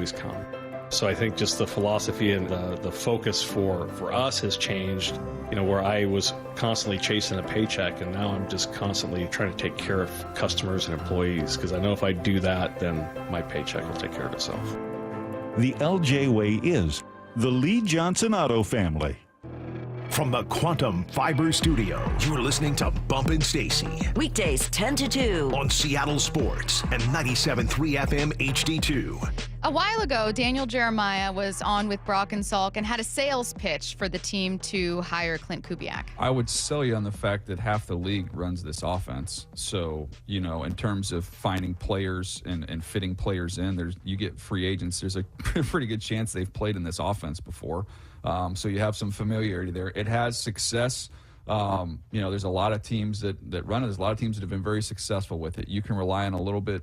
always come. So I think just the philosophy and the focus for us has changed, where I was constantly chasing a paycheck, and now I'm just constantly trying to take care of customers and employees, because I know if I do that, then my paycheck will take care of itself. The LJ way is the Lee Johnson Auto family. From the Quantum Fiber Studio, you're listening to Bumpin' Stacy. Weekdays 10 to 2. On Seattle Sports and 97.3 FM HD2. A while ago, Daniel Jeremiah was on with Brock and Salk and had a sales pitch for the team to hire Clint Kubiak. I would sell you on the fact that half the league runs this offense. So, in terms of finding players and fitting players in, you get free agents. There's a pretty good chance they've played in this offense before. So you have some familiarity there. It has success. There's a lot of teams that run it. There's a lot of teams that have been very successful with it. You can rely on a little bit.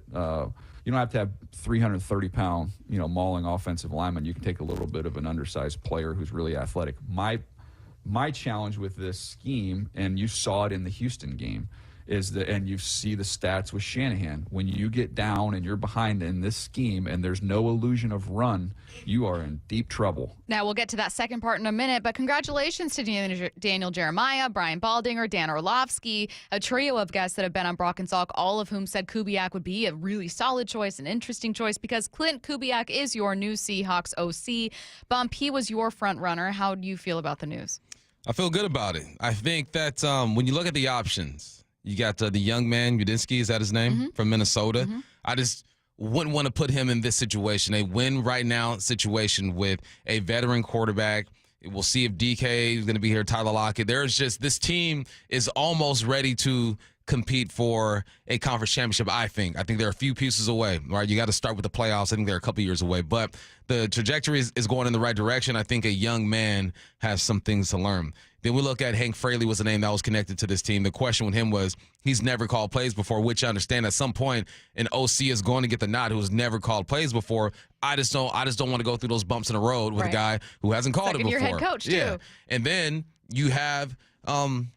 You don't have to have 330-pound, mauling offensive lineman. You can take a little bit of an undersized player who's really athletic. My challenge with this scheme, and you saw it in the Houston game, and you see the stats with Shanahan. When you get down and you're behind in this scheme and there's no illusion of run, you are in deep trouble. Now, we'll get to that second part in a minute, but congratulations to Daniel Jeremiah, Brian Baldinger, Dan Orlovsky, a trio of guests that have been on Brock and Salk, all of whom said Kubiak would be a really solid choice, an interesting choice, because Clint Kubiak is your new Seahawks OC. Bump, he was your front runner. How do you feel about the news? I feel good about it. I think that when you look at the options, you got the young man, Udinski, is that his name, from Minnesota? I just wouldn't want to put him in this situation, a win right now situation with a veteran quarterback. We'll see if DK is going to be here, Tyler Lockett. This team is almost ready to compete for a conference championship, I think. I think they're a few pieces away, right? You got to start with the playoffs. I think they're a couple years away. But the trajectory is going in the right direction. I think a young man has some things to learn. Then we look at Hank Fraley was a name that was connected to this team. The question with him was he's never called plays before, which I understand at some point an OC is going to get the nod who's never called plays before. I just don't want to go through those bumps in the road with a guy who hasn't called it before. Your head coach, too. And then you have blanking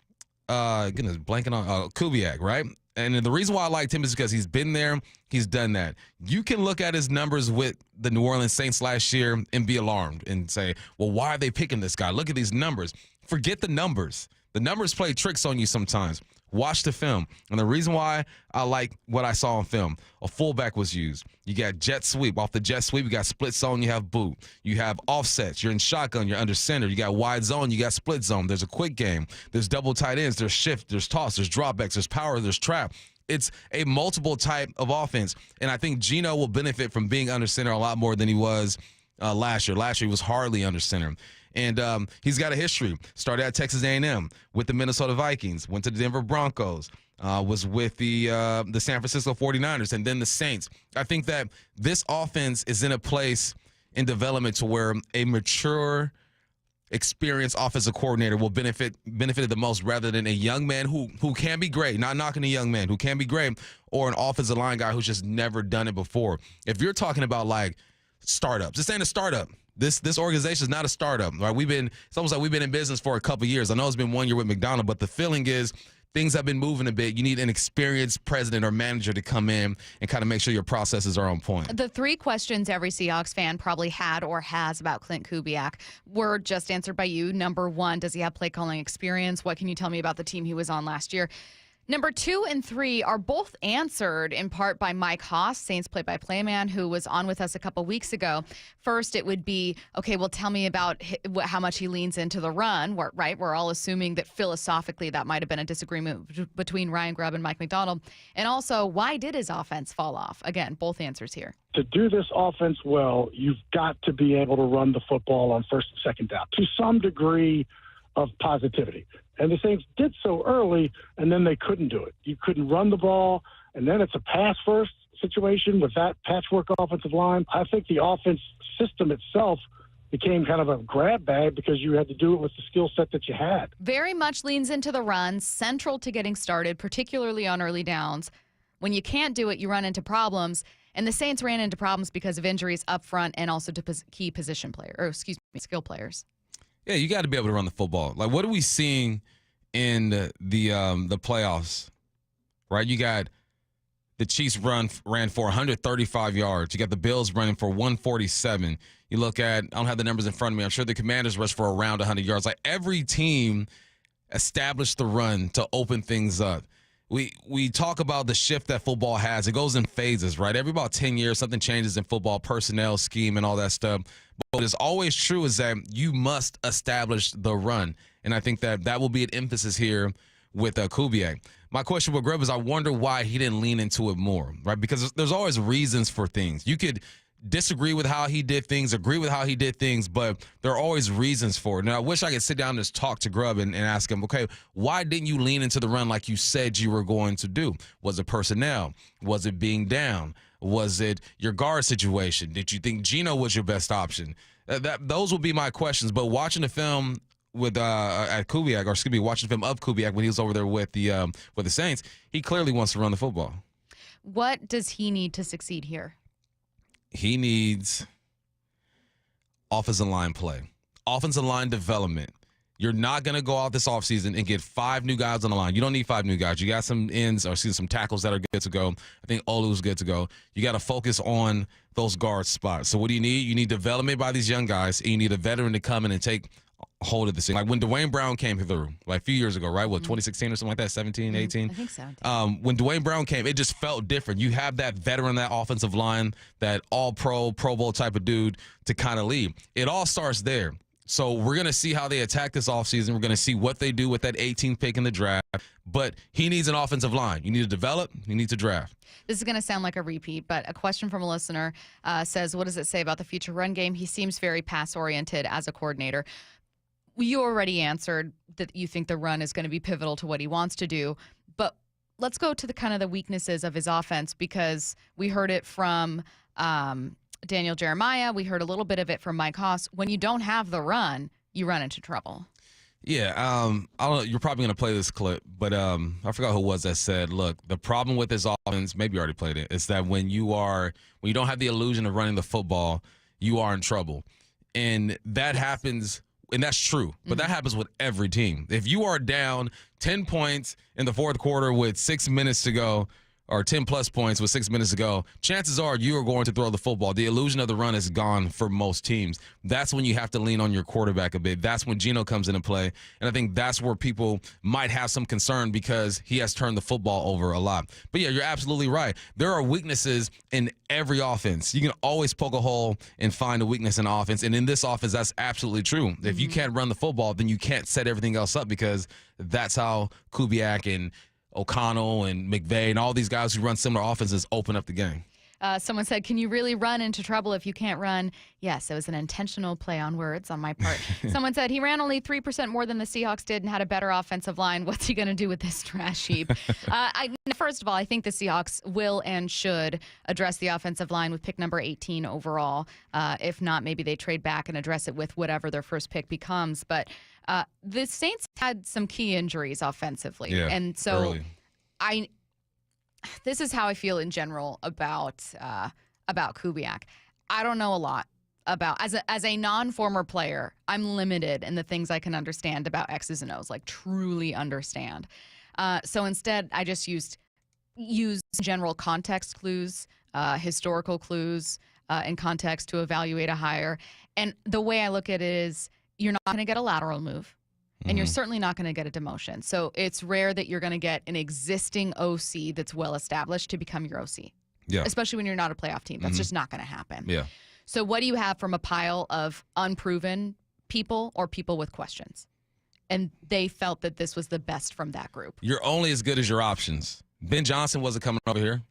on Kubiak, right? And the reason why I liked him is because he's been there, he's done that. You can look at his numbers with the New Orleans Saints last year and be alarmed and say, well, why are they picking this guy? Look at these numbers. Forget the numbers. The numbers play tricks on you sometimes. Watch the film. And the reason why I like what I saw on film, a fullback was used. You got jet sweep. Off the jet sweep, you got split zone, you have boot. You have offsets. You're in shotgun, you're under center. You got wide zone, you got split zone. There's a quick game. There's double tight ends. There's shift. There's toss. There's dropbacks. There's power. There's trap. It's a multiple type of offense. And I think Geno will benefit from being under center a lot more than he was last year. Last year, he was hardly under center. And he's got a history. Started at Texas A&M with the Minnesota Vikings, went to the Denver Broncos, was with the San Francisco 49ers, and then the Saints. I think that this offense is in a place in development to where a mature, experienced offensive coordinator will benefit the most rather than a young man who can be great, not knocking a young man, who can be great, or an offensive line guy who's just never done it before. If you're talking about, like, startups, this ain't a startup. This organization is not a startup, right? It's almost like we've been in business for a couple of years. I know it's been 1 year with McDonald, but the feeling is things have been moving a bit. You need an experienced president or manager to come in and kind of make sure your processes are on point. The three questions every Seahawks fan probably had or has about Clint Kubiak were just answered by you. Number one, does he have play calling experience? What can you tell me about the team he was on last year? Number 2 and 3 are both answered in part by Mike Haas, Saints play-by-play man, who was on with us a couple weeks ago. First, it would be, okay, well, tell me about how much he leans into the run, right? We're all assuming that philosophically that might have been a disagreement between Ryan Grubb and Mike McDonald. And also, why did his offense fall off? Again, both answers here. To do this offense well, you've got to be able to run the football on first and second down to some degree of positivity. And the Saints did so early, and then they couldn't do it. You couldn't run the ball, and then it's a pass-first situation with that patchwork offensive line. I think the offense system itself became kind of a grab bag because you had to do it with the skill set that you had. Very much leans into the run, central to getting started, particularly on early downs. When you can't do it, you run into problems. And the Saints ran into problems because of injuries up front and also to key position skill players. Yeah, you got to be able to run the football. Like, what are we seeing in the playoffs? Right, you got The Chiefs ran for 135 yards. You got the Bills running for 147. You look at, I don't have the numbers in front of me. I'm sure the Commanders rushed for around 100 yards. Like every team established the run to open things up. We talk about the shift that football has. It goes in phases, right? Every about 10 years, something changes in football, personnel, scheme, and all that stuff. But what is always true is that you must establish the run. And I think that will be an emphasis here with Kubiak. My question with Grubb is I wonder why he didn't lean into it more, right? Because there's always reasons for things. You could disagree with how he did things, agree with how he did things, but there are always reasons for it. Now, I wish I could sit down and just talk to Grubb and ask him, okay, why didn't you lean into the run like you said you were going to do? Was it personnel? Was it being down? Was it your guard situation? Did you think Geno was your best option? Those would be my questions, but watching the film with at Kubiak, or excuse me, watching the film of Kubiak when he was over there with the Saints, he clearly wants to run the football. What does he need to succeed here? He needs offensive line play, offensive line development. You're not going to go out this offseason and get 5 new guys on the line. You don't need 5 new guys. You got some ends or some tackles that are good to go. I think Olu's good to go. You got to focus on those guard spots. So what do you need? You need development by these young guys, and you need a veteran to come in and take hold of the thing. Like when Dwayne Brown came through, like a few years ago, right? What, 2016 or something like that, 17, 18? I think so. When Dwayne Brown came, it just felt different. You have that veteran, that offensive line, that all-pro, Pro Bowl type of dude to kind of lead. It all starts there. So we're going to see how they attack this offseason. We're going to see what they do with that 18th pick in the draft. But he needs an offensive line. You need to develop. You need to draft. This is going to sound like a repeat, but a question from a listener says, what does it say about the future run game? He seems very pass-oriented as a coordinator. You already answered that you think the run is going to be pivotal to what he wants to do. But let's go to the kind of the weaknesses of his offense, because we heard it from Daniel Jeremiah. We heard a little bit of it from Mike Haas. When you don't have the run, you run into trouble. Yeah, I don't know. You're probably going to play this clip, but I forgot who it was that said, look, the problem with this offense, maybe you already played it, is that when you don't have the illusion of running the football, you are in trouble. And that happens. And that's true, but that happens with every team. If you are down 10 points in the fourth quarter with 6 minutes to go, or 10-plus points with 6 minutes to go, chances are you are going to throw the football. The illusion of the run is gone for most teams. That's when you have to lean on your quarterback a bit. That's when Geno comes into play, and I think that's where people might have some concern because he has turned the football over a lot. But, yeah, you're absolutely right. There are weaknesses in every offense. You can always poke a hole and find a weakness in offense, and in this offense, that's absolutely true. If you can't run the football, then you can't set everything else up, because that's how Kubiak and O'Connell and McVay and all these guys who run similar offenses open up the game. Someone said, can you really run into trouble if you can't run? Yes, it was an intentional play on words on my part. Someone said he ran only 3% more than the Seahawks did and had a better offensive line. What's he going to do with this trash heap? First of all, I think the Seahawks will and should address the offensive line with pick number 18 overall. If not, maybe they trade back and address it with whatever their first pick becomes. But the Saints had some key injuries offensively. Yeah, and so early. This is how I feel in general about Kubiak. I don't know a lot about, as a non-former player, I'm limited in the things I can understand about X's and O's, like truly understand. So instead, I just use general context clues, historical clues in context to evaluate a hire. And the way I look at it is, you're not going to get a lateral move. And you're certainly not going to get a demotion. So it's rare that you're going to get an existing OC that's well established to become your OC. Yeah. Especially when you're not a playoff team. That's just not going to happen. Yeah. So what do you have from a pile of unproven people or people with questions? And they felt that this was the best from that group. You're only as good as your options. Ben Johnson wasn't coming over here.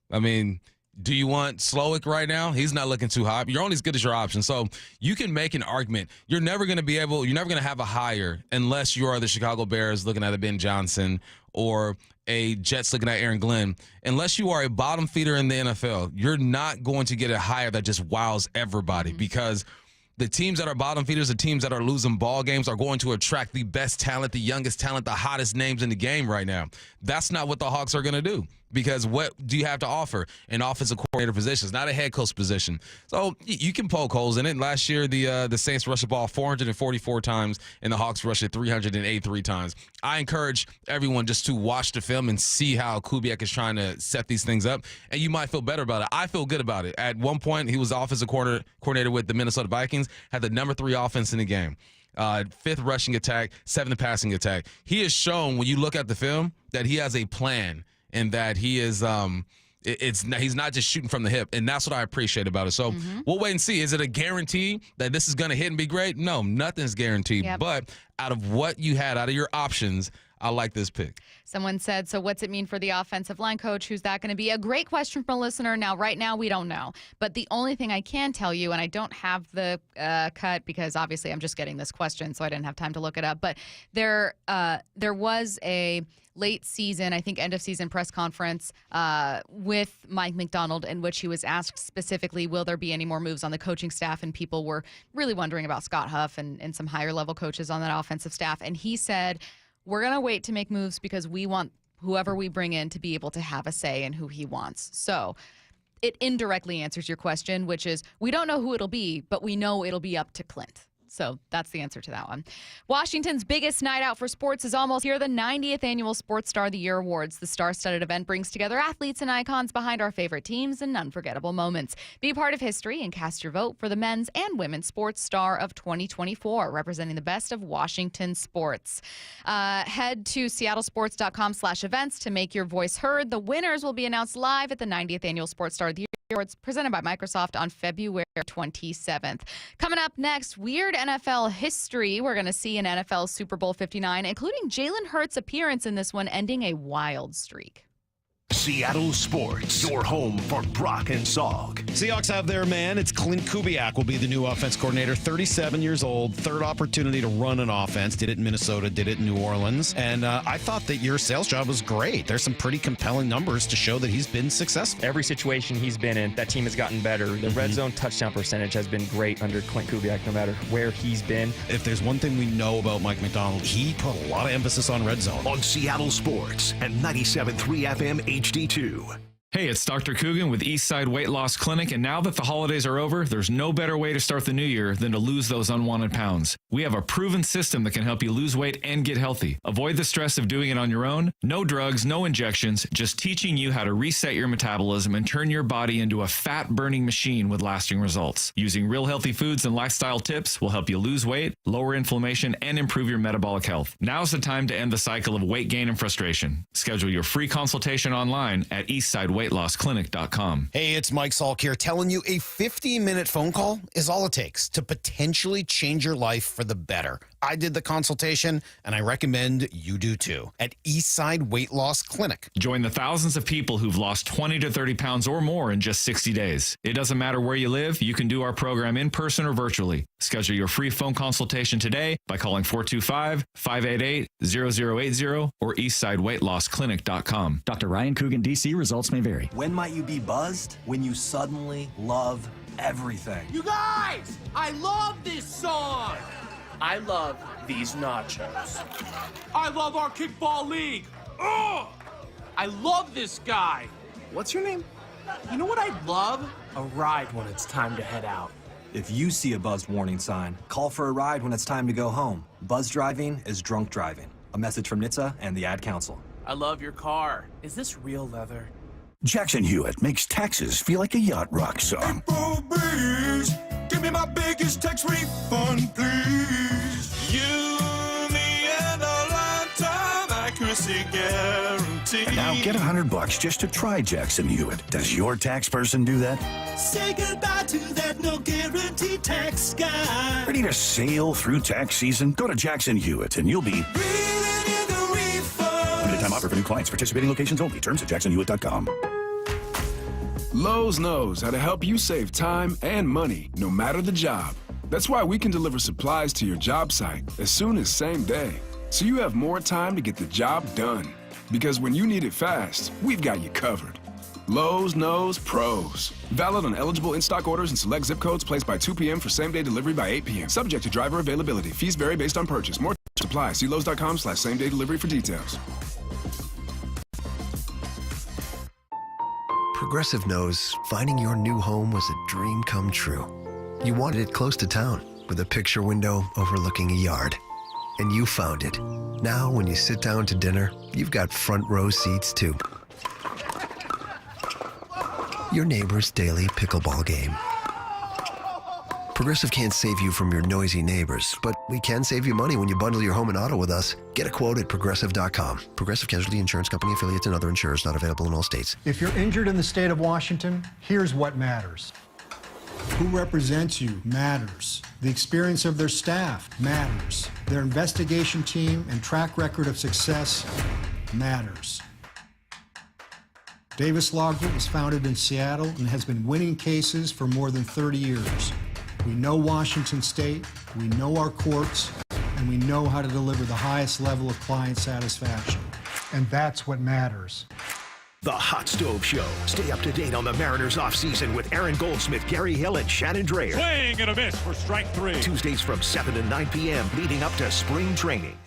I mean, do you want Slowick right now? He's not looking too hot. You're only as good as your options. So you can make an argument. You're never going to have a hire unless you are the Chicago Bears looking at a Ben Johnson or a Jets looking at Aaron Glenn. Unless you are a bottom feeder in the NFL, you're not going to get a hire that just wows everybody, because the teams that are bottom feeders, the teams that are losing ball games, are going to attract the best talent, the youngest talent, the hottest names in the game right now. That's not what the Hawks are going to do. because what do you have to offer? An offensive coordinator position. It's not a head coach position. So you can poke holes in it. Last year, the Saints rushed the ball 444 times, and the Hawks rushed it 383 times. I encourage everyone just to watch the film and see how Kubiak is trying to set these things up, and you might feel better about it. I feel good about it. At one point, he was the offensive coordinator with the Minnesota Vikings, had the number 3 offense in the game. 5th rushing attack, 7th passing attack. He has shown, when you look at the film, that he has a plan and that he is he's not just shooting from the hip, and that's what I appreciate about it. So we'll wait and see. Is it a guarantee that this is going to hit and be great? No, nothing's guaranteed. Yep. But out of what you had, out of your options, I like this pick. Someone said, so what's it mean for the offensive line coach? Who's that going to be? A great question from a listener. Now, right now, we don't know. But the only thing I can tell you, and I don't have the cut because obviously I'm just getting this question, so I didn't have time to look it up. But there was a late season, I think end of season press conference with Mike McDonald in which he was asked specifically, will there be any more moves on the coaching staff? And people were really wondering about Scott Huff and some higher level coaches on that offensive staff. And he said, we're going to wait to make moves because we want whoever we bring in to be able to have a say in who he wants. So it indirectly answers your question, which is we don't know who it'll be, but we know it'll be up to Clint. So that's the answer to that one. Washington's biggest night out for sports is almost here, the 90th Annual Sports Star of the Year Awards. The star-studded event brings together athletes and icons behind our favorite teams and unforgettable moments. Be a part of history and cast your vote for the men's and women's sports star of 2024, representing the best of Washington sports. Head to seattlesports.com/events to make your voice heard. The winners will be announced live at the 90th Annual Sports Star of the Year Awards presented by Microsoft on February 27th. Coming up next, weird NFL history. We're going to see an NFL Super Bowl 59, including Jalen Hurts' appearance in this one, ending a wild streak. Seattle Sports, your home for Brock and Salk. Seahawks have their man. It's Clint Kubiak will be the new offense coordinator, 37 years old, third opportunity to run an offense. Did it in Minnesota, did it in New Orleans. And I thought that your sales job was great. There's some pretty compelling numbers to show that he's been successful. Every situation he's been in, that team has gotten better. The red zone touchdown percentage has been great under Clint Kubiak, no matter where he's been. If there's one thing we know about Mike McDonald, he put a lot of emphasis on red zone. On Seattle Sports and 97.3 FM HD2. Hey, it's Dr. Coogan with Eastside Weight Loss Clinic, and now that the holidays are over, there's no better way to start the new year than to lose those unwanted pounds. We have a proven system that can help you lose weight and get healthy. Avoid the stress of doing it on your own. No drugs, no injections, just teaching you how to reset your metabolism and turn your body into a fat-burning machine with lasting results. Using real healthy foods and lifestyle tips will help you lose weight, lower inflammation, and improve your metabolic health. Now's the time to end the cycle of weight gain and frustration. Schedule your free consultation online at eastsideweightlossklinik.com. Hey, it's Mike Salk here telling you a 50-minute phone call is all it takes to potentially change your life for the better. I did the consultation, and I recommend you do too at Eastside Weight Loss Clinic. Join the thousands of people who've lost 20 to 30 pounds or more in just 60 days. It doesn't matter where you live, you can do our program in person or virtually. Schedule your free phone consultation today by calling 425-588-0080 or eastsideweightlossklinik.com. Dr. Ryan Coogan, D.C. Results may vary. When might you be buzzed? When you suddenly love everything. You guys, I love this song. I love these nachos. I love our kickball league. Ugh! I love this guy. What's your name? You know what I'd love? A ride when it's time to head out. If you see a buzzed warning sign, call for a ride when it's time to go home. Buzz driving is drunk driving. A message from NHTSA and the Ad Council. I love your car. Is this real leather? Jackson Hewitt makes taxes feel like a yacht rock song. April breeze, give me my biggest tax refund, please. You, me, and a lifetime accuracy guarantee. And now get $100 just to try Jackson Hewitt. Does your tax person do that? Say goodbye to that no guarantee tax guy. Ready to sail through tax season? Go to Jackson Hewitt and you'll be breathing in the refund. Limited time offer for new clients. Participating locations only. Terms at jacksonhewitt.com. Lowe's knows how to help you save time and money, no matter the job. That's why we can deliver supplies to your job site as soon as same day, so you have more time to get the job done. Because when you need it fast, we've got you covered. Lowe's knows pros. Valid on eligible in-stock orders and select zip codes placed by 2 p.m. for same-day delivery by 8 p.m. Subject to driver availability. Fees vary based on purchase. More supply. See Lowe's.com/same-day delivery for details. Progressive knows finding your new home was a dream come true. You wanted it close to town, with a picture window overlooking a yard. And you found it. Now, when you sit down to dinner, you've got front row seats too. Your neighbor's daily pickleball game. Progressive can't save you from your noisy neighbors, but we can save you money when you bundle your home and auto with us. Get a quote at Progressive.com. Progressive Casualty Insurance Company, affiliates, and other insurers not available in all states. If you're injured in the state of Washington, here's what matters. Who represents you matters. The experience of their staff matters. Their investigation team and track record of success matters. Davis Law Group was founded in Seattle and has been winning cases for more than 30 years. We know Washington State, we know our courts, and we know how to deliver the highest level of client satisfaction. And that's what matters. The Hot Stove Show. Stay up to date on the Mariners offseason with Aaron Goldsmith, Gary Hill, and Shannon Dreyer. Swing and a miss for strike 3. Tuesdays from 7 to 9 p.m. leading up to spring training.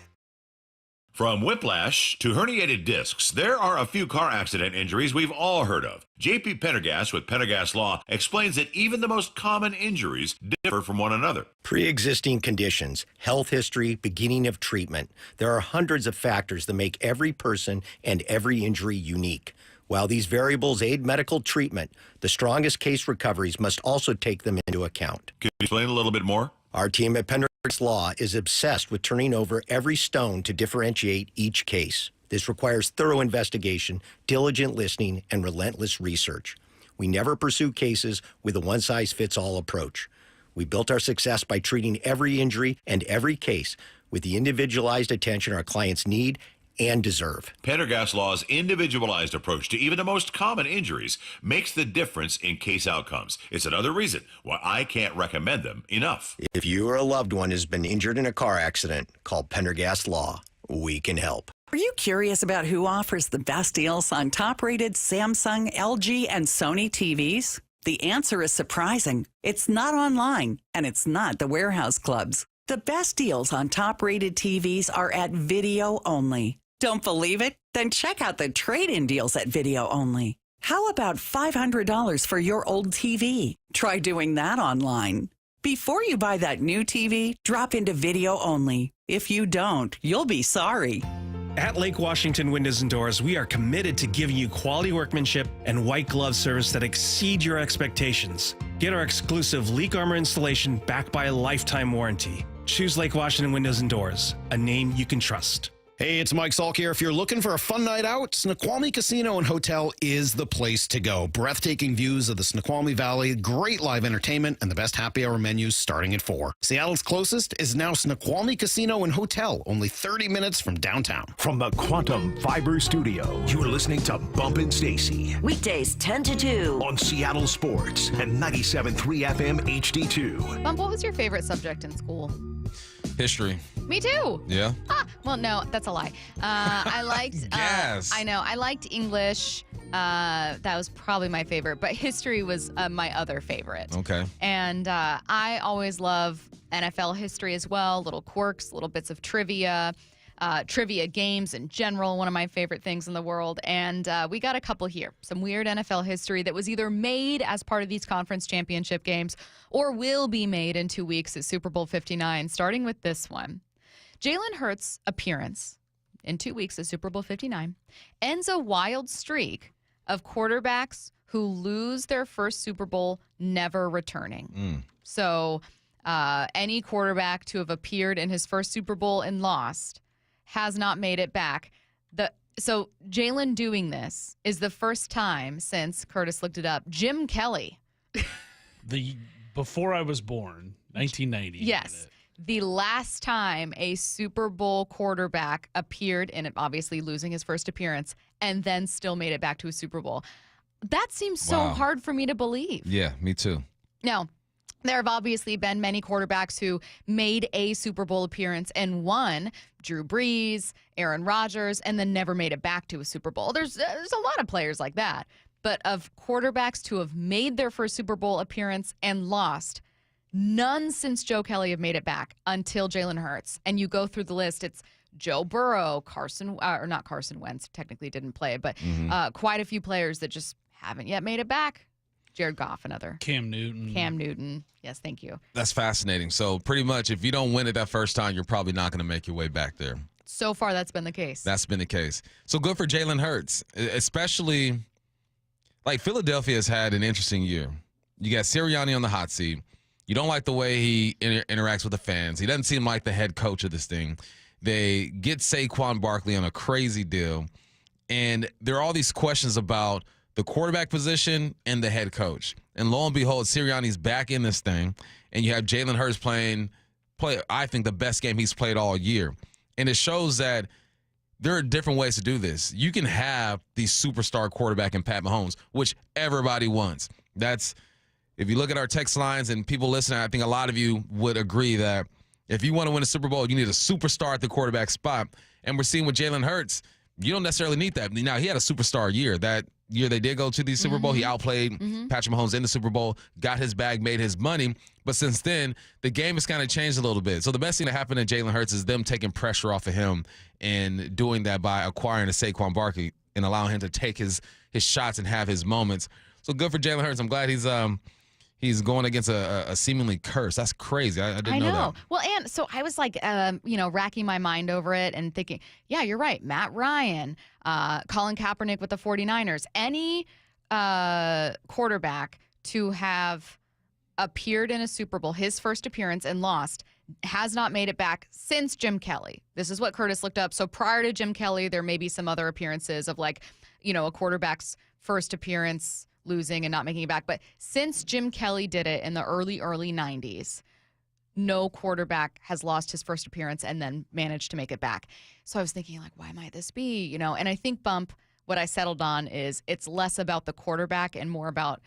From whiplash to herniated discs, there are a few car accident injuries we've all heard of. JP Pendergast with Pendergast Law explains that even the most common injuries differ from one another. Pre-existing conditions, health history, beginning of treatment. There are hundreds of factors that make every person and every injury unique. While these variables aid medical treatment, the strongest case recoveries must also take them into account. Could you explain a little bit more? Our team at Pendergast Law is obsessed with turning over every stone to differentiate each case. This requires thorough investigation, diligent listening, and relentless research. We never pursue cases with a one-size-fits-all approach. We built our success by treating every injury and every case with the individualized attention our clients need and deserve. Pendergast Law's individualized approach to even the most common injuries makes the difference in case outcomes. It's another reason why I can't recommend them enough. If you or a loved one has been injured in a car accident, call Pendergast Law. We can help. Are you curious about who offers the best deals on top-rated Samsung, LG, and Sony TVs? The answer is surprising. It's not online, and it's not the warehouse clubs. The best deals on top-rated TVs are at Video Only. Don't believe it? Then check out the trade-in deals at Video Only. How about $500 for your old TV? Try doing that online. Before you buy that new TV, drop into Video Only. If you don't, you'll be sorry. At Lake Washington Windows and Doors, we are committed to giving you quality workmanship and white glove service that exceed your expectations. Get our exclusive leak armor installation backed by a lifetime warranty. Choose Lake Washington Windows and Doors, a name you can trust. Hey, it's Mike Salk here. If you're looking for a fun night out, Snoqualmie Casino and Hotel is the place to go. Breathtaking views of the Snoqualmie Valley, great live entertainment, and the best happy hour menus starting at 4. Seattle's closest is now Snoqualmie Casino and Hotel, only 30 minutes from downtown. From the Quantum Fiber Studio, you're listening to Bumpin' Stacy. Weekdays 10 to 2. On Seattle Sports and 97.3 FM HD2. Bump, what was your favorite subject in school? History. Me too. Yeah. Well, no, that's a lie. I liked. Yes. I know. I liked English. That was probably my favorite, but history was my other favorite. Okay. And I always love NFL history as well. Little quirks, little bits of trivia. Trivia games in general, one of my favorite things in the world. And we got a couple here. Some weird NFL history that was either made as part of these conference championship games or will be made in 2 weeks at Super Bowl 59, starting with this one. Jalen Hurts' appearance in 2 weeks at Super Bowl 59 ends a wild streak of quarterbacks who lose their first Super Bowl never returning. So any quarterback to have appeared in his first Super Bowl and lost has not made it back. So Jalen doing this is the first time since, Curtis looked it up, Jim Kelly. Before I was born, 1990. Yes. The last time a Super Bowl quarterback appeared in it, obviously losing his first appearance, and then still made it back to a Super Bowl. That seems so hard for me to believe. Yeah, me too. Now, there have obviously been many quarterbacks who made a Super Bowl appearance and won. Drew Brees, Aaron Rodgers, and then never made it back to a Super Bowl. There's a lot of players like that. But of quarterbacks to have made their first Super Bowl appearance and lost, none since Joe Kelly have made it back until Jalen Hurts. And you go through the list, it's Joe Burrow, not Carson Wentz technically didn't play, but quite a few players that just haven't yet made it back. Jared Goff, another. Cam Newton. Yes, thank you. That's fascinating. So pretty much if you don't win it that first time, you're probably not going to make your way back there. So far, that's been the case. That's been the case. So good for Jalen Hurts, especially like Philadelphia has had an interesting year. You got Sirianni on the hot seat. You don't like the way he interacts with the fans. He doesn't seem like the head coach of this thing. They get Saquon Barkley on a crazy deal. And there are all these questions about the quarterback position and the head coach. And lo and behold, Sirianni's back in this thing. And you have Jalen Hurts play, I think, the best game he's played all year. And it shows that there are different ways to do this. You can have the superstar quarterback in Pat Mahomes, which everybody wants. That's, if you look at our text lines and people listening, I think a lot of you would agree that if you want to win a Super Bowl, you need a superstar at the quarterback spot. And we're seeing with Jalen Hurts, you don't necessarily need that. Now, he had a superstar year. That year they did go to the Super Bowl, he outplayed Patrick Mahomes in the Super Bowl, got his bag, made his money. But since then, the game has kind of changed a little bit. So the best thing that happened to Jalen Hurts is them taking pressure off of him and doing that by acquiring a Saquon Barkley and allowing him to take his shots and have his moments. So good for Jalen Hurts. I'm glad he's going against a seemingly curse. That's crazy. I didn't know that. Well, and so I was like, racking my mind over it and thinking, yeah, you're right. Matt Ryan, Colin Kaepernick with the 49ers. Any quarterback to have appeared in a Super Bowl, his first appearance, and lost, has not made it back since Jim Kelly. This is what Curtis looked up. So prior to Jim Kelly, there may be some other appearances of a quarterback's first appearance losing and not making it back. But since Jim Kelly did it in the early 90s, no quarterback has lost his first appearance and then managed to make it back. So I was thinking, why might this be? And I think, Bump, what I settled on is it's less about the quarterback and more about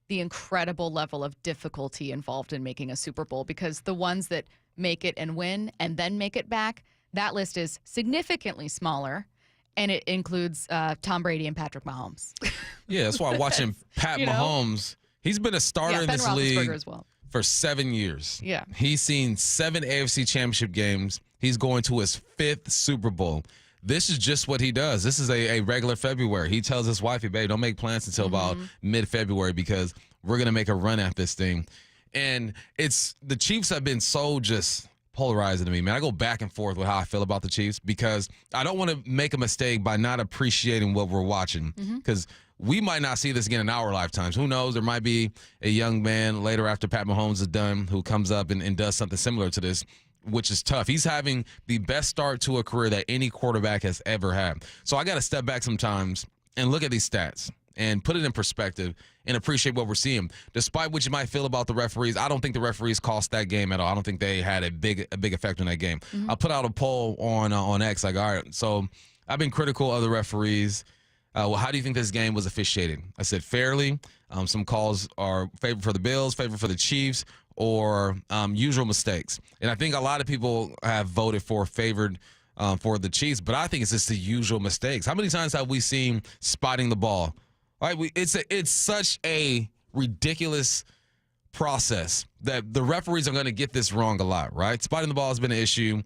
the incredible level of difficulty involved in making a Super Bowl, because the ones that make it and win and then make it back, that list is significantly smaller. And it includes Tom Brady and Patrick Mahomes. Yeah, that's why watching Pat Mahomes, he's been a starter in this league as well for 7 years. Yeah. He's seen 7 AFC Championship games. He's going to his 5th Super Bowl. This is just what he does. This is a regular February. He tells his wifey, babe, don't make plans until about mid-February because we're going to make a run at this thing. And the Chiefs have been so just polarizing to me, man. I go back and forth with how I feel about the Chiefs because I don't want to make a mistake by not appreciating what we're watching because we might not see this again in our lifetimes. Who knows? There might be a young man later after Pat Mahomes is done who comes up and does something similar to this, which is tough. He's having the best start to a career that any quarterback has ever had. So I got to step back sometimes and look at these stats and put it in perspective and appreciate what we're seeing. Despite what you might feel about the referees, I don't think the referees cost that game at all. I don't think they had a big effect on that game. I put out a poll on X, all right, so I've been critical of the referees. Well, how do you think this game was officiated? I said fairly. Some calls are favor for the Bills, favor for the Chiefs, or usual mistakes. And I think a lot of people have voted for favored for the Chiefs, but I think it's just the usual mistakes. How many times have we seen spotting the ball? All right, it's such a ridiculous process that the referees are going to get this wrong a lot, right? Spotting the ball has been an issue.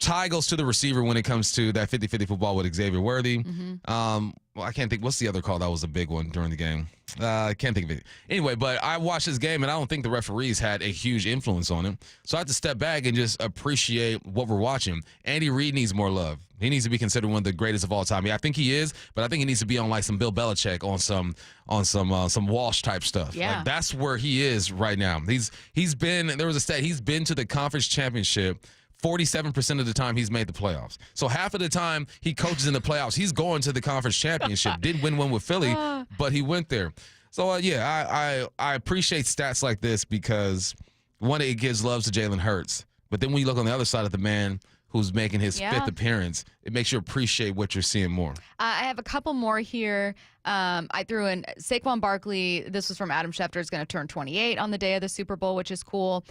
Tie goes to the receiver when it comes to that 50-50 football with Xavier Worthy. I can't think. What's the other call that was a big one during the game? I can't think of it. Anyway, but I watched this game, and I don't think the referees had a huge influence on it. So I have to step back and just appreciate what we're watching. Andy Reid needs more love. He needs to be considered one of the greatest of all time. Yeah, I think he is, but I think he needs to be on like some Bill Belichick, on some Walsh type stuff. Yeah. Like, that's where he is right now. He's been. There was a stat. He's been to the conference championship 47% of the time he's made the playoffs. So half of the time he coaches in the playoffs, he's going to the conference championship. Did win one with Philly, but he went there. So, I appreciate stats like this because, one, it gives love to Jalen Hurts. But then when you look on the other side of the man who's making his 5th appearance, it makes you appreciate what you're seeing more. I have a couple more here. I threw in Saquon Barkley. This was from Adam Schefter. Is going to turn 28 on the day of the Super Bowl, which is cool.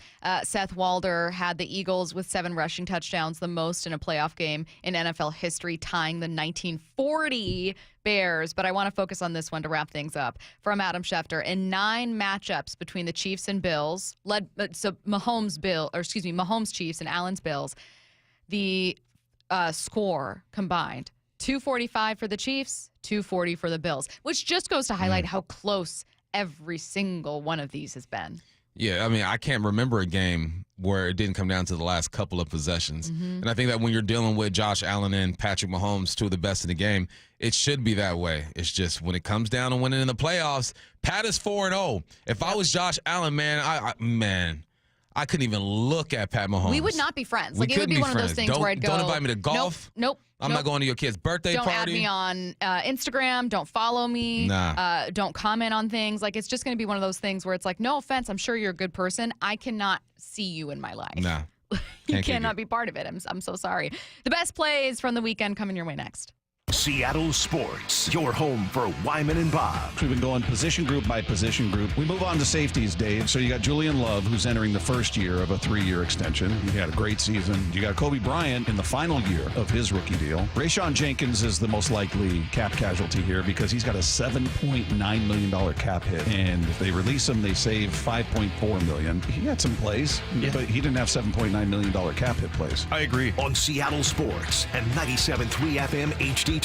Seth Walder had the Eagles with 7 rushing touchdowns, the most in a playoff game in NFL history, tying the 1940 Bears. But I want to focus on this one to wrap things up. From Adam Schefter, in 9 matchups between the Chiefs and Bills, Mahomes Chiefs and Allen's Bills, the score combined $245 for the Chiefs, $240 for the Bills, which just goes to highlight how close every single one of these has been. Yeah, I mean, I can't remember a game where it didn't come down to the last couple of possessions. And I think that when you're dealing with Josh Allen and Patrick Mahomes, two of the best in the game, it should be that way. It's just when it comes down to winning in the playoffs, Pat is 4-0. If I was Josh Allen, I couldn't even look at Pat Mahomes. We would not be friends. Like, it would be one of those things where I'd go, don't invite me to golf. Nope. I'm not going to your kid's birthday don't party. Don't add me on Instagram. Don't follow me. Nah. Don't comment on things. Like, it's just going to be one of those things where it's like, no offense, I'm sure you're a good person. I cannot see you in my life. Nah. You cannot be part of it. I'm so sorry. The best plays from the weekend coming your way next. Seattle Sports, your home for Wyman and Bob. We've been going position group by position group. We move on to safeties, Dave. So you got Julian Love, who's entering the first year of a 3-year extension. He had a great season. You got Kobe Bryant in the final year of his rookie deal. Rayshon Jenkins is the most likely cap casualty here because he's got a $7.9 million cap hit. And if they release him, they save $5.4 million. He had some plays, but he didn't have $7.9 million cap hit plays. I agree. On Seattle Sports and 97.3 FM HD2.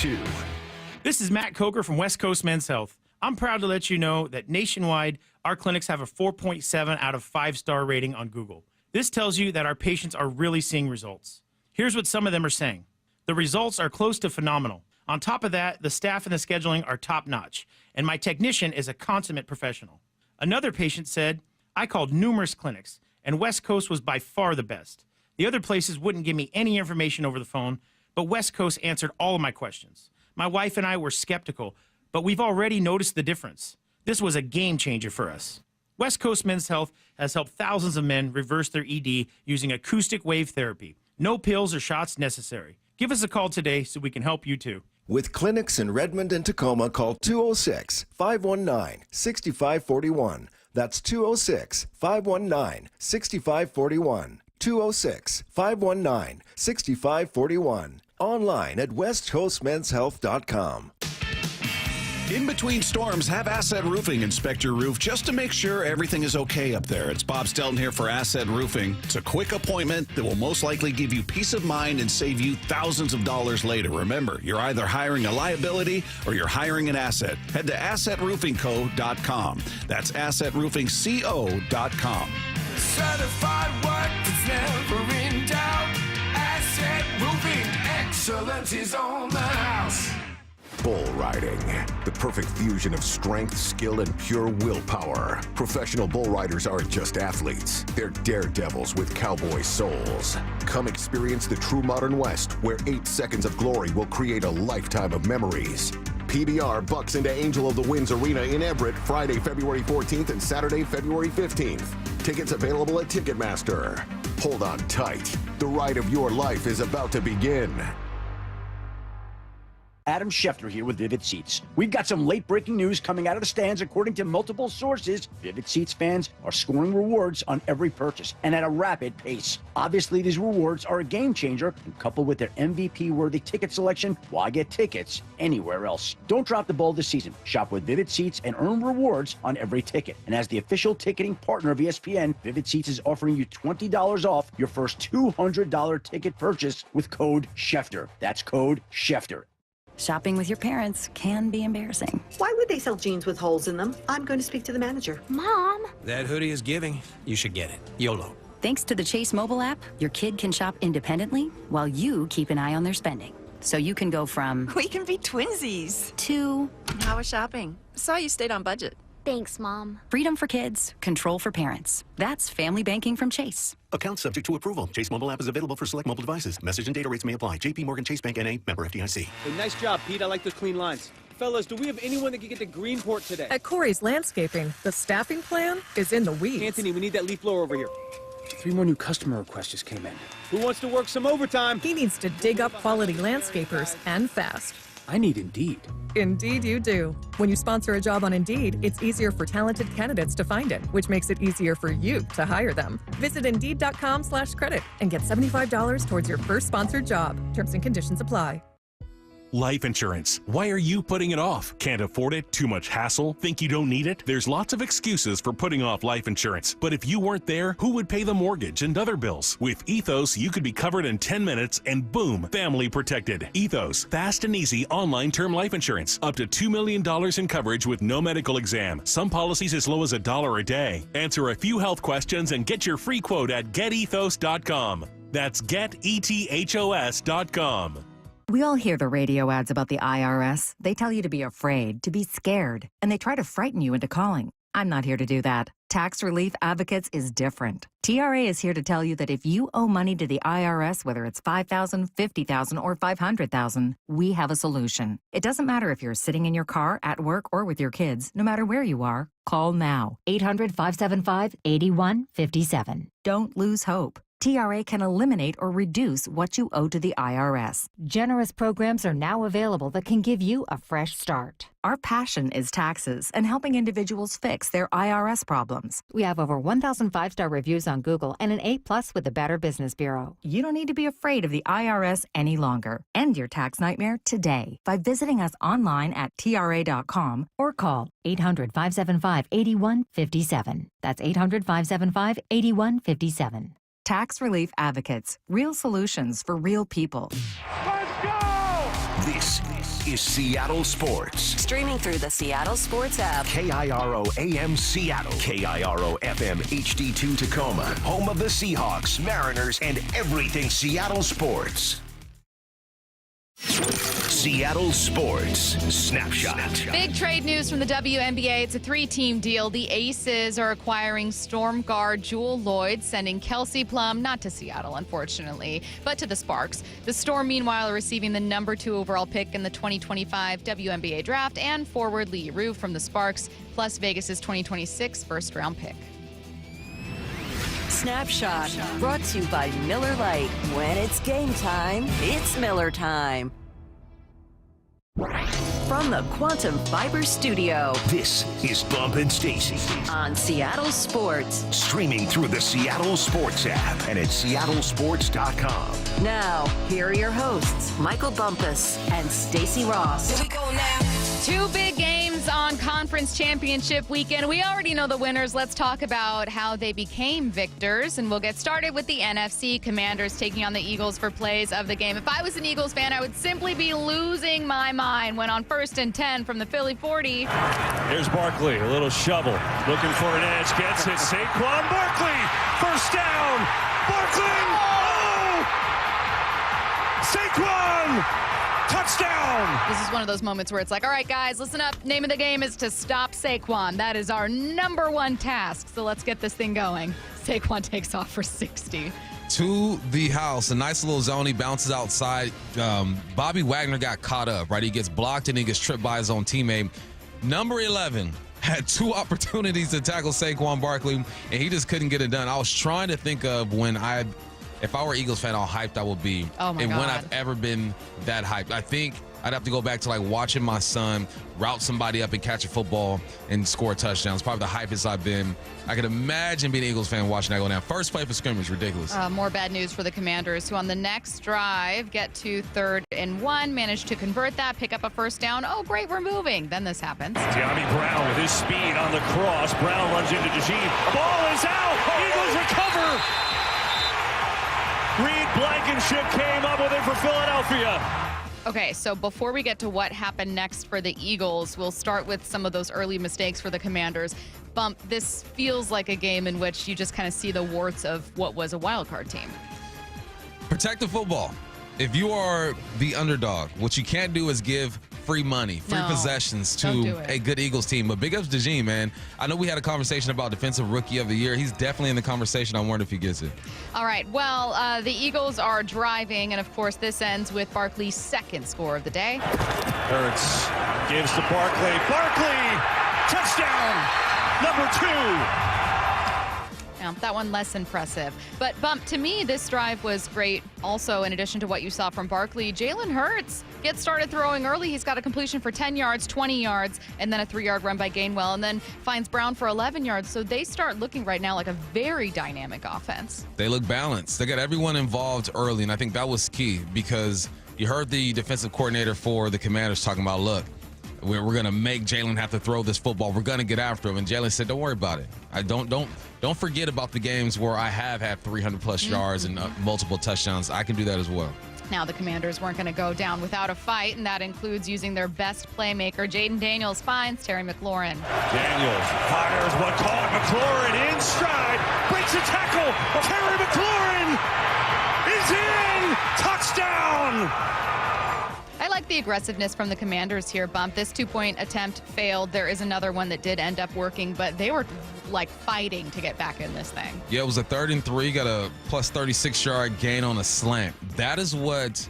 This is Matt Coker from West Coast Men's Health. I'm proud to let you know that nationwide, our clinics have a 4.7 out of 5-star rating on Google. This tells you that our patients are really seeing results. Here's what some of them are saying. The results are close to phenomenal. On top of that, the staff and the scheduling are top-notch, and my technician is a consummate professional. Another patient said, I called numerous clinics, and West Coast was by far the best. The other places wouldn't give me any information over the phone, but West Coast answered all of my questions. My wife and I were skeptical, but we've already noticed the difference. This was a game changer for us. West Coast Men's Health has helped thousands of men reverse their ED using acoustic wave therapy. No pills or shots necessary. Give us a call today so we can help you too. With clinics in Redmond and Tacoma, call 206-519-6541. That's 206-519-6541. 206-519-6541. Online at westcoastmenshealth.com. In between storms, have Asset Roofing inspect your roof just to make sure everything is okay up there. It's Bob Stelton here for Asset Roofing. It's a quick appointment that will most likely give you peace of mind and save you thousands of dollars later. Remember, you're either hiring a liability or you're hiring an asset. Head to AssetRoofingCo.com. That's AssetRoofingCo.com. Certified work that's never in doubt. Asset Roofing, excellence is on the house. Bull riding, the perfect fusion of strength, skill, and pure willpower. Professional bull riders aren't just athletes. They're daredevils with cowboy souls. Come experience the true modern West, where 8 seconds of glory will create a lifetime of memories. PBR bucks into Angel of the Winds Arena in Everett Friday, February 14th and Saturday, February 15th. Tickets available at Ticketmaster. Hold on tight. The ride of your life is about to begin. Adam Schefter here with Vivid Seats. We've got some late-breaking news coming out of the stands. According to multiple sources, Vivid Seats fans are scoring rewards on every purchase and at a rapid pace. Obviously, these rewards are a game changer, and coupled with their MVP-worthy ticket selection, why get tickets anywhere else? Don't drop the ball this season. Shop with Vivid Seats and earn rewards on every ticket. And as the official ticketing partner of ESPN, Vivid Seats is offering you $20 off your first $200 ticket purchase with code Schefter. That's code Schefter. Shopping with your parents can be embarrassing. Why would they sell jeans with holes in them? I'm going to speak to the manager. Mom! That hoodie is giving. You should get it. YOLO. Thanks to the Chase mobile app, your kid can shop independently while you keep an eye on their spending. So you can go from... We can be twinsies. ...to... How was shopping? Saw you stayed on budget. Thanks, Mom. Freedom for kids, control for parents. That's family banking from Chase. Account subject to approval. Chase mobile app is available for select mobile devices. Message and data rates may apply. JP Morgan Chase Bank N.A. member FDIC. Hey, nice job, Pete. I like those clean lines. Fellas, do we have anyone that can get to Greenport today? At Corey's Landscaping, the staffing plan is in the weeds. Anthony, we need that leaf blower over here. 3 more new customer requests just came in. Who wants to work some overtime? He needs to dig up quality landscapers and fast. I need Indeed. Indeed you do. When you sponsor a job on Indeed, it's easier for talented candidates to find it, which makes it easier for you to hire them. Visit Indeed.com/credit and get $75 towards your first sponsored job. Terms and conditions apply. Life insurance. Why are you putting it off? Can't afford it? Too much hassle? Think you don't need it? There's lots of excuses for putting off life insurance. But if you weren't there, who would pay the mortgage and other bills? With Ethos, you could be covered in 10 minutes and boom, family protected. Ethos, fast and easy online term life insurance. Up to $2 million in coverage with no medical exam. Some policies as low as $1 a day. Answer a few health questions and get your free quote at getethos.com. That's getethos.com. We all hear the radio ads about the IRS. They tell you to be afraid, to be scared, and they try to frighten you into calling. I'm not here to do that. Tax Relief Advocates is different. TRA is here to tell you that if you owe money to the IRS, whether it's $5,000, $50,000, or $500,000, we have a solution. It doesn't matter if you're sitting in your car, at work, or with your kids. No matter where you are, call now. 800-575-8157. Don't lose hope. TRA can eliminate or reduce what you owe to the IRS. Generous programs are now available that can give you a fresh start. Our passion is taxes and helping individuals fix their IRS problems. We have over 1,000 5-star reviews on Google and an A+ with the Better Business Bureau. You don't need to be afraid of the IRS any longer. End your tax nightmare today by visiting us online at TRA.com or call 800-575-8157. That's 800-575-8157. Tax Relief Advocates. Real solutions for real people. Let's go! This is Seattle Sports. Streaming through the Seattle Sports app. KIRO AM Seattle. KIRO FM HD2 Tacoma. Home of the Seahawks, Mariners, and everything Seattle sports. Seattle Sports Snapshot. Big trade news from the WNBA. It's a 3-team deal. The Aces are acquiring storm guard Jewel Lloyd, sending Kelsey Plum, not to Seattle, unfortunately, but to the Sparks. The Storm, meanwhile, are receiving the number 2 overall pick in the 2025 WNBA draft and forward Lee Rue from the Sparks, plus Vegas's 2026 first-round pick. Snapshot, brought to you by Miller Lite. When it's game time, it's Miller time. From the Quantum Fiber Studio, this is Bump and Stacy on Seattle Sports. Streaming through the Seattle Sports app and at seattlesports.com. Now, here are your hosts, Michael Bumpus and Stacy Ross. Here we go now. 2 big games on Conference Championship weekend. We already know the winners. Let's talk about how they became victors, and we'll get started with the NFC. Commanders taking on the Eagles for plays of the game. If I was an Eagles fan, I would simply be losing my mind when on 1st and 10 from the Philly 40. Here's Barkley, a little shovel, looking for an edge, gets it. Saquon Barkley, first down. Barkley, oh! Saquon! Touchdown! This is one of those moments where it's like, all right, guys, listen up. Name of the game is to stop Saquon. That is our number 1 task. So let's get this thing going. Saquon takes off for 60. To the house, a nice little zone. He bounces outside. Bobby Wagner got caught up, right? He gets blocked and he gets tripped by his own teammate. Number 11 had 2 opportunities to tackle Saquon Barkley, and he just couldn't get it done. I was trying to think of if I were Eagles fan, how hyped I would be. Oh my and God. when I've ever been that hyped. I think I'd have to go back to like watching my son route somebody up and catch a football and score a touchdown. It's probably the hypest I've been. I could imagine being an Eagles fan watching that go down. First play for scrimmage, ridiculous. More bad news for the Commanders, who on the next drive get to 3rd and 1, manage to convert that, pick up a first down. Oh, great, we're moving. Then this happens. De'Ami Brown with his speed on the cross. Brown runs into DeJean. Ball is out. Eagles recover. Reed Blankenship came up with it for Philadelphia. Okay, so before we get to what happened next for the Eagles, we'll start with some of those early mistakes for the Commanders. Bump, this feels like a game in which you just kind of see the warts of what was a wild card team. Protect the football. If you are the underdog, what you can't do is give free money, free possessions to a good Eagles team. But big ups to Gene, man. I know we had a conversation about Defensive Rookie of the Year. He's definitely in the conversation. I wonder if he gets it. All right. Well, the Eagles are driving, and of course, this ends with Barkley's 2nd score of the day. Hurts gives to Barkley. Barkley, touchdown, number 2. Now, that one less impressive. But, Bump, to me, this drive was great. Also, in addition to what you saw from Barkley, Jalen Hurts gets started throwing early. He's got a completion for 10 yards, 20 yards, and then a 3-yard run by Gainwell, and then finds Brown for 11 yards. So they start looking right now like a very dynamic offense. They look balanced. They got everyone involved early, and I think that was key because You heard the defensive coordinator for the Commanders talking about, look, we're going to make Jalen have to throw this football. We're going to get after him. And Jalen said, don't worry about it. Don't forget about the games where I have had 300-plus yards and multiple touchdowns. I can do that as well. Now, the Commanders weren't going to go down without a fight, and that includes using their best playmaker. Jaden Daniels finds Terry McLaurin. Daniels fires one, caught. McLaurin in stride, breaks a tackle. Terry McLaurin is in. Touchdown. I like the aggressiveness from the Commanders here, Bump. This 2-point attempt failed. There is another one that did end up working, but they were like fighting to get back in this thing. Yeah, it was a 3rd and 3, got a plus 36-yard gain on a slant. That is what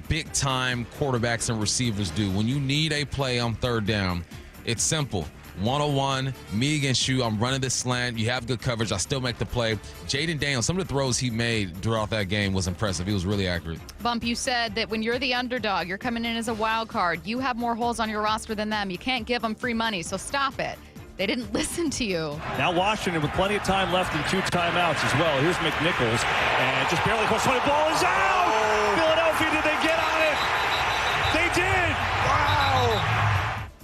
big-time quarterbacks and receivers do. When you need a play on 3rd down, it's simple. 1-on-1, me against you. I'm running this slant. You have good coverage. I still make the play. Jaden Daniels, some of the throws he made throughout that game was impressive. He was really accurate. Bump, you said that when you're the underdog, you're coming in as a wild card. You have more holes on your roster than them. You can't give them free money, so stop it. They didn't listen to you. Now Washington with plenty of time left and 2 timeouts as well. Here's McNichols, and just barely close. The ball is out! Philadelphia, did they get on it? They did! Wow!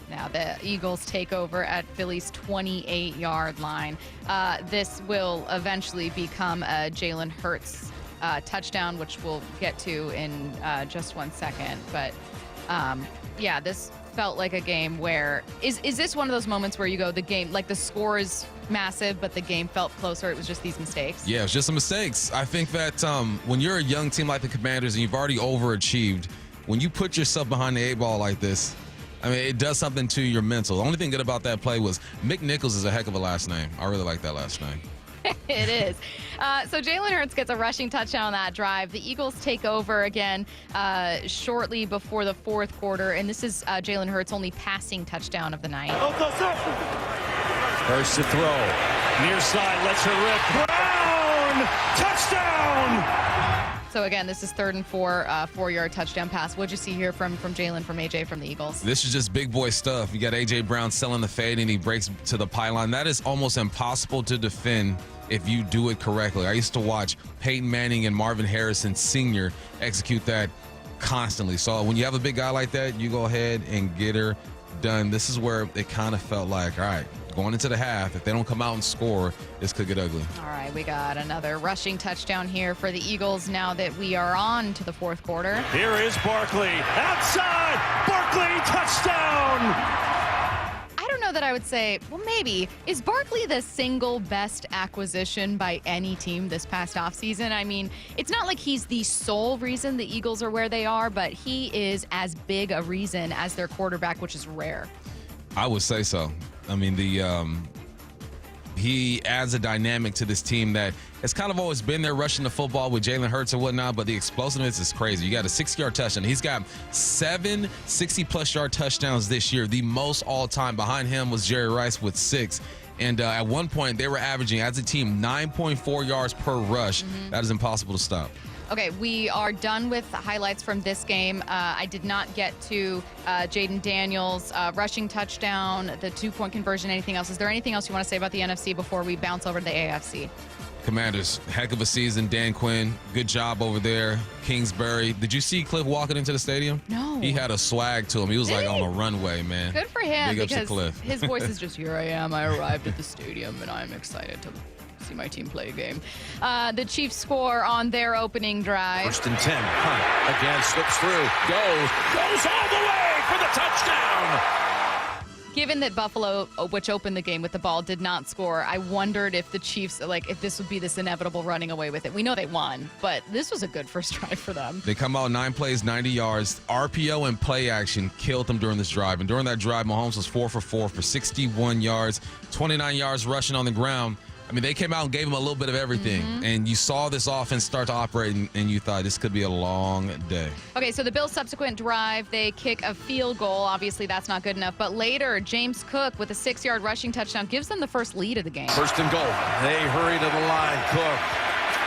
Now the Eagles take over at Philly's 28-yard line. This will eventually become a Jalen Hurts touchdown, which we'll get to in just 1 second. But, yeah, this felt like a game where is this one of those moments where you go, the game, like the score is massive, but the game felt closer? It was just these mistakes. Yeah, it's just some mistakes. I think that when you're a young team like the Commanders and you've already overachieved, when you put yourself behind the 8 ball like this, I mean, it does something to your mental. The only thing good about that play was McNichols is a heck of a last name. I really like that last name. It is. So Jalen Hurts gets a rushing touchdown on that drive. The Eagles take over again shortly before the 4th quarter, and this is Jalen Hurts' only passing touchdown of the night. First to throw. Near side, lets her rip. Brown! Touchdown! So again, this is 3rd and 4, 4-yard touchdown pass. What'd you see here from Jalen, from AJ, from the Eagles? This is just big boy stuff. You got AJ Brown selling the fade, and he breaks to the pylon. That is almost impossible to defend if you do it correctly. I used to watch Peyton Manning and Marvin Harrison Sr. execute that constantly. So when you have a big guy like that, you go ahead and get her done. This is where it kind of felt like, all right, going into the half, if they don't come out and score, this could get ugly. All right, we got another rushing touchdown here for the Eagles now that we are on to the 4th quarter. Here is Barkley. Outside! Barkley, touchdown! I don't know that I would say, well, maybe. Is Barkley the single best acquisition by any team this past offseason? I mean, it's not like he's the sole reason the Eagles are where they are, but he is as big a reason as their quarterback, which is rare. I would say so. I mean, he adds a dynamic to this team that has kind of always been there rushing the football with Jalen Hurts and whatnot, but the explosiveness is crazy. You got a 60-yard touchdown. He's got 7 60-plus yard touchdowns this year. The most all-time. Behind him was Jerry Rice with 6. And at one point, they were averaging, as a team, 9.4 yards per rush. That is impossible to stop. Okay, we are done with highlights from this game. I did not get to Jaden Daniels' rushing touchdown, the 2-point conversion, anything else. Is there anything else you want to say about the NFC before we bounce over to the AFC? Commanders, heck of a season. Dan Quinn, good job over there. Kingsbury. Did you see Cliff walking into the stadium? No. He had a swag to him. He was like on a runway, man. Good for him, Big ups to because Cliff. his voice is just, here I am. I arrived at the stadium, and I'm excited to see my team play a game. The Chiefs score on their opening drive. 1st and 10. Hunt again, slips through, goes all the way for the touchdown. Given that Buffalo, which opened the game with the ball, did not score, I wondered if the Chiefs, if this would be this inevitable running away with it. We know they won, but this was a good first drive for them. They come out 9 plays, 90 yards. RPO and play action killed them during this drive. And during that drive, Mahomes was 4 for 4 for 61 yards, 29 yards rushing on the ground. I mean, they came out and gave him a little bit of everything. And you saw this offense start to operate, and you thought this could be a long day. Okay, so the Bills' subsequent drive, they kick a field goal. Obviously, that's not good enough. But later, James Cook with a 6-yard rushing touchdown gives them the first lead of the game. 1st and goal. They hurry to the line. Cook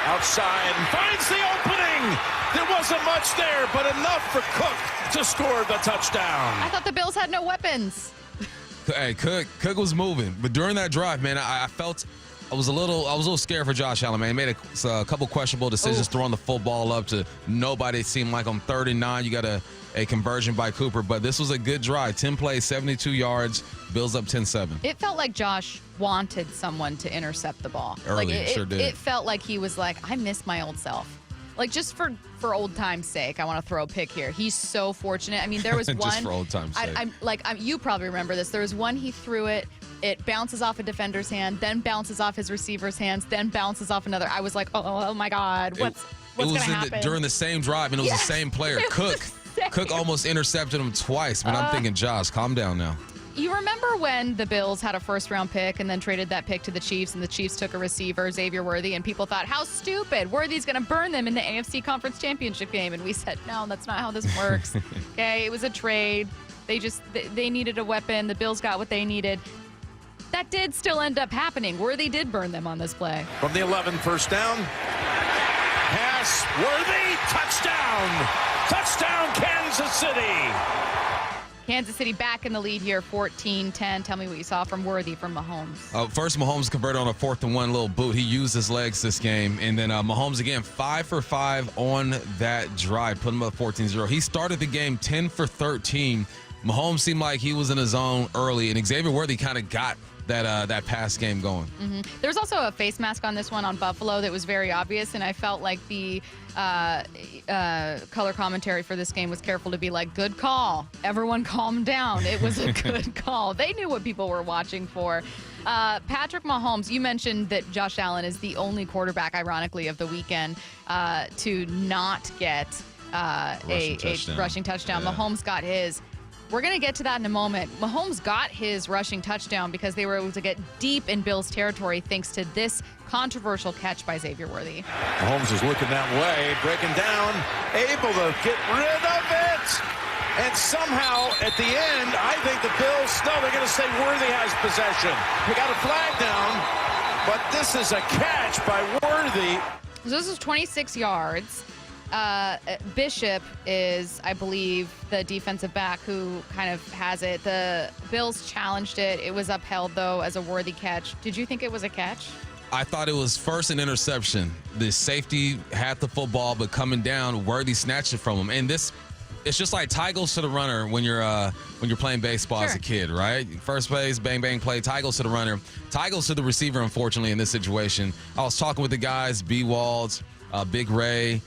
outside and finds the opening. There wasn't much there, but enough for Cook to score the touchdown. I thought the Bills had no weapons. Hey, Cook was moving. But during that drive, man, I felt I was a little scared for Josh Allen, man. He made a couple questionable decisions, throwing the football up to nobody. It seemed like on 3rd and 9, you got a conversion by Cooper, but this was a good drive. 10 plays, 72 yards, Bills up 10-7. It felt like Josh wanted someone to intercept the ball. Early, like sure did. It felt like he was like, I miss my old self. Like, just for old time's sake, I want to throw a pick here. He's so fortunate. I mean, there was one. Just for old time's sake. You probably remember this. There was one he threw it. It bounces off a defender's hand, then bounces off his receiver's hands, then bounces off another. I was like, oh my God, what's going to happen? During the same drive, and it was the same player, Cook. Cook almost intercepted him twice, but I'm thinking, Josh, calm down now. You remember when the Bills had a first-round pick and then traded that pick to the Chiefs, and the Chiefs took a receiver, Xavier Worthy, and people thought, how stupid. Worthy's going to burn them in the AFC Conference Championship game. And we said, no, that's not how this works. Okay, it was a trade. They needed a weapon. The Bills got what they needed. That did still end up happening. Worthy did burn them on this play. From the 11, first down. Pass, Worthy, touchdown. Touchdown, Kansas City. Kansas City back in the lead here, 14-10. Tell me what you saw from Worthy from Mahomes. First, Mahomes converted on a 4th and 1 little boot. He used his legs this game. And then Mahomes, again, 5 for 5 on that drive, put him up 14-0. He started the game 10 for 13. Mahomes seemed like he was in his zone early, and Xavier Worthy kind of got that pass game going. Mm-hmm. There was also a face mask on this one on Buffalo that was very obvious, and I felt like the color commentary for this game was careful to be like, good call. Everyone calm down. It was a good call. They knew what people were watching for. Patrick Mahomes, you mentioned that Josh Allen is the only quarterback, ironically, of the weekend to not get a rushing touchdown. Yeah. Mahomes got his. We're going to get to that in a moment. Mahomes got his rushing touchdown because they were able to get deep in Bills territory thanks to this controversial catch by Xavier Worthy. Mahomes is looking that way, breaking down, able to get rid of it. And somehow, at the end, I think the Bills, no, they're going to say Worthy has possession. We got a flag down, but this is a catch by Worthy. So this is 26 yards. Bishop is, I believe, the defensive back who kind of has it. The Bills challenged it. It was upheld, though, as a Worthy catch. Did you think it was a catch? I thought it was first an interception. The safety had the football, but coming down, Worthy snatched it from him. And it's just like tie goes to the runner when you're playing baseball as a kid, right? First base, bang, bang, play. Tie goes to the runner. Tie goes to the receiver, unfortunately, in this situation. I was talking with the guys, B. Walds, Big Ray,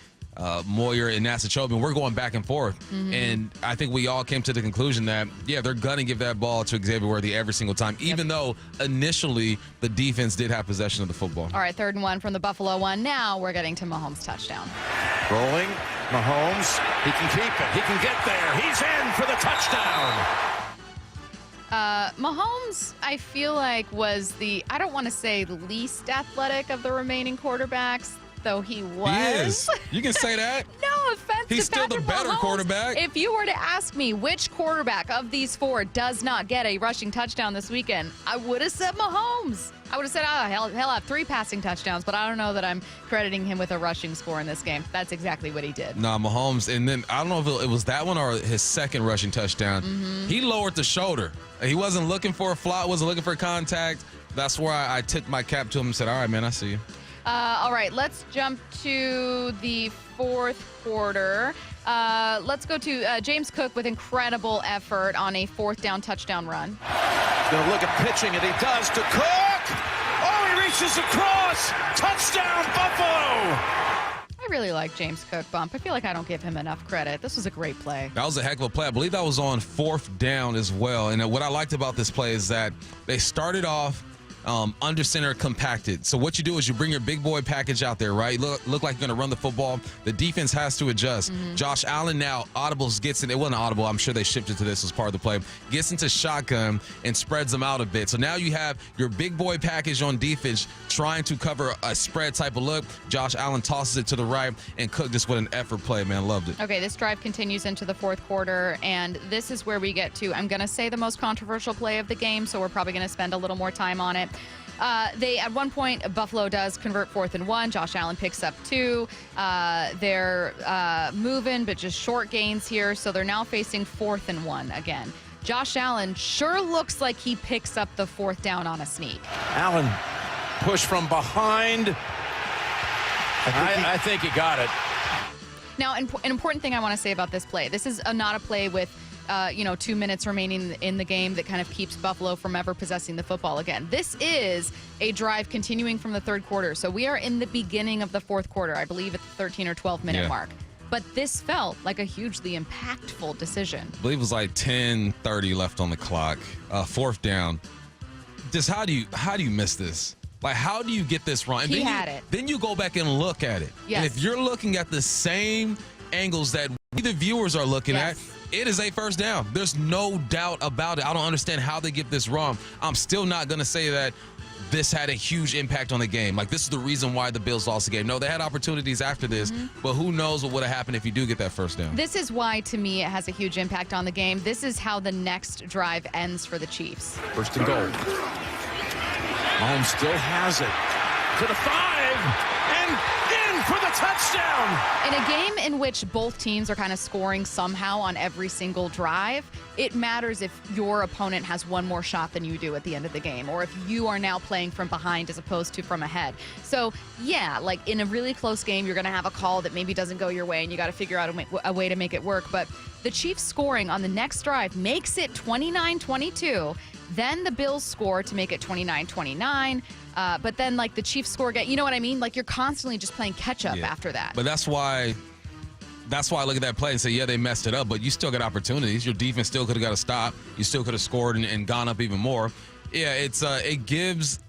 Moyer and Nasachobi, we're going back and forth. Mm-hmm. And I think we all came to the conclusion that, yeah, they're going to give that ball to Xavier Worthy every single time, even though initially the defense did have possession of the football. All right, 3rd and 1 from the Buffalo one. Now we're getting to Mahomes' touchdown. Rolling, Mahomes, he can keep it. He can get there. He's in for the touchdown. Mahomes, I feel like, was I don't want to say least athletic of the remaining quarterbacks, though he was. He is. You can say that. No offense He's to still Patrick the better Mahomes. quarterback. If you were to ask me which quarterback of these 4 does not get a rushing touchdown this weekend, I would have said Mahomes. I would have said, he'll have 3 passing touchdowns, but I don't know that I'm crediting him with a rushing score in this game. That's exactly what he did. Nah, Mahomes, and then I don't know if it was that one or his second rushing touchdown. Mm-hmm. He lowered the shoulder. He wasn't looking for a flop, wasn't looking for contact. That's where I tipped my cap to him and said, all right, man, I see you. All right, let's jump to the 4th quarter. Let's go to James Cook with incredible effort on a 4th down touchdown run. He's going to look at pitching, and he does to Cook. Oh, he reaches across. Touchdown, Buffalo. I really like James Cook, Bump. I feel like I don't give him enough credit. This was a great play. That was a heck of a play. I believe that was on 4th down as well. And what I liked about this play is that they started off under center compacted. So what you do is you bring your big boy package out there, right? Look like you're going to run the football. The defense has to adjust. Mm-hmm. Josh Allen now gets in. It wasn't audible. I'm sure they shifted to this as part of the play. Gets into shotgun and spreads them out a bit. So now you have your big boy package on defense trying to cover a spread type of look. Josh Allen tosses it to the right, and Cook just with an effort play, man. Loved it. Okay, this drive continues into the 4th quarter, and this is where we get to, I'm going to say, the most controversial play of the game, so we're probably going to spend a little more time on it. At one point, Buffalo does convert 4th and 1. Josh Allen picks up 2. They're moving, but just short gains here. So they're now facing 4th and 1 again. Josh Allen sure looks like he picks up the 4th down on a sneak. Allen push from behind. I think he got it. Now, an important thing I want to say about this play. This is not a play with 2 minutes remaining in the game that kind of keeps Buffalo from ever possessing the football again. This is a drive continuing from the third quarter. So we are in the beginning of the fourth quarter, I believe at the 13 or 12-minute mark. But this felt like a hugely impactful decision. I believe it was like 10:30 left on the clock. Fourth down. Just how do you miss this? Like, how do you get this wrong? And He had it. Then you go back and look at it. Yes. And if you're looking at the same angles that we, the viewers, are looking at, it is a first down. There's no doubt about it. I don't understand how they get this wrong. I'm still not going to say that this had a huge impact on the game. Like, this is the reason why the Bills lost the game. No, they had opportunities after this, but who knows what would have happened if you do get that first down. This is why, to me, it has a huge impact on the game. This is how the next drive ends for the Chiefs. First and goal. Mahomes still has it. To the 5, and in for the touchdown. In a game in which both teams are kind of scoring somehow on every single drive, it matters if your opponent has one more shot than you do at the end of the game, or if you are now playing from behind as opposed to from ahead. So, yeah, like in a really close game, you're going to have a call that maybe doesn't go your way, and you got to figure out a way to make it work. But the Chiefs scoring on the next drive makes it 29-22. Then the Bills score to make it 29-29. But then, like, the Chiefs score again. You know what I mean? Like, you're constantly just playing catch-up after that. But that's why I look at that play and say, yeah, they messed it up, but you still got opportunities. Your defense still could have got a stop. You still could have scored and gone up even more. Yeah, it gives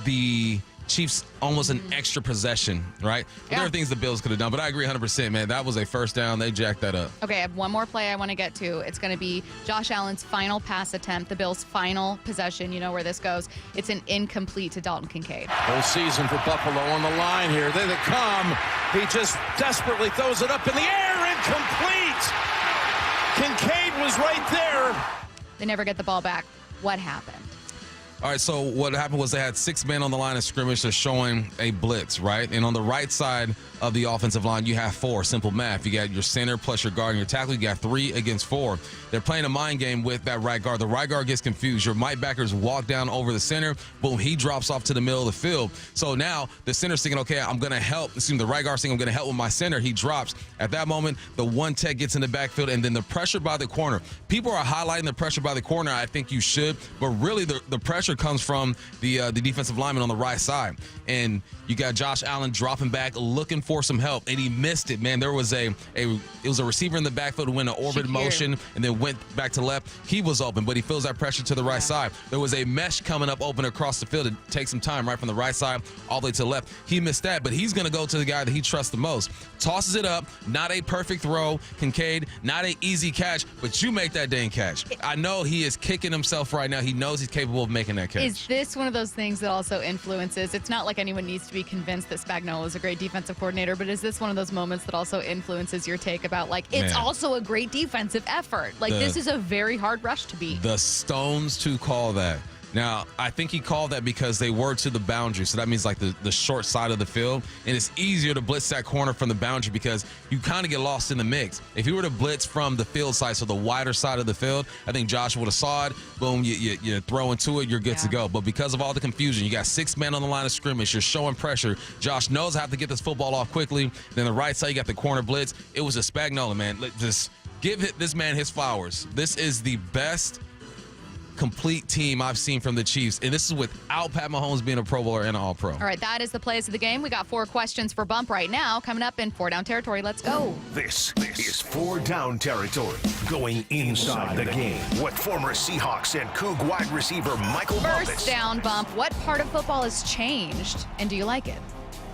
the Chiefs almost an extra possession, right? There are things the Bills could have done, but I agree 100%, man. That was a first down. They jacked that up. Okay, I have one more play I want to get to. It's going to be Josh Allen's final pass attempt, the Bills' final possession. You know where this goes. It's an incomplete to Dalton Kincaid. Whole season for Buffalo on the line here. There they come. He just desperately throws it up in the air. Incomplete. Kincaid was right there. They never get the ball back. What happened? All right, so what happened was they had 6 men on the line of scrimmage. They're showing a blitz, right? And on the right side of the offensive line, you have 4. Simple math. You got your center plus your guard and your tackle. You got 3 against 4. They're playing a mind game with that right guard. The right guard gets confused. Your might backers walk down over the center. Boom, he drops off to the middle of the field. So now the center's thinking, okay, I'm going to help. The right guard's thinking, I'm going to help with my center. He drops. At that moment, the one tech gets in the backfield, and then the pressure by the corner. People are highlighting the pressure by the corner. I think you should. But really, the pressure comes from the defensive lineman on the right side. And you got Josh Allen dropping back, looking for some help, and he missed it, man. There was it was a receiver in the backfield who went an orbit motion and then went back to left. He was open, but he feels that pressure to the right side. There was a mesh coming up open across the field. It takes some time right from the right side all the way to the left. He missed that, but he's going to go to the guy that he trusts the most. Tosses it up, not a perfect throw. Kincaid, not an easy catch, but you make that dang catch. I know he is kicking himself right now. He knows he's capable of making that catch. Is this one of those things that also influences? It's not like anyone needs to be convinced that Spagnuolo is a great defensive coordinator, but is this one of those moments that also influences your take about, like, it's also a great defensive effort? Like, this is a very hard rush to beat. The stones to call that. Now, I think he called that because they were to the boundary, so that means like the short side of the field, and it's easier to blitz that corner from the boundary because you kind of get lost in the mix. If you were to blitz from the field side, so the wider side of the field, I think Josh would have saw it. Boom, you throw into it, you're good to go. But because of all the confusion, you got 6 men on the line of scrimmage, you're showing pressure. Josh knows how to get this football off quickly. Then the right side, you got the corner blitz. It was a Spagnuolo, man. Just give this man his flowers. This is the best complete team I've seen from the Chiefs, and this is without Pat Mahomes being a Pro Bowler and an All-Pro. All right, that is the plays of the game. We got 4 questions for Bump right now. Coming up in 4 Down territory. Let's go. This is 4 Down territory. Going inside the game with former Seahawks and Coug wide receiver Michael Bumpus. First down, Bump. What part of football has changed, and do you like it?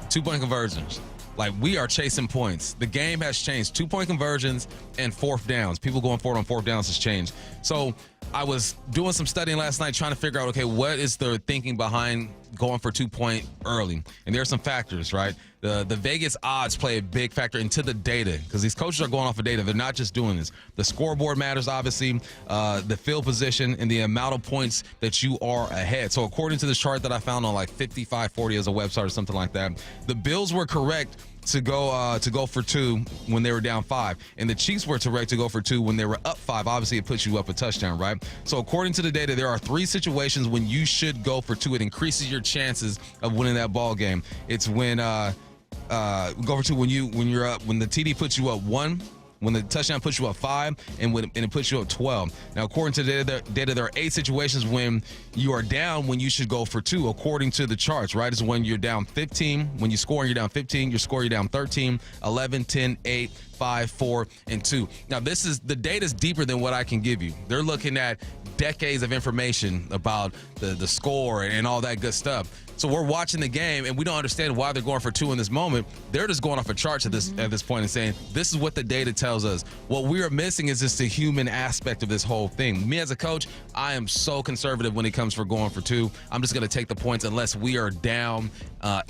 2-point conversions. Like, we are chasing points. The game has changed. 2-point conversions and 4th downs. People going forward on 4th downs has changed. So I was doing some studying last night trying to figure out, okay, what is the thinking behind going for 2-point early? And there are some factors, right? The Vegas odds play a big factor into the data because these coaches are going off of data. They're not just doing this. The scoreboard matters, obviously, the field position, and the amount of points that you are ahead. So according to this chart that I found on like 5540 as a website or something like that, the Bills were correct to go for 2 when they were down 5, and the Chiefs were correct to go for 2 when they were up 5. Obviously, it puts you up a touchdown, right? So according to the data, there are 3 situations when you should go for 2. It increases your chances of winning that ball game. It's when go for 2 when you're up, when the TD puts you up 1, when the touchdown puts you up 5, and it puts you up 12. Now, according to the data, there are 8 situations when you are down when you should go for 2, according to the charts, right? It's when you're down 15. When you score, you're down 15. You score, you're down 13, 11, 10, 8, 5, 4, and 2. Now, the data's deeper than what I can give you. They're looking at decades of information about the score and all that good stuff. So we're watching the game, and we don't understand why they're going for 2 in this moment. They're just going off a chart at this point and saying, this is what the data tells us. What we are missing is just the human aspect of this whole thing. Me as a coach, I am so conservative when it comes for going for 2. I'm just going to take the points unless we are down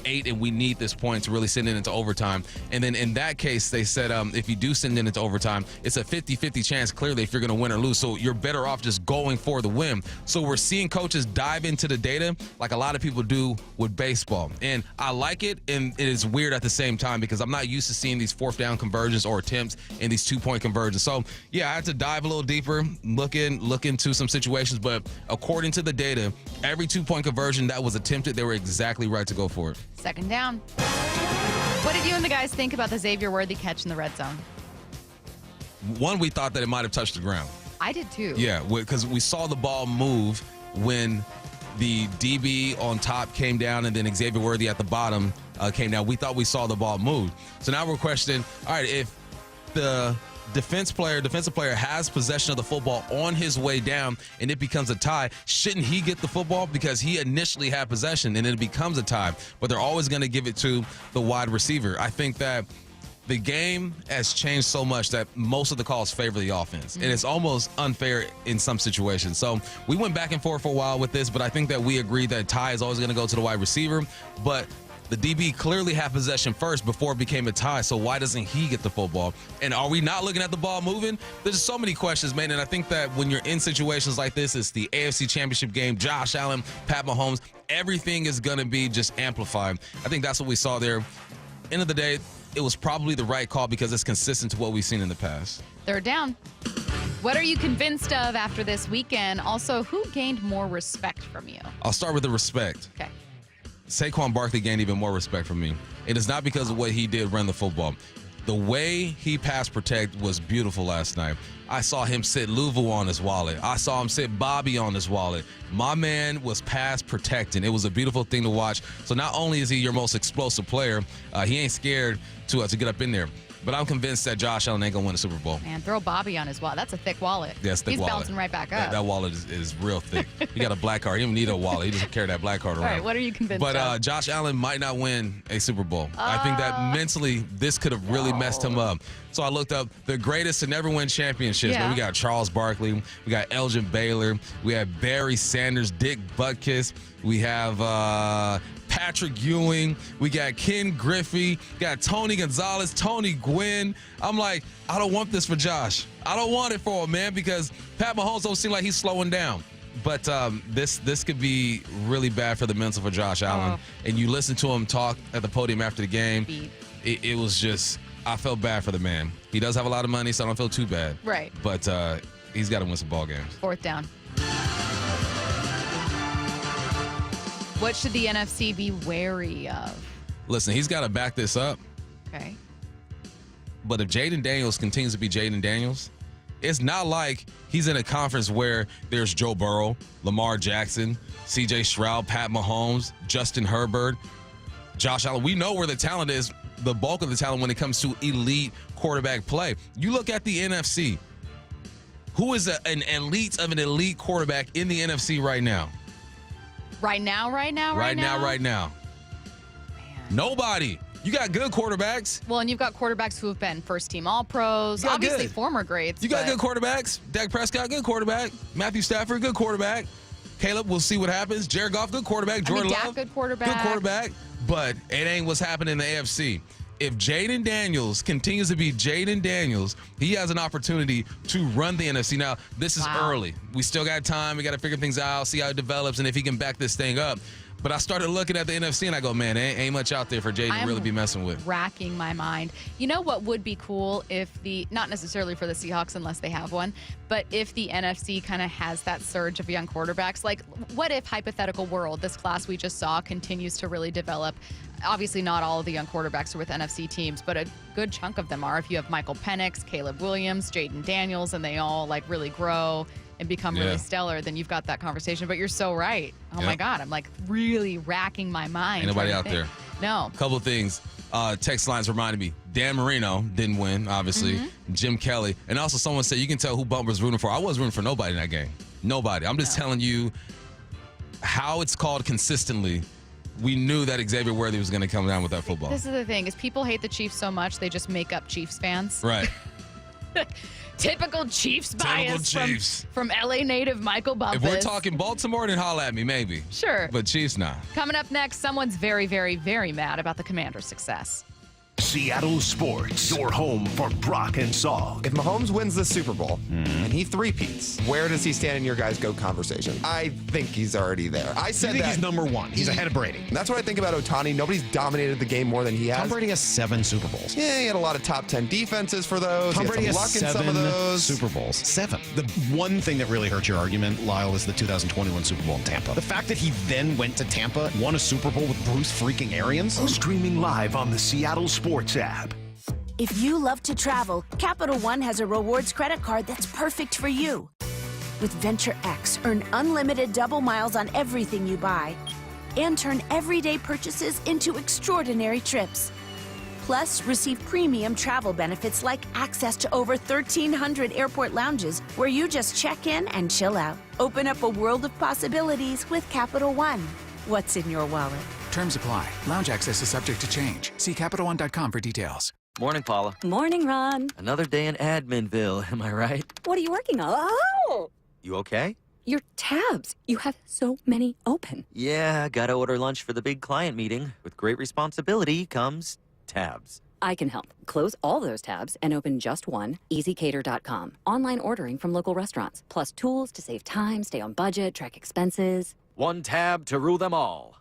8 and we need this point to really send it into overtime. And then in that case, they said if you do send it into overtime, it's a 50-50 chance clearly if you're going to win or lose. So you're better off just going for the win. So we're seeing coaches dive into the data like a lot of people do with baseball. And I like it, and it is weird at the same time because I'm not used to seeing these 4th down conversions or attempts and these 2-point conversions. So yeah, I had to dive a little deeper, look into some situations, but according to the data, every 2-point conversion that was attempted, they were exactly right to go for it. 2nd down. What did you and the guys think about the Xavier Worthy catch in the red zone? One, we thought that it might have touched the ground. I did too. Yeah, because we saw the ball move when the DB on top came down and then Xavier Worthy at the bottom came down. We thought we saw the ball move. So now we're questioning, all right, if the defensive player has possession of the football on his way down and it becomes a tie, shouldn't he get the football because he initially had possession and it becomes a tie? But they're always going to give it to the wide receiver. I think that the game has changed so much that most of the calls favor the offense, and it's almost unfair in some situations. So we went back and forth for a while with this, but I think that we agreed that tie is always going to go to the wide receiver, but the DB clearly had possession first before it became a tie, so why doesn't he get the football? And are we not looking at the ball moving? There's so many questions, man, and I think that when you're in situations like this, it's the AFC Championship game, Josh Allen, Pat Mahomes, everything is going to be just amplified. I think that's what we saw there. End of the day, it was probably the right call because it's consistent to what we've seen in the past. 3rd down. What are you convinced of after this weekend? Also, who gained more respect from you? I'll start with the respect. Okay. Saquon Barkley gained even more respect from me. It is not because of what he did run the football. The way he pass protect was beautiful last night. I saw him sit Louisville on his wallet. I saw him sit Bobby on his wallet. My man was pass protecting. It was a beautiful thing to watch. So not only is he your most explosive player, he ain't scared to get up in there. But I'm convinced that Josh Allen ain't going to win the Super Bowl. Man, throw Bobby on his wallet. That's a thick wallet. Yes, thick He's wallet. bouncing right back up. That wallet is real thick. He got a black card. He don't need a wallet. He doesn't carry that black card around. All right, what are you convinced but, of? Josh Allen might not win a Super Bowl. I think that mentally this could have really messed him up. So I looked up the greatest to never win championships. Yeah. Man, we got Charles Barkley. We got Elgin Baylor. We have Barry Sanders, Dick Butkus. We have Patrick Ewing. We got Ken Griffey. We got Tony Gonzalez, Tony Gwynn. I'm like, I don't want this for Josh. I don't want it for him, man, because Pat Mahomes don't seem like he's slowing down. But this could be really bad for the mental for Josh Allen. And you listen to him talk at the podium after the game. It was just, I felt bad for the man. He does have a lot of money, so I don't feel too bad. Right. But he's got to win some ball games. 4th down. What should the NFC be wary of? Listen, he's got to back this up. Okay. But if Jaden Daniels continues to be Jaden Daniels, it's not like he's in a conference where there's Joe Burrow, Lamar Jackson, C.J. Stroud, Pat Mahomes, Justin Herbert, Josh Allen. We know where the talent is, the bulk of the talent when it comes to elite quarterback play. You look at the NFC. Who is an elite of an elite quarterback in the NFC right now? Right now. Man. Nobody. You got good quarterbacks. Well, and you've got quarterbacks who have been first-team All-Pros, obviously former greats. You got good quarterbacks. Dak Prescott, good quarterback. Matthew Stafford, good quarterback. Caleb, we'll see what happens. Jared Goff, good quarterback. Jordan Dak, Love, good quarterback. Good quarterback. but it ain't what's happening in the AFC. If Jaden Daniels continues to be Jaden Daniels, he has an opportunity to run the NFC. Now, this is early. We still got time. We got to figure things out, see how it develops, and if he can back this thing up. But I started looking at the NFC, and I go, man, ain't much out there for Jaden to really be messing with. Racking my mind. You know what would be cool if not necessarily for the Seahawks unless they have one, but if the NFC kind of has that surge of young quarterbacks, like what if, hypothetical world, this class we just saw continues to really develop? Obviously not all of the young quarterbacks are with NFC teams, but a good chunk of them are. If you have Michael Penix, Caleb Williams, Jaden Daniels, and they all like really grow and become really stellar, then you've got that conversation. But you're so right. Oh my God, I'm like really racking my mind. Ain't nobody out there. No. Couple of things. Text lines reminded me. Dan Marino didn't win, obviously. Jim Kelly. And also someone said you can tell who Bumper's rooting for. I wasn't rooting for nobody in that game. Nobody. I'm just telling you how it's called consistently. We knew that Xavier Worthy was going to come down with that football. This is the thing, is people hate the Chiefs so much, they just make up Chiefs fans. Right. Typical Chiefs bias Chiefs. From LA native Michael Bumpus. If we're talking Baltimore, then holla at me, maybe. Sure. But Chiefs, nah. Coming up next, someone's very, very, very mad about the Commanders' success. Seattle Sports, your home for Brock and Salk. If Mahomes wins the Super Bowl and he three-peats, where does he stand in your guys' GOAT conversation? I think he's already there. I said he's number one. He's ahead of Brady. That's what I think about Ohtani. Nobody's dominated the game more than he has. Tom Brady has 7 Super Bowls. Yeah, he had a lot of top 10 defenses for those. Tom he had Brady some has luck in some of 7 those. Super Bowls. 7. The one thing that really hurt your argument, Lyle, is the 2021 Super Bowl in Tampa. The fact that he then went to Tampa, won a Super Bowl with Bruce freaking Arians. Streaming live on the Seattle Sports app. If you love to travel, Capital One has a rewards credit card that's perfect for you. With Venture X, earn unlimited double miles on everything you buy and turn everyday purchases into extraordinary trips. Plus, receive premium travel benefits like access to over 1,300 airport lounges where you just check in and chill out. Open up a world of possibilities with Capital One. What's in your wallet? Terms apply. Lounge access is subject to change. See CapitalOne.com for details. Morning, Paula. Morning, Ron. Another day in Adminville, am I right? What are you working on? Oh! You okay? Your tabs. You have so many open. Yeah, gotta order lunch for the big client meeting. With great responsibility comes tabs. I can help. Close all those tabs and open just one, EasyCater.com. Online ordering from local restaurants, plus tools to save time, stay on budget, track expenses. One tab to rule them all.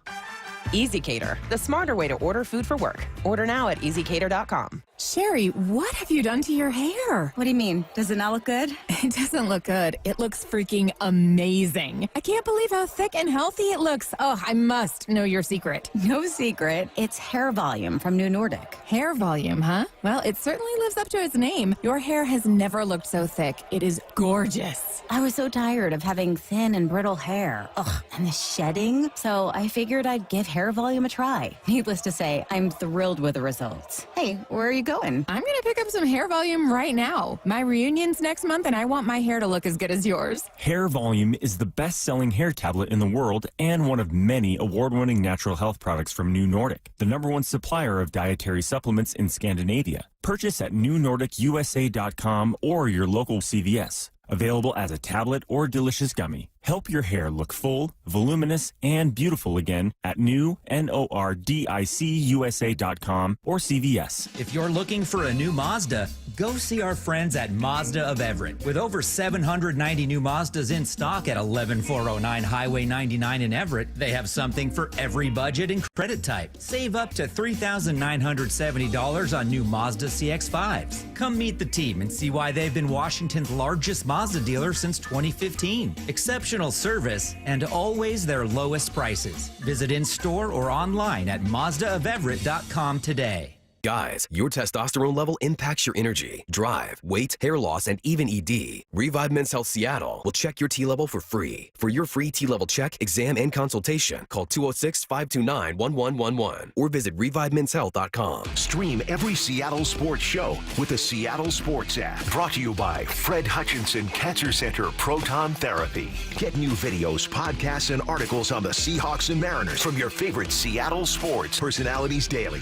EasyCater, the smarter way to order food for work. Order now at EasyCater.com. Sherry, what have you done to your hair? What do you mean? Does it not look good? It doesn't look good. It looks freaking amazing. I can't believe how thick and healthy it looks. Oh, I must know your secret. No secret. It's hair volume from New Nordic. Hair volume, huh? Well, it certainly lives up to its name. Your hair has never looked so thick. It is gorgeous. I was so tired of having thin and brittle hair. Ugh, and the shedding. So I figured I'd give hair volume a try. Needless to say, I'm thrilled with the results. Hey, where are you going? I'm going to pick up some hair volume right now. My reunion's next month, and I want my hair to look as good as yours. Hair Volume is the best-selling hair tablet in the world and one of many award-winning natural health products from New Nordic, the #1 supplier of dietary supplements in Scandinavia. Purchase at newnordicusa.com or your local CVS. Available as a tablet or delicious gummy. Help your hair look full, voluminous, and beautiful again at nordicUSA.com or CVS. If you're looking for a new Mazda, go see our friends at Mazda of Everett. With over 790 new Mazdas in stock at 11409 Highway 99 in Everett, they have something for every budget and credit type. Save up to $3,970 on new Mazda CX-5s. Come meet the team and see why they've been Washington's largest Mazda dealer since 2015. Exceptional service and always their lowest prices. Visit in-store or online at MazdaofEverett.com today. Guys, your testosterone level impacts your energy, drive, weight, hair loss, and even ED. Revive Men's Health Seattle will check your T level for free. For your free T level check, exam, and consultation, call 206-529-1111 or visit ReviveMen'sHealth.com. Stream every Seattle sports show with the Seattle Sports app. Brought to you by Fred Hutchinson Cancer Center Proton Therapy. Get new videos, podcasts, and articles on the Seahawks and Mariners from your favorite Seattle sports personalities daily.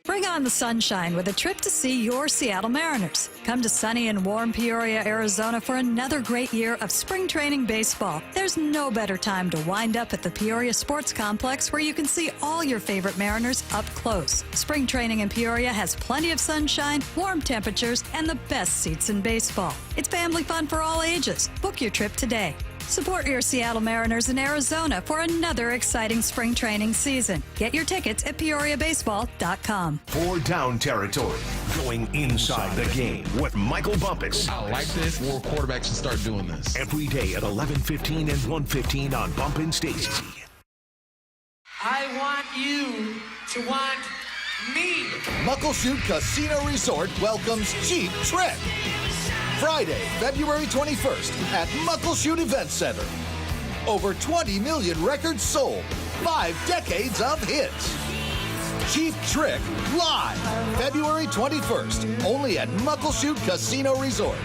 Bring on the sunshine with a trip to see your Seattle Mariners. Come to sunny and warm Peoria, Arizona for another great year of spring training baseball. There's no better time to wind up at the Peoria Sports Complex where you can see all your favorite Mariners up close. Spring training in Peoria has plenty of sunshine, warm temperatures, and the best seats in baseball. It's family fun for all ages. Book your trip today. Support your Seattle Mariners in Arizona for another exciting spring training season. Get your tickets at PeoriaBaseball.com. For Down Territory, going inside the game with Michael Bumpus. I like this. More quarterbacks should start doing this. Every day at 11:15 and 1:15 on Bump and Stacy. I want you to want me. Muckleshoot Casino Resort welcomes Cheap Trick. Friday, February 21st at Muckleshoot Event Center. Over 20 million records sold, 5 decades of hits. Cheap Trick live, February 21st, only at Muckleshoot Casino Resort.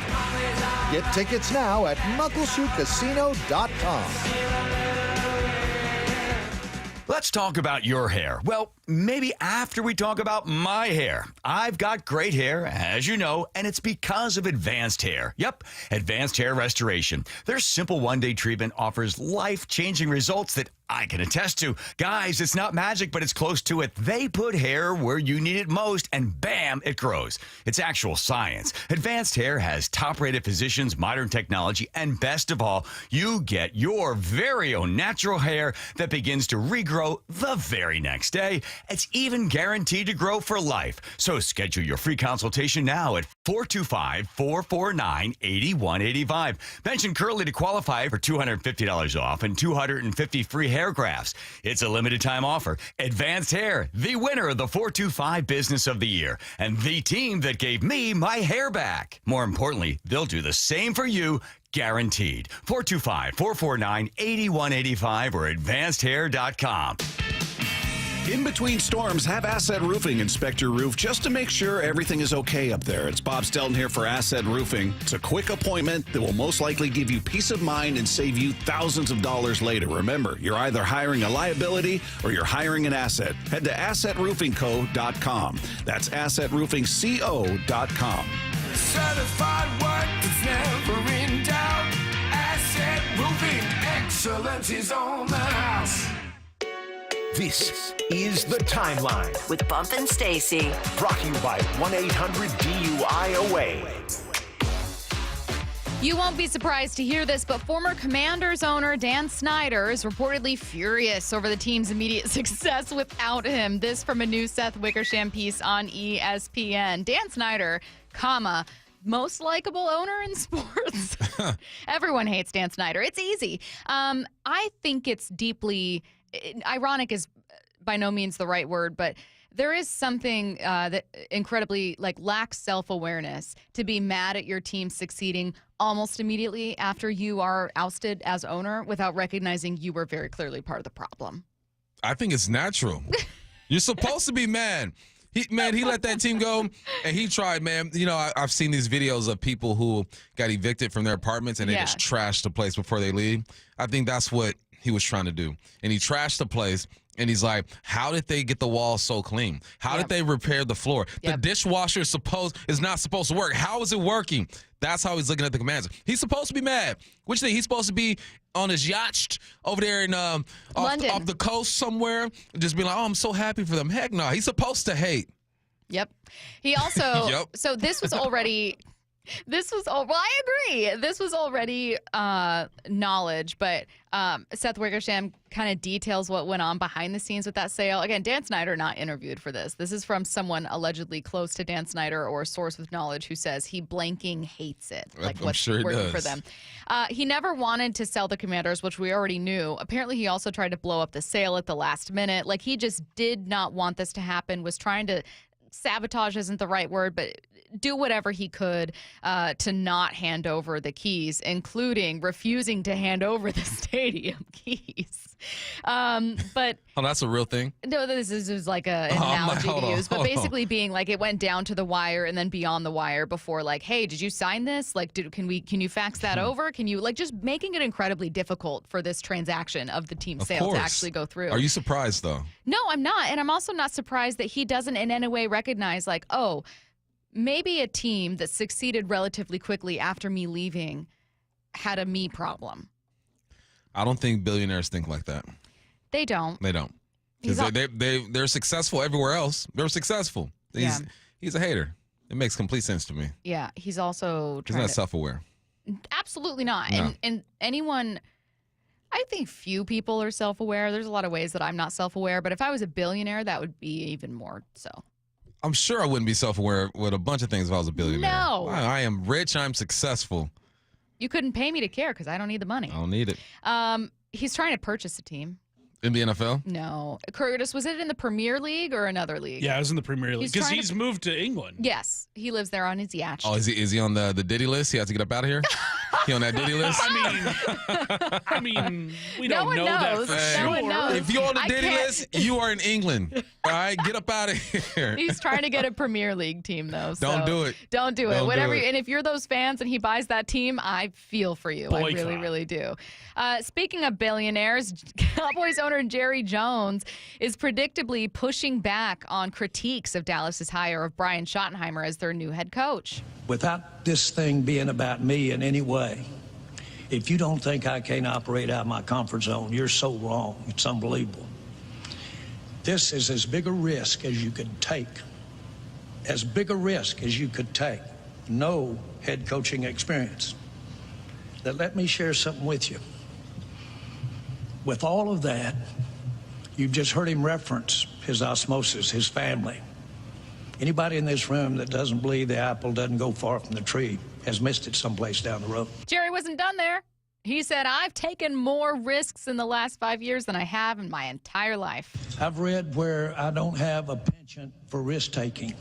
Get tickets now at muckleshootcasino.com. Let's talk about your hair. Well, maybe after we talk about my hair. I've got great hair, as you know, and it's because of Advanced Hair. Yep, Advanced Hair Restoration. Their simple one-day treatment offers life-changing results that I can attest to. Guys, it's not magic, but it's close to it. They put hair where you need it most, and bam, it grows. It's actual science. Advanced Hair has top-rated physicians, modern technology, and best of all, you get your very own natural hair that begins to regrow the very next day. It's even guaranteed to grow for life. So schedule your free consultation now at 425-449-8185. Mention Curly to qualify for $250 off and 250 free hair grafts. It's a limited time offer. Advanced Hair, the winner of the 425 Business of the Year, and the team that gave me my hair back. More importantly, they'll do the same for you, guaranteed. 425-449-8185 or advancedhair.com. In between storms, have Asset Roofing inspect your roof just to make sure everything is okay up there. It's Bob Stelton here for Asset Roofing. It's a quick appointment that will most likely give you peace of mind and save you thousands of dollars later. Remember, you're either hiring a liability or you're hiring an asset. Head to AssetRoofingCo.com. That's AssetRoofingCo.com. Certified work is never in doubt. Asset Roofing, excellence is on the house. This is The Timeline with Bump and Stacy. Brought to you by 1-800-DUI-AWAY. You won't be surprised to hear this, but former Commanders owner Dan Snyder is reportedly furious over the team's immediate success without him. This from a new Seth Wickersham piece on ESPN. Dan Snyder, most likable owner in sports. Everyone hates Dan Snyder. It's easy. I think it's deeply ironic is by no means the right word, but there is something that incredibly lacks self-awareness to be mad at your team succeeding almost immediately after you are ousted as owner without recognizing you were very clearly part of the problem. I think it's natural. You're supposed to be mad. He let that team go, and he tried, man. You know, I've seen these videos of people who got evicted from their apartments, and they just trashed the place before they leave. I think that's what he was trying to do. And he trashed the place, and he's like, how did they get the walls so clean? How did they repair the floor? The dishwasher is not supposed to work. How is it working? That's how he's looking at the Commanders. He's supposed to be mad. Which thing? He's supposed to be on his yacht over there in off the coast somewhere, just being like, oh, I'm so happy for them. Heck no. He's supposed to hate. Yep. He also, so this was already... I agree. This was already knowledge, but Seth Wickersham kind of details what went on behind the scenes with that sale. Again, Dan Snyder not interviewed for this. This is from someone allegedly close to Dan Snyder or a source with knowledge who says he blanking hates it. What's sure working for them. He never wanted to sell the Commanders, which we already knew. Apparently, he also tried to blow up the sale at the last minute. He just did not want this to happen, was trying to sabotage isn't the right word, but do whatever he could to not hand over the keys, including refusing to hand over the stadium keys. But Oh, that's a real thing? no, this is like an analogy to use, but basically being like it went down to the wire and then beyond the wire before, like, hey, did you sign this? Like, can you fax that over? Can you, like, just making it incredibly difficult for this transaction of the team sale to actually go through. Are you surprised, though? No, I'm not. And I'm also not surprised that he doesn't in any way recognize, like, oh, maybe a team that succeeded relatively quickly after me leaving had a me problem. I don't think billionaires think like that. They don't. They don't. Because they're successful everywhere else. They're successful. He's a hater. It makes complete sense to me. Yeah, he's also He's not self-aware. Absolutely not. No. And anyone, I think few people are self-aware. There's a lot of ways that I'm not self-aware, but if I was a billionaire, that would be even more so. I'm sure I wouldn't be self-aware with a bunch of things if I was a billionaire. No. I am rich. I'm successful. You couldn't pay me to care because I don't need the money. I don't need it. He's trying to purchase a team. In the NFL? No. Curtis, was it in the Premier League or another league? Yeah, it was in the Premier League because he's moved to England. Yes. He lives there on his yacht. Oh, is he on the Diddy list? He has to get up out of here? He on that Diddy list? I mean, we don't know that for sure. No one knows. If you're on the Diddy list, you are in England. All right, get up out of here. He's trying to get a Premier League team, though. Don't do it. Don't do it. Don't Whatever. do it. And if you're those fans and he buys that team, I feel for you. I really, really do. Speaking of billionaires, Cowboys owner Jerry Jones is predictably pushing back on critiques of Dallas's hire of Brian Schottenheimer as their new head coach. Without this thing being about me in any way, if you don't think I can't operate out of my comfort zone, you're so wrong. It's unbelievable. This is as big a risk as you could take. As big a risk as you could take. No head coaching experience. Now, let me share something with you. With all of that, you've just heard him reference his osmosis, his family. Anybody in this room that doesn't believe the apple doesn't go far from the tree has missed it someplace down the road. Jerry wasn't done there. He said, I've taken more risks in the last 5 years than I have in my entire life. I've read where I don't have a penchant for risk-taking.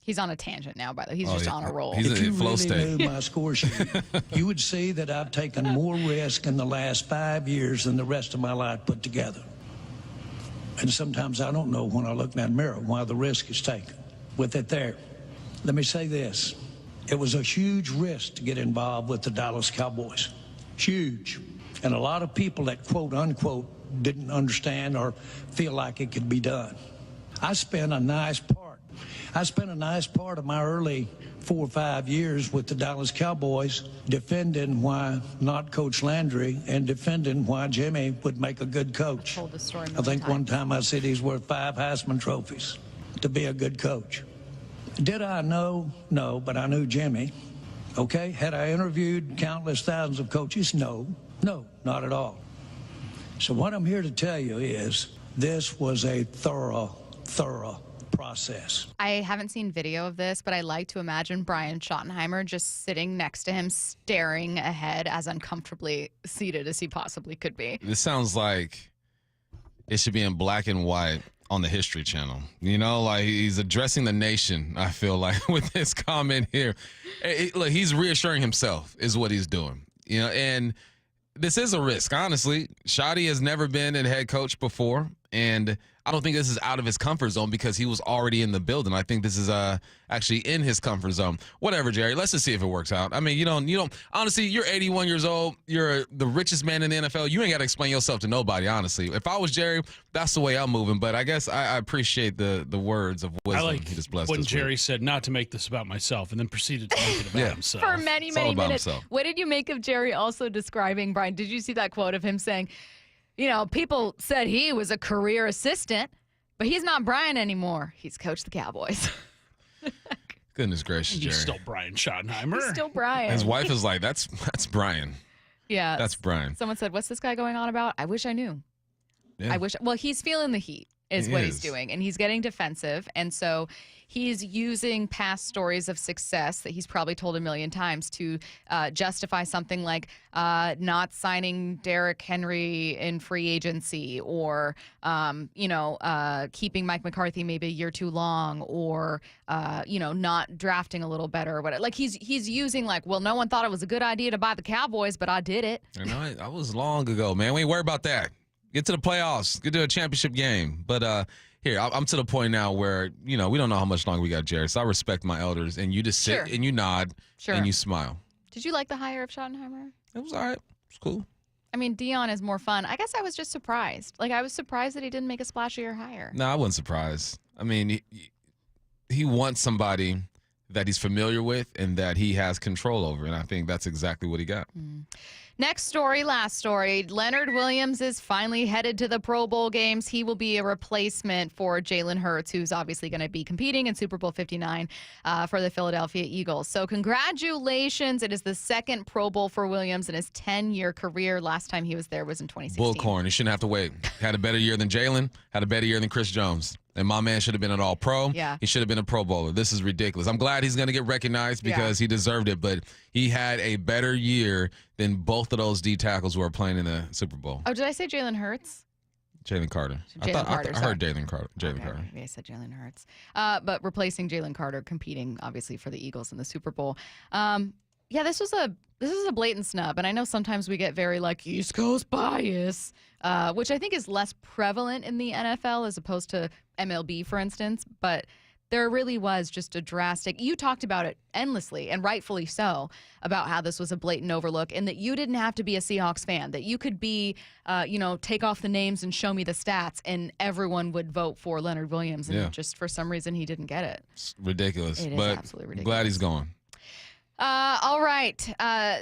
He's on a tangent now, by the way. He's just on a roll. If you really knew my score sheet, you would see that I've taken more risk in the last 5 years than the rest of my life put together. And sometimes I don't know when I look in that mirror why the risk is taken. With it there, let me say this. It was a huge risk to get involved with the Dallas Cowboys. Huge. And a lot of people that quote unquote didn't understand or feel like it could be done. I spent a nice part of my early 4 or 5 years with the Dallas Cowboys defending why not Coach Landry and defending why Jimmy would make a good coach. I think one time I said he's worth 5 Heisman trophies to be a good coach. Did I know? No, but I knew Jimmy. Okay, had I interviewed countless thousands of coaches? No, not at all. So what I'm here to tell you is this was a thorough process. I haven't seen video of this, but I like to imagine Brian Schottenheimer just sitting next to him, staring ahead as uncomfortably seated as he possibly could be. This sounds like it should be in black and white on the History Channel. You know, like he's addressing the nation, I feel like, with this comment here. Look, he's reassuring himself is what he's doing. You know, and this is a risk, honestly. Shotty has never been a head coach before, and I don't think this is out of his comfort zone because he was already in the building. I think this is actually in his comfort zone. Whatever, Jerry. Let's just see if it works out. I mean, you don't. Honestly, you're 81 years old. You're the richest man in the NFL. You ain't got to explain yourself to nobody, honestly. If I was Jerry, that's the way I'm moving. But I guess I appreciate the words of wisdom. I like he just blessed when us Jerry with. said not to make this about myself and then proceeded to make it about himself. For many, It's all many about minutes. himself. What did you make of Jerry also describing Brian? Did you see that quote of him saying, you know, people said he was a career assistant, but he's not Brian anymore. He's coached the Cowboys. Goodness gracious, Jerry. He's still Brian Schottenheimer. He's still Brian. His wife is like, that's Brian. Yeah. That's Brian. Someone said, what's this guy going on about? I wish I knew. Yeah. Well, he's feeling the heat. is what he's doing. And he's getting defensive. And so he's using past stories of success that he's probably told a million times to justify something like not signing Derrick Henry in free agency, or, keeping Mike McCarthy maybe a year too long, or, not drafting a little better. Or whatever. Like he's using well, no one thought it was a good idea to buy the Cowboys, but I did it. I know, that was long ago, man. We ain't worried about that. Get to the playoffs. Get to a championship game. But here, I'm to the point now where, we don't know how much longer we got, Jared. So I respect my elders. And you just sit and you nod and you smile. Did you like the hire of Schottenheimer? It was all right. It was cool. I mean, Dion is more fun. I guess I was just surprised. I was surprised that he didn't make a splashier hire. No, I wasn't surprised. I mean, he wants somebody that he's familiar with and that he has control over. And I think that's exactly what he got. Next story, last story. Leonard Williams is finally headed to the Pro Bowl games. He will be a replacement for Jalen Hurts, who's obviously going to be competing in Super Bowl 59 for the Philadelphia Eagles. So congratulations. It is the second Pro Bowl for Williams in his 10-year career. Last time he was there was in 2016. Bullcorn. He shouldn't have to wait. Had a better year than Jalen. Had a better year than Chris Jones. And my man should have been an all-pro. Yeah. He should have been a Pro Bowler. This is ridiculous. I'm glad he's going to get recognized because he deserved it, but he had a better year than both of those D tackles who are playing in the Super Bowl. Oh, did I say Jalen Hurts? Jalen Carter. I heard Jalen Carter. Carter. Maybe I said Jalen Hurts. But replacing Jalen Carter, competing obviously for the Eagles in the Super Bowl. This was a blatant snub, and I know sometimes we get very East Coast bias, which I think is less prevalent in the NFL as opposed to MLB, for instance. But there really was just a drastic. You talked about it endlessly, and rightfully so, about how this was a blatant overlook, and that you didn't have to be a Seahawks fan, that you could be, take off the names and show me the stats, and everyone would vote for Leonard Williams, and just for some reason he didn't get it. It's ridiculous. It is absolutely ridiculous. Glad he's gone. All right.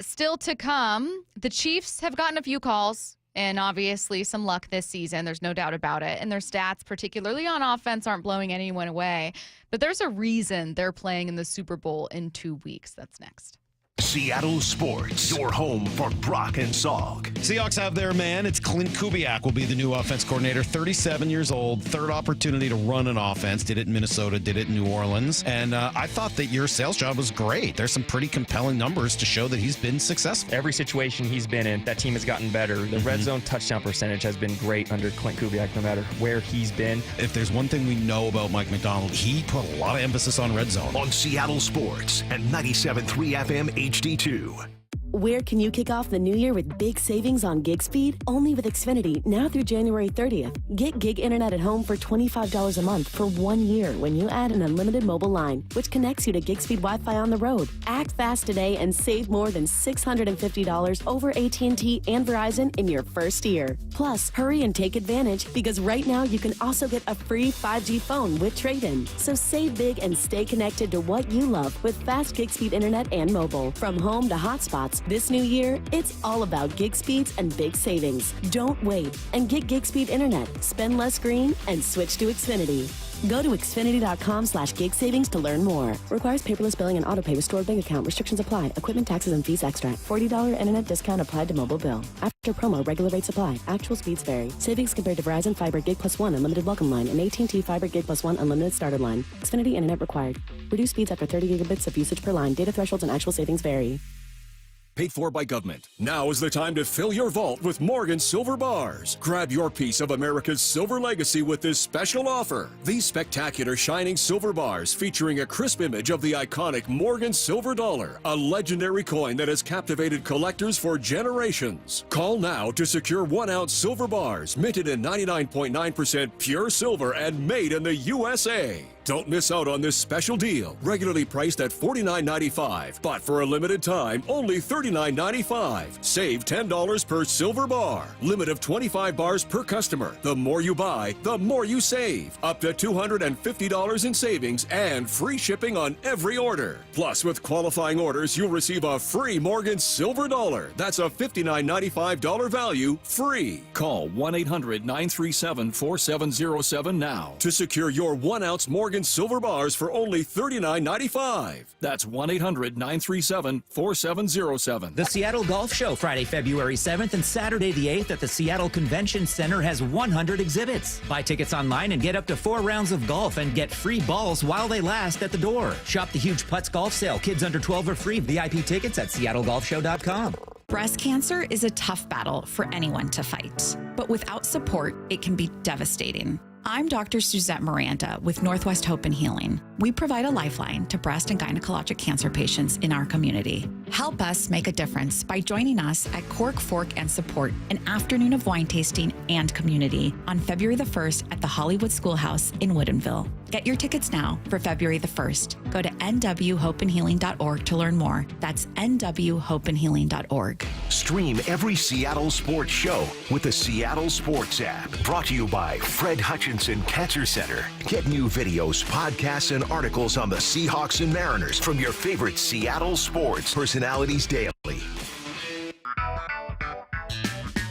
Still to come, the Chiefs have gotten a few calls and obviously some luck this season. There's no doubt about it. And their stats, particularly on offense, aren't blowing anyone away. But there's a reason they're playing in the Super Bowl in 2 weeks. That's next. Seattle Sports, your home for Brock and Salk. Seahawks have their man. It's Clint Kubiak will be the new offense coordinator, 37 years old, third opportunity to run an offense. Did it in Minnesota, did it in New Orleans. And I thought that your sales job was great. There's some pretty compelling numbers to show that he's been successful. Every situation he's been in, that team has gotten better. The red zone touchdown percentage has been great under Clint Kubiak, no matter where he's been. If there's one thing we know about Mike McDonald, he put a lot of emphasis on red zone. On Seattle Sports and 97.3 FM HD2. Where can you kick off the new year with big savings on gig speed? Only with Xfinity, now through January 30th. Get gig internet at home for $25 a month for 1 year when you add an unlimited mobile line, which connects you to gig speed Wi-Fi on the road. Act fast today and save more than $650 over AT&T and Verizon in your first year. Plus, hurry and take advantage because right now you can also get a free 5G phone with trade-in. So save big and stay connected to what you love with fast gig speed internet and mobile. From home to hotspots, this new year, it's all about gig speeds and big savings. Don't wait and get gig speed internet. Spend less green and switch to Xfinity. Go to Xfinity.com/gig savings to learn more. Requires paperless billing and autopay with stored bank account. Restrictions apply. Equipment, taxes, and fees extra. $40 internet discount applied to mobile bill. After promo, regular rates apply. Actual speeds vary. Savings compared to Verizon Fiber Gig Plus 1 Unlimited Welcome Line and AT&T Fiber Gig Plus 1 Unlimited Starter Line. Xfinity internet required. Reduced speeds after 30 gigabits of usage per line. Data thresholds and actual savings vary. Paid for by government. Now is the time to fill your vault with Morgan Silver Bars. Grab your piece of America's silver legacy with this special offer. These spectacular shining silver bars featuring a crisp image of the iconic Morgan Silver Dollar, a legendary coin that has captivated collectors for generations. Call now to secure 1 ounce silver bars minted in 99.9% pure silver and made in the USA. Don't miss out on this special deal, regularly priced at $49.95, but for a limited time, only $39.95. Save $10 per silver bar. Limit of 25 bars per customer. The more you buy, the more you save. Up to $250 in savings and free shipping on every order. Plus, with qualifying orders, you'll receive a free Morgan Silver Dollar. That's a $59.95 value, free. Call 1-800-937-4707 now to secure your 1 ounce Morgan Morgan Silver Bars for only $39.95. That's 1-800-937-4707. The Seattle Golf Show, Friday, February 7th and Saturday the 8th at the Seattle Convention Center has 100 exhibits. Buy tickets online and get up to 4 rounds of golf and get free balls while they last at the door. Shop the huge Putts Golf Sale. Kids under 12 are free. VIP tickets at seattlegolfshow.com. Breast cancer is a tough battle for anyone to fight, but without support, it can be devastating. I'm Dr. Suzette Miranda with Northwest Hope and Healing. We provide a lifeline to breast and gynecologic cancer patients in our community. Help us make a difference by joining us at Cork, Fork, and Support, an afternoon of wine tasting and community on February the 1st at the Hollywood Schoolhouse in Woodinville. Get your tickets now for February the 1st. Go to nwhopeandhealing.org to learn more. That's nwhopeandhealing.org. Stream every Seattle sports show with the Seattle Sports app. Brought to you by Fred Hutchinson Cancer Center. Get new videos, podcasts, and articles on the Seahawks and Mariners from your favorite Seattle sports personalities daily.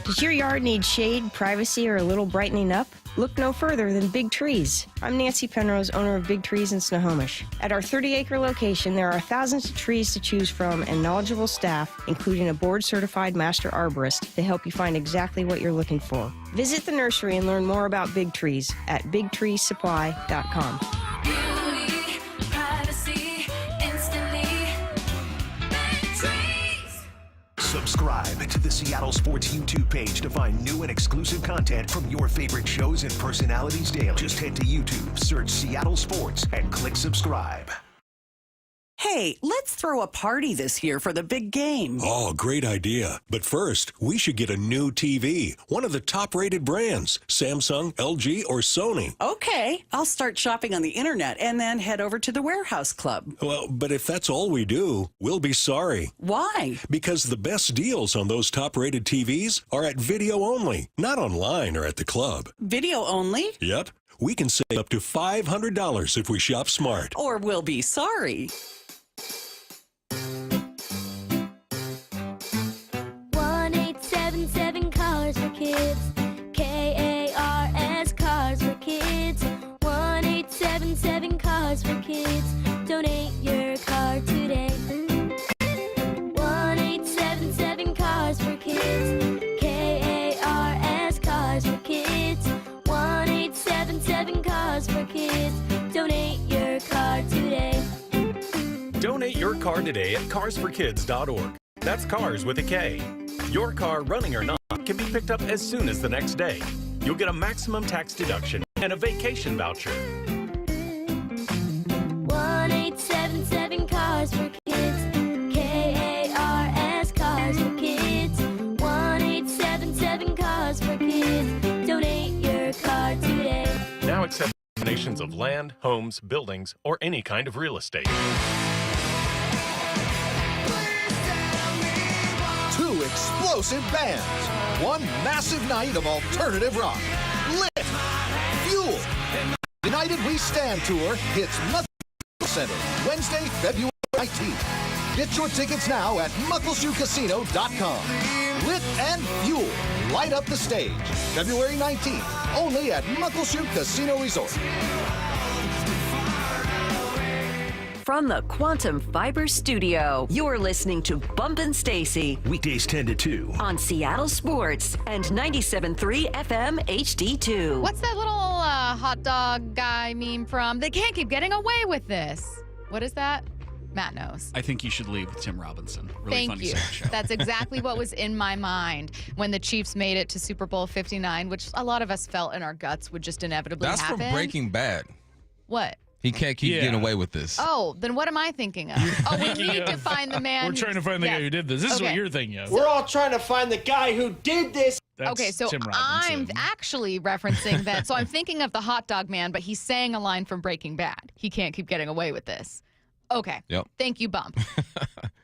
Does your yard need shade, privacy, or a little brightening up? Look no further than Big Trees. I'm Nancy Penrose, owner of Big Trees in Snohomish. At our 30-acre location, there are thousands of trees to choose from and knowledgeable staff, including a board-certified master arborist, to help you find exactly what you're looking for. Visit the nursery and learn more about Big Trees at bigtreesupply.com. Subscribe to the Seattle Sports YouTube page to find new and exclusive content from your favorite shows and personalities daily. Just head to YouTube, search Seattle Sports, and click subscribe. Hey, let's throw a party this year for the big game. Oh, great idea. But first, we should get a new TV. One of the top-rated brands. Samsung, LG, or Sony. Okay, I'll start shopping on the internet and then head over to the Warehouse Club. Well, but if that's all we do, we'll be sorry. Why? Because the best deals on those top-rated TVs are at video only, not online or at the club. Video only? Yep. We can save up to $500 if we shop smart. Or we'll be sorry. 1-877 Cars for Kids. KARS Cars for Kids. 1-877 Cars for Kids. Donate your car today. 1-877 Cars for Kids. KARS Cars for Kids. 1-877 Cars for Kids. Donate your car today. Donate your car today at carsforkids.org. That's cars with a K. Your car, running or not, can be picked up as soon as the next day. You'll get a maximum tax deduction and a vacation voucher. 1-877 Cars for Kids. KARS Cars for Kids. 1-877 Cars for Kids. Donate your car today. Now accept donations of land, homes, buildings, or any kind of real estate. Two explosive bands. One massive night of alternative rock. Lit. Fuel. United We Stand Tour hits Muckle Center Wednesday, February 19th. Get your tickets now at muckleshoecasino.com. Lit and Fuel. Light up the stage. February 19th. Only at Muckleshoe Casino Resort. From the Quantum Fiber Studio, you're listening to Bumpin' Stacy. Weekdays 10 to 2. On Seattle Sports and 97.3 FM HD2. What's that little hot dog guy meme from? They can't keep getting away with this. What is that? Matt knows. I think you should leave with Tim Robinson. Really Thank funny you. show. That's exactly what was in my mind when the Chiefs made it to Super Bowl 59, which a lot of us felt in our guts would just inevitably That's happen. from Breaking Bad. What? He can't keep getting away with this. Oh, then what am I thinking of? Oh, we need to find the man. We're trying to find the guy who did this. This is what you're thinking of. We're all trying to find the guy who did this. Okay, so I'm actually referencing that. So I'm thinking of the hot dog man, but he's saying a line from Breaking Bad. He can't keep getting away with this. Okay. Yep. Thank you, Bump.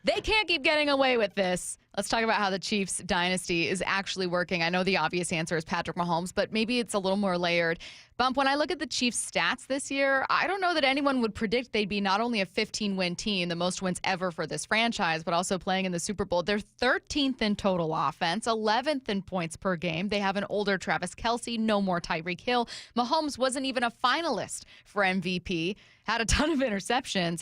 They can't keep getting away with this. Let's talk about how the Chiefs dynasty is actually working. I know the obvious answer is Patrick Mahomes, but maybe it's a little more layered. Bump, when I look at the Chiefs' stats this year, I don't know that anyone would predict they'd be not only a 15-win team, the most wins ever for this franchise, but also playing in the Super Bowl. They're 13th in total offense, 11th in points per game. They have an older Travis Kelce, no more Tyreek Hill. Mahomes wasn't even a finalist for MVP, had a ton of interceptions,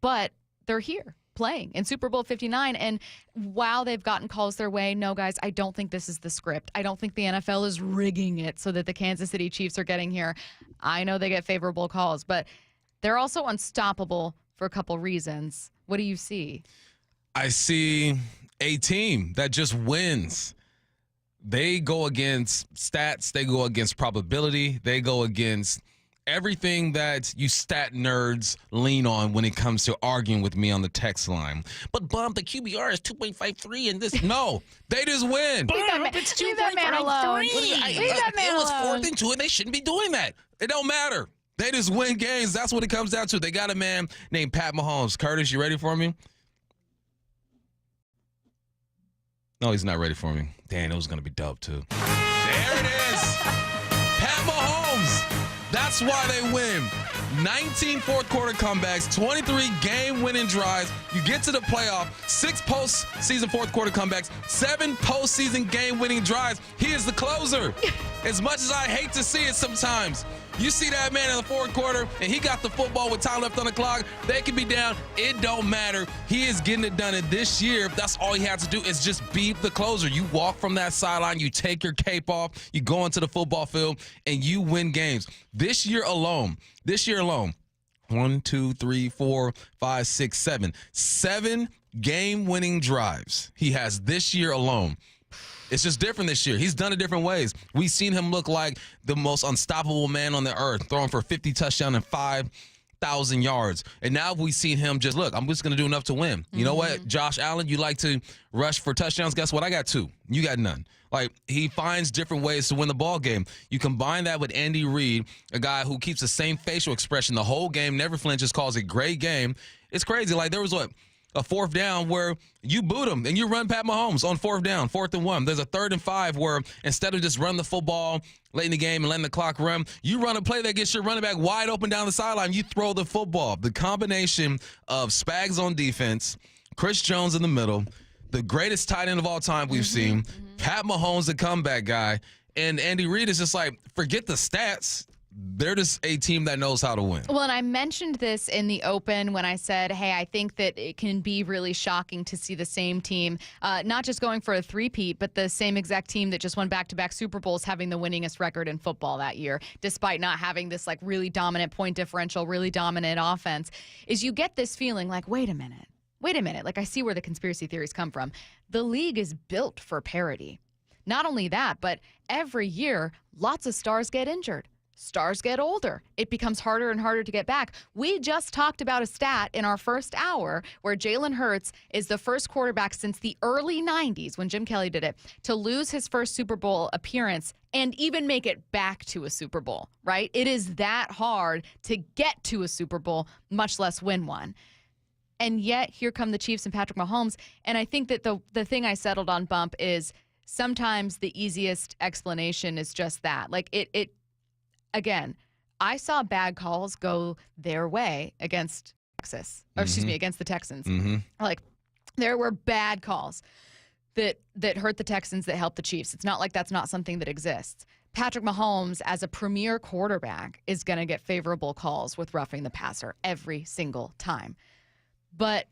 but they're here playing in Super Bowl 59. And while they've gotten calls their way, no, guys, I don't think this is the script. I don't think the NFL is rigging it so that the Kansas City Chiefs are getting here. I know they get favorable calls, but they're also unstoppable for a couple reasons. What do you see? I see a team that just wins. They go against stats. They go against probability. They go against everything that you stat nerds lean on when it comes to arguing with me on the text line. But Bump, the QBR is 2.53 and this. No, they just win. Bump, it's 2.53. It was 4th and 2 and they shouldn't be doing that. It don't matter. They just win games. That's what it comes down to. They got a man named Pat Mahomes. Curtis, you ready for me? No, he's not ready for me. Damn, it was going to be dope too. There it is. Pat Mahomes. That's why they win. 19 fourth-quarter comebacks, 23 game-winning drives. You get to the playoff, 6 postseason fourth-quarter comebacks, 7 postseason game-winning drives. He is the closer. As much as I hate to see it sometimes, you see that man in the fourth quarter, and he got the football with time left on the clock. They can be down. It don't matter. He is getting it done. And this year, that's all he had to do is just be the closer. You walk from that sideline, you take your cape off, you go into the football field, and you win games. This year alone, 1, 2, 3, 4, 5, 6, 7. 7 game-winning drives he has this year alone. It's just different this year. He's done it different ways. We've seen him look like the most unstoppable man on the earth, throwing for 50 touchdowns and 5,000 yards. And now we've seen him just, look, I'm just going to do enough to win. You know what, Josh Allen, you like to rush for touchdowns. Guess what? I got 2. You got none. Like, he finds different ways to win the ball game. You combine that with Andy Reid, a guy who keeps the same facial expression the whole game, never flinches, calls a great game. It's crazy. Like, there was a 4th down where you boot him and you run Pat Mahomes on 4th down, 4th and 1. There's a 3rd and 5 where instead of just run the football late in the game and letting the clock run, you run a play that gets your running back wide open down the sideline. You throw the football. The combination of Spags on defense, Chris Jones in the middle, the greatest tight end of all time we've seen, Pat Mahomes, the comeback guy, and Andy Reid is just like, forget the stats. They're just a team that knows how to win. Well, and I mentioned this in the open when I said, hey, I think that it can be really shocking to see the same team, not just going for a three-peat, but the same exact team that just won back-to-back Super Bowls having the winningest record in football that year, despite not having this like really dominant point differential, really dominant offense, is you get this feeling like, wait a minute. Like, I see where the conspiracy theories come from. The league is built for parity. Not only that, but every year, lots of stars get injured. Stars get older. It becomes harder and harder to get back. We just talked about a stat in our first hour where Jalen Hurts is the first quarterback since the early 90s, when Jim Kelly did it, to lose his first Super Bowl appearance and even make it back to a Super Bowl, right? It is that hard to get to a Super Bowl, much less win one. And yet, here come the Chiefs and Patrick Mahomes. And I think that the thing I settled on, Bump, is sometimes the easiest explanation is just that. Like, again, I saw bad calls go their way against Texas, or excuse me, against the Texans. Like, there were bad calls that hurt the Texans, that helped the Chiefs. It's not like that's not something that exists. Patrick Mahomes, as a premier quarterback, is going to get favorable calls with roughing the passer every single time. But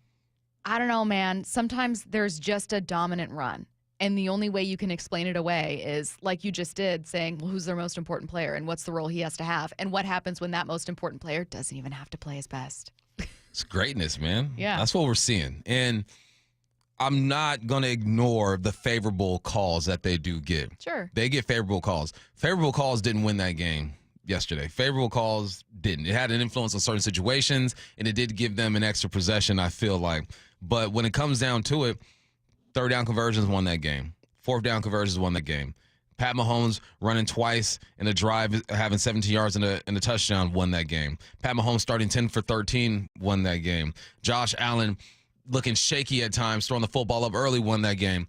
I don't know, man. Sometimes there's just a dominant run. And the only way you can explain it away is, like you just did, saying, well, who's their most important player and what's the role he has to have? And what happens when that most important player doesn't even have to play his best? It's greatness, man. Yeah. That's what we're seeing. And I'm not going to ignore the favorable calls that they do get. Sure. They get favorable calls. Favorable calls didn't win that game yesterday. Favorable calls didn't. It had an influence on certain situations, and it did give them an extra possession, I feel like. But when it comes down to it, 3rd down conversions won that game. 4th down conversions won that game. Pat Mahomes running twice in a drive, having 17 yards and a touchdown, won that game. Pat Mahomes starting 10 for 13 won that game. Josh Allen looking shaky at times, throwing the football up early, won that game.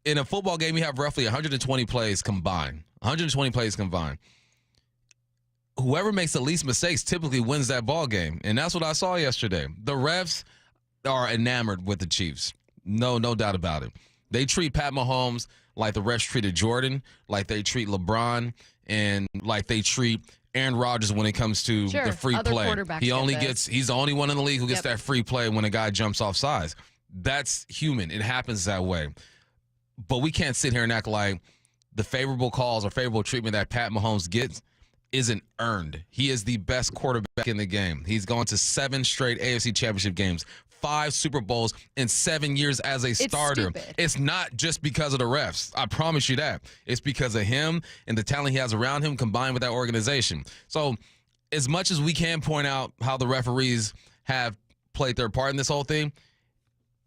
In a football game, you have roughly 120 plays combined. 120 plays combined. Whoever makes the least mistakes typically wins that ball game, and that's what I saw yesterday. The refs are enamored with the Chiefs. No doubt about it. They treat Pat Mahomes like the refs treated Jordan, like they treat LeBron, and like they treat Aaron Rodgers when it comes to the free play. He's the only one in the league who gets that free play when a guy jumps off sides. That's human. It happens that way. But we can't sit here and act like the favorable calls or favorable treatment that Pat Mahomes gets isn't earned. He is the best quarterback in the game. He's gone to 7 straight AFC Championship games, 5 Super Bowls in 7 years as a starter. It's not just because of the refs. I promise you that. It's because of him and the talent he has around him combined with that organization. So as much as we can point out how the referees have played their part in this whole thing,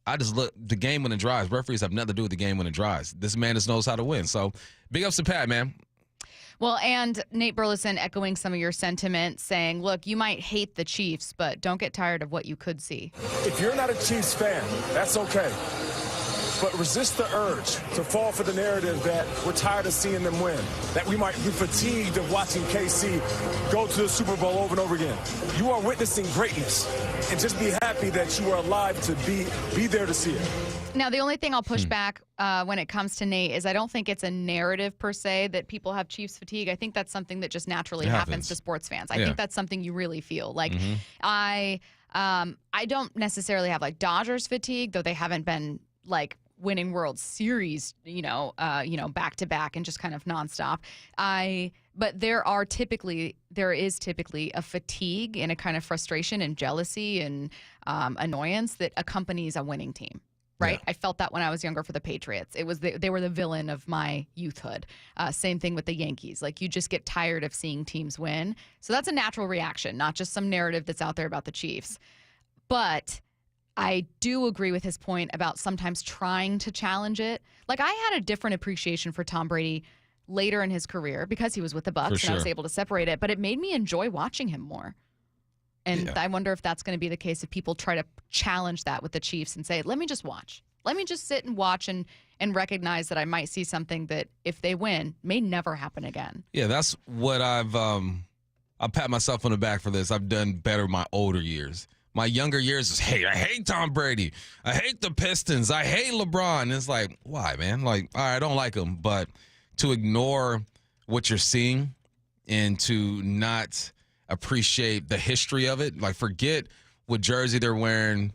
I just look, the game when it drives. Referees have nothing to do with the game when it drives. This man just knows how to win. So big ups to Pat, man. Well, and Nate Burleson echoing some of your sentiments, saying, look, you might hate the Chiefs, but don't get tired of what you could see. If you're not a Chiefs fan, that's okay. But resist the urge to fall for the narrative that we're tired of seeing them win, that we might be fatigued of watching KC go to the Super Bowl over and over again. You are witnessing greatness, and just be happy that you are alive to be there to see it. Now, the only thing I'll push back when it comes to Nate is I don't think it's a narrative per se that people have Chiefs fatigue. I think that's something that just naturally happens to sports fans. I think that's something you really feel. Like I don't necessarily have like Dodgers fatigue, though they haven't been like winning World Series, back to back and just kind of nonstop. But there is typically a fatigue and a kind of frustration and jealousy and annoyance that accompanies a winning team. Right. Yeah. I felt that when I was younger for the Patriots. It was they were the villain of my youthhood. Same thing with the Yankees. Like you just get tired of seeing teams win. So that's a natural reaction, not just some narrative that's out there about the Chiefs. But I do agree with his point about sometimes trying to challenge it. Like I had a different appreciation for Tom Brady later in his career because he was with the Bucs and I was able to separate it. But it made me enjoy watching him more. And I wonder if that's going to be the case if people try to challenge that with the Chiefs and say, let me just watch. Let me just sit and watch and recognize that I might see something that if they win may never happen again. Yeah, that's what I'll pat myself on the back for this. I've done better my older years. My younger years is, hey, I hate Tom Brady. I hate the Pistons. I hate LeBron. And it's like, why, man? Like, all right, I don't like them. But to ignore what you're seeing and to not appreciate the history of it, like forget what jersey they're wearing,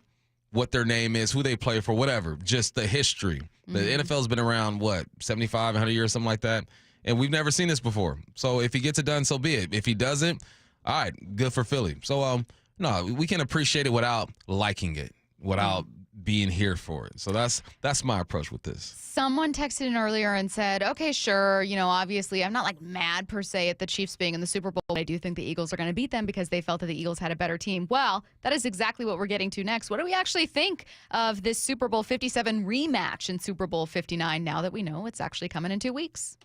what their name is, who they play for, whatever, just the history. The NFL's been around, 75, 100 years, something like that, and we've never seen this before. So if he gets it done, so be it. If he doesn't, all right, good for Philly. So, no, we can appreciate it without liking it, without being here for it. So that's my approach with this. Someone texted in earlier and said, okay, sure, obviously I'm not like mad per se at the Chiefs being in the Super Bowl. I do think the Eagles are going to beat them because they felt that the Eagles had a better team. Well, that is exactly what we're getting to next. What do we actually think of this Super Bowl 57 rematch in Super Bowl 59 now that we know it's actually coming in 2 weeks?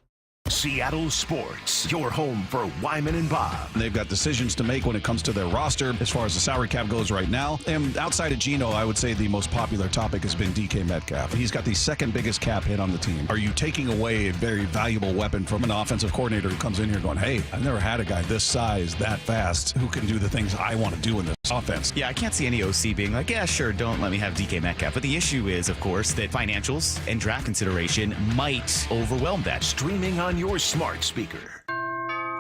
Seattle Sports, your home for Wyman and Bob. They've got decisions to make when it comes to their roster as far as the salary cap goes right now. And outside of Geno, I would say the most popular topic has been DK Metcalf. He's got the second biggest cap hit on the team. Are you taking away a very valuable weapon from an offensive coordinator who comes in here going, hey, I've never had a guy this size, that fast, who can do the things I want to do in this offense? Yeah, I can't see any OC being like, yeah, sure, don't let me have DK Metcalf. But the issue is, of course, that financials and draft consideration might overwhelm that. Streaming on your smart speaker.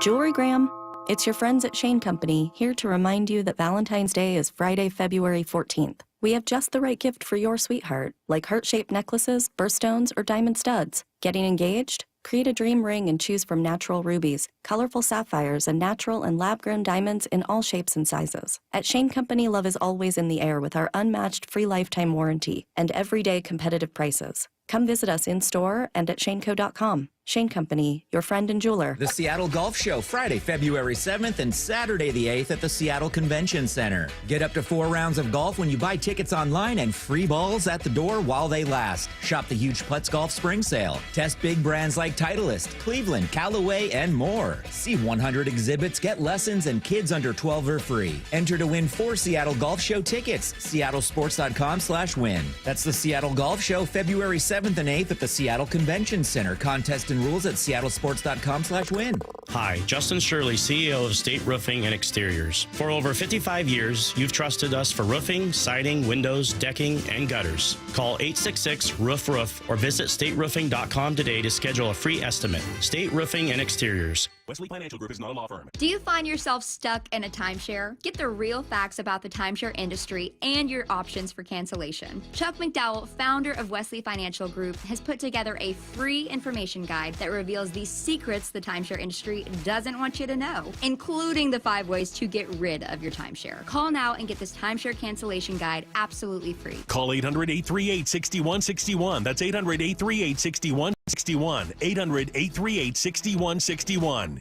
Jewelry Graham, it's your friends at Shane Company here to remind you that Valentine's Day is Friday, February 14th. We have just the right gift for your sweetheart, like heart-shaped necklaces, birthstones, or diamond studs. Getting engaged? Create a dream ring and choose from natural rubies, colorful sapphires, and natural and lab-grown diamonds in all shapes and sizes. At Shane Company, love is always in the air with our unmatched free lifetime warranty and everyday competitive prices. Come visit us in-store and at shaneco.com. Shane Company, your friend and jeweler. The Seattle Golf Show, Friday, February 7th and Saturday the 8th at the Seattle Convention Center. Get up to 4 rounds of golf when you buy tickets online and free balls at the door while they last. Shop the huge Putts Golf Spring Sale. Test big brands like Titleist, Cleveland, Callaway, and more. See 100 exhibits, get lessons, and kids under 12 are free. Enter to win 4 Seattle Golf Show tickets. SeattleSports.com/win. That's the Seattle Golf Show, February 7th and 8th at the Seattle Convention Center. Contest and rules at SeattleSports.com/win. Hi, Justin Shirley, CEO of State Roofing and Exteriors. For over 55 years, you've trusted us for roofing, siding, windows, decking, and gutters. Call 866-ROOF-ROOF or visit stateroofing.com today to schedule a free estimate. State Roofing and Exteriors. Wesley Financial Group is not a law firm. Do you find yourself stuck in a timeshare? Get the real facts about the timeshare industry and your options for cancellation. Chuck McDowell, founder of Wesley Financial Group, has put together a free information guide that reveals the secrets the timeshare industry doesn't want you to know, including the 5 ways to get rid of your timeshare. Call now and get this timeshare cancellation guide absolutely free. Call 800-838-6161. That's 800-838-6161. 800-838-6161.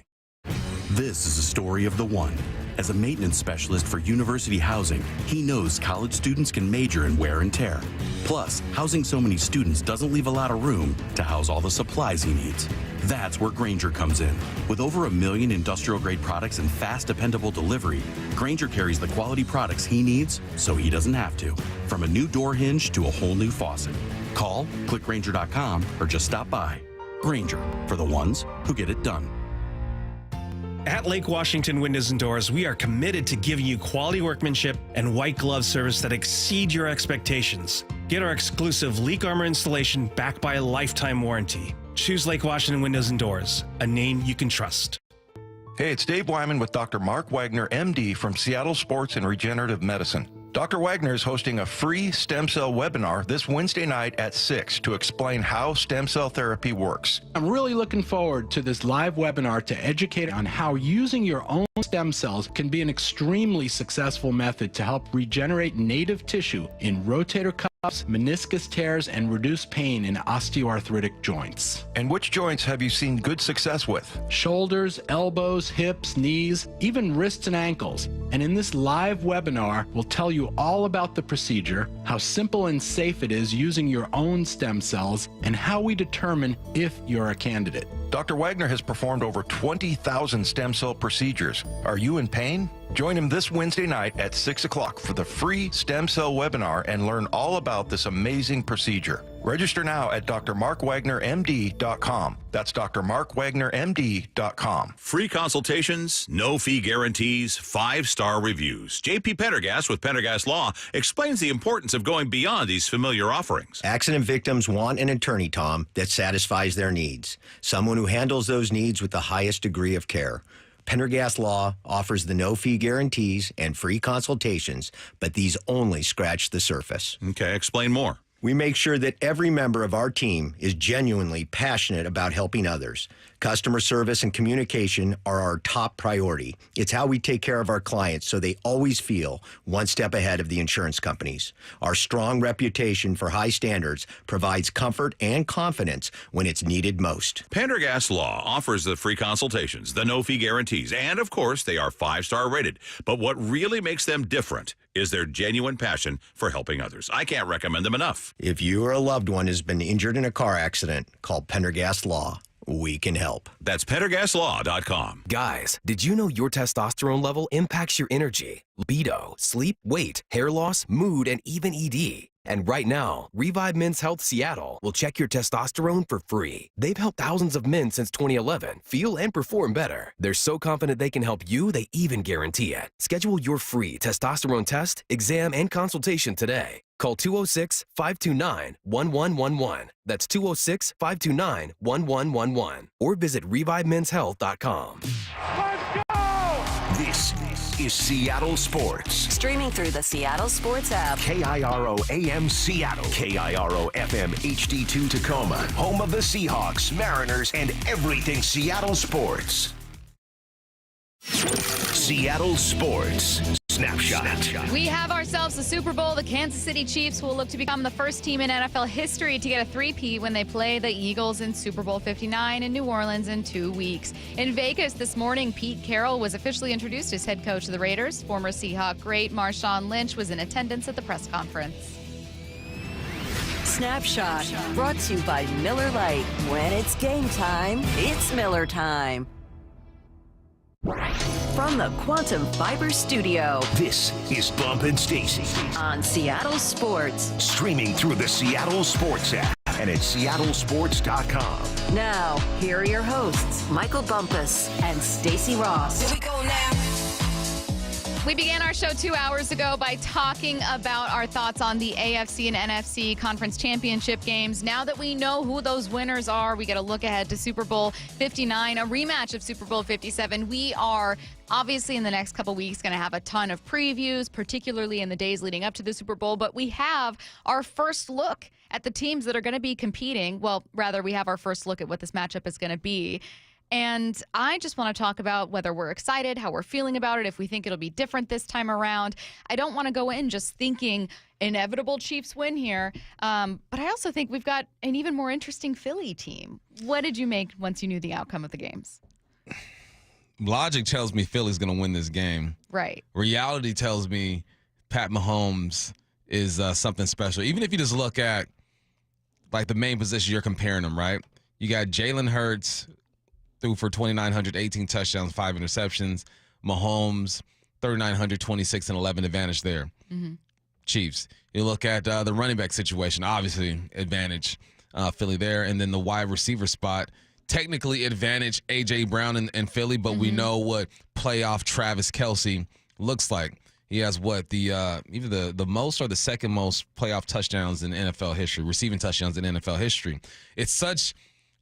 This is a story of the one. As a maintenance specialist for university housing, he knows college students can major in wear and tear. Plus, housing so many students doesn't leave a lot of room to house all the supplies he needs. That's where Grainger comes in. With over 1 million industrial-grade products and fast, dependable delivery, Grainger carries the quality products he needs so he doesn't have to. From a new door hinge to a whole new faucet. Call, click Grainger.com, or just stop by. Grainger, for the ones who get it done. At Lake Washington Windows and Doors, we are committed to giving you quality workmanship and white glove service that exceed your expectations. Get our exclusive leak armor installation backed by a lifetime warranty. Choose Lake Washington Windows and Doors, a name you can trust. Hey, it's Dave Wyman with Dr. Mark Wagner, MD from Seattle Sports and Regenerative Medicine. Dr. Wagner is hosting a free stem cell webinar this Wednesday night at 6 to explain how stem cell therapy works. I'm really looking forward to this live webinar to educate on how using your own stem cells can be an extremely successful method to help regenerate native tissue in rotator cuffs, meniscus tears, and reduce pain in osteoarthritic joints. And which joints have you seen good success with? Shoulders, elbows, hips, knees, even wrists and ankles. And in this live webinar, we'll tell you all about the procedure, how simple and safe it is using your own stem cells, and how we determine if you're a candidate. Dr. Wagner has performed over 20,000 stem cell procedures. Are you in pain? Join him this Wednesday night at 6 o'clock for the free stem cell webinar and learn all about this amazing procedure. Register now at drmarkwagnermd.com. That's drmarkwagnermd.com. Free consultations, no fee guarantees, 5-star reviews. J.P. Pendergast with Pendergast Law explains the importance of going beyond these familiar offerings. Accident victims want an attorney, Tom, that satisfies their needs. Someone who handles those needs with the highest degree of care. Pendergast Law offers the no-fee guarantees and free consultations, but these only scratch the surface. Okay, explain more. We make sure that every member of our team is genuinely passionate about helping others. Customer service and communication are our top priority. It's how we take care of our clients so they always feel one step ahead of the insurance companies. Our strong reputation for high standards provides comfort and confidence when it's needed most. Pendergast Law offers the free consultations, the no-fee guarantees, and of course, they are 5-star rated. But what really makes them different is their genuine passion for helping others. I can't recommend them enough. If you or a loved one has been injured in a car accident, call Pendergast Law. We can help. That's PendergastLaw.com. Guys, did you know your testosterone level impacts your energy, libido, sleep, weight, hair loss, mood, and even ED? And right now, Revive Men's Health Seattle will check your testosterone for free. They've helped thousands of men since 2011 feel and perform better. They're so confident they can help you, they even guarantee it. Schedule your free testosterone test, exam, and consultation today. Call 206-529-1111. That's 206-529-1111. Or visit ReviveMen'sHealth.com. This is Seattle Sports. Streaming through the Seattle Sports app. KIRO AM Seattle. KIRO FM HD2 Tacoma. Home of the Seahawks, Mariners, and everything Seattle sports. Seattle Sports. Snapshot. We have ourselves a Super Bowl. The Kansas City Chiefs will look to become the first team in NFL history to get a three-peat when they play the Eagles in Super Bowl 59 in New Orleans in 2 weeks. In Vegas this morning, Pete Carroll was officially introduced as head coach of the Raiders. Former Seahawk great Marshawn Lynch was in attendance at the press conference. Snapshot, brought to you by Miller Lite. When it's game time, it's Miller time. From the Quantum Fiber Studio, This is Bump and Stacy. On Seattle Sports. Streaming through the Seattle Sports app and at seattlesports.com. Now, here are your hosts, Michael Bumpus and Stacy Ross. Here we go now. We began our show 2 hours ago by talking about our thoughts on the AFC and NFC Conference Championship games. Now that we know who those winners are, we get a look ahead to Super Bowl 59, a rematch of Super Bowl 57. We are obviously in the next couple weeks going to have a ton of previews, particularly in the days leading up to the Super Bowl. But we have our first look at the teams that are going to be competing. Well, rather, we have our first look at what this matchup is going to be. And I just want to talk about whether we're excited, how we're feeling about it, if we think it'll be different this time around. I don't want to go in just thinking inevitable Chiefs win here, but I also think we've got an even more interesting Philly team. What did you make once you knew the outcome of the games? Logic tells me Philly's going to win this game. Right. Reality tells me Pat Mahomes is something special. Even if you just look at like the main position you're comparing them, right? You got Jalen Hurts, threw for 2,918 touchdowns, 5 interceptions. Mahomes, 3,926 and 11 advantage there. Mm-hmm. Chiefs. You look at the running back situation, obviously advantage Philly there. And then the wide receiver spot, technically advantage A.J. Brown and Philly, but we know what playoff Travis Kelce looks like. He has what, either the most or the second most playoff touchdowns in NFL history, receiving touchdowns in NFL history. It's such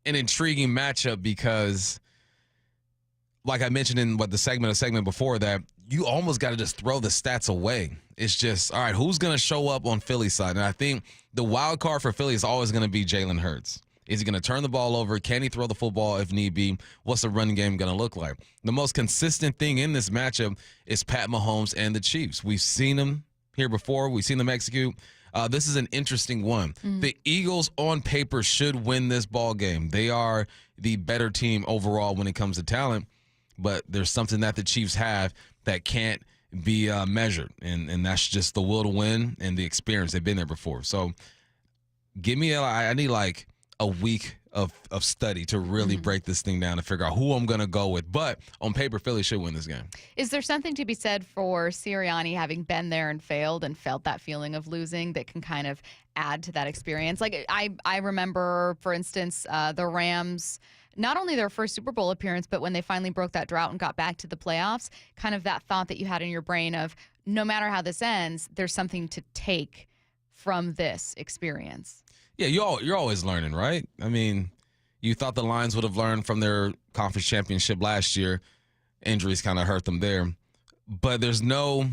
an intriguing matchup because, like I mentioned in the segment before that, you almost got to just throw the stats away. It's just, all right, who's going to show up on Philly's side? And I think the wild card for Philly is always going to be Jalen Hurts. Is he going to turn the ball over? Can he throw the football if need be? What's the run game going to look like? The most consistent thing in this matchup is Pat Mahomes and the Chiefs. We've seen them here before. We've seen them execute. This is an interesting one. The Eagles on paper should win this ball game. They are the better team overall when it comes to talent, but there's something that the Chiefs have that can't be measured, and that's just the will to win and the experience. They've been there before. So I need like a week of study to really break this thing down and figure out who I'm going to go with. But on paper, Philly should win this game. Is there something to be said for Sirianni having been there and failed and felt that feeling of losing that can kind of add to that experience? Like I remember, for instance, the Rams, not only their first Super Bowl appearance, but when they finally broke that drought and got back to the playoffs, kind of that thought that you had in your brain of no matter how this ends, there's something to take from this experience. Yeah, you're always learning, right? I mean, you thought the Lions would have learned from their conference championship last year. Injuries kind of hurt them there. But there's no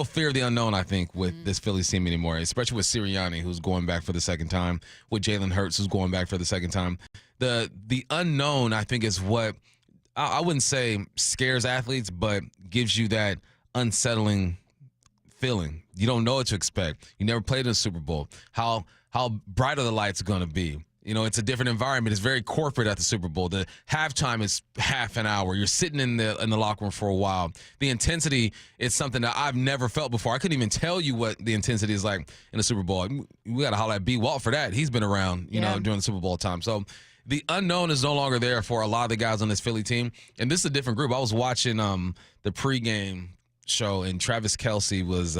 fear of the unknown, I think, with this Phillies team anymore, especially with Sirianni, who's going back for the second time, with Jalen Hurts, who's going back for the second time. The unknown, I think, is what I wouldn't say scares athletes, but gives you that unsettling feeling. You don't know what to expect. You never played in a Super Bowl. How bright are the lights going to be? You know, it's a different environment. It's very corporate at the Super Bowl. The halftime is half an hour. You're sitting in the locker room for a while. The intensity is something that I've never felt before. I couldn't even tell you what the intensity is like in the Super Bowl. We got to holler at B. Walt for that. He's been around, you know, during the Super Bowl time. So the unknown is no longer there for a lot of the guys on this Philly team. And this is a different group. I was watching the pregame show, and Travis Kelce was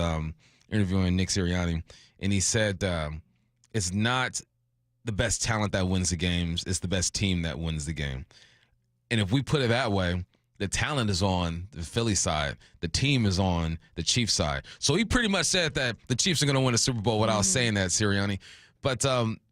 interviewing Nick Sirianni, and he said it's not the best talent that wins the games, it's the best team that wins the game. And if we put it that way, the talent is on the Philly side, the team is on the Chiefs side. So he pretty much said that the Chiefs are going to win a Super Bowl without saying that, Sirianni. But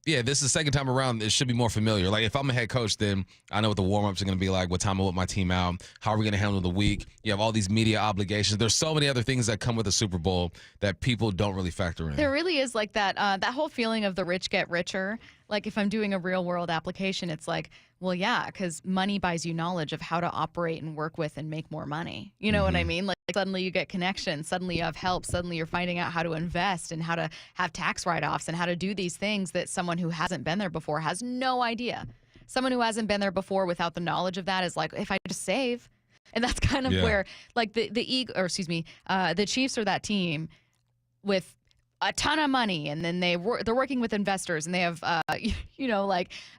yeah, this is the second time around. It should be more familiar. Like, if I'm a head coach, then I know what the warm-ups are going to be like, what time I want my team out, how are we going to handle the week. You have all these media obligations. There's so many other things that come with the Super Bowl that people don't really factor in. There really is like that whole feeling of the rich get richer. Like, if I'm doing a real-world application, it's like, Well, yeah, because money buys you knowledge of how to operate and work with and make more money. You know what I mean? Like suddenly you get connections, suddenly you have help, suddenly you're finding out how to invest and how to have tax write-offs and how to do these things that someone who hasn't been there before has no idea. Someone who hasn't been there before without the knowledge of that is like, if I just save. And that's kind of where, like, the Chiefs are that team with a ton of money, and then they're working with investors, and they have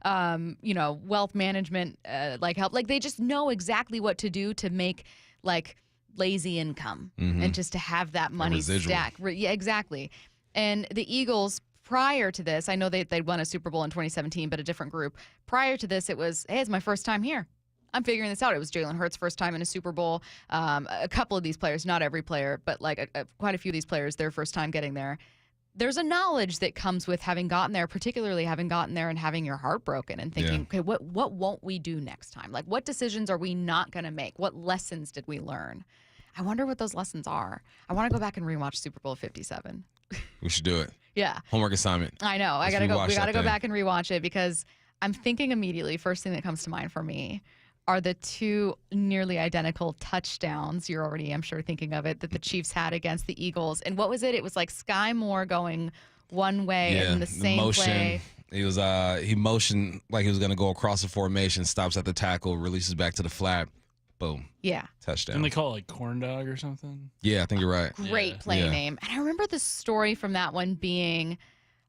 wealth management like help. Like, they just know exactly what to do to make like lazy income and just to have that money stack. Yeah, exactly. And the Eagles, prior to this, I know they'd won a Super Bowl in 2017, but a different group. Prior to this, it was, hey, it's my first time here. I'm figuring this out. It was Jalen Hurts' first time in a Super Bowl. A couple of these players, not every player, but like quite a few of these players, their first time getting there. There's a knowledge that comes with having gotten there, particularly having gotten there and having your heart broken and thinking, okay, what won't we do next time? Like, what decisions are we not going to make? What lessons did we learn? I wonder what those lessons are. I want to go back and rewatch Super Bowl 57. We should do it. Yeah. Homework assignment. I know. We got to go back and rewatch it because I'm thinking immediately, first thing that comes to mind for me are the two nearly identical touchdowns. You're already, I'm sure, thinking of it, that the Chiefs had against the Eagles. And what was it? It was like Sky Moore going one way in the same play. He motioned like he was going to go across the formation, stops at the tackle, releases back to the flat. Boom. Yeah. Touchdown. Didn't they call it like corn dog or something? Yeah, I think you're right. Great play name. And I remember the story from that one being,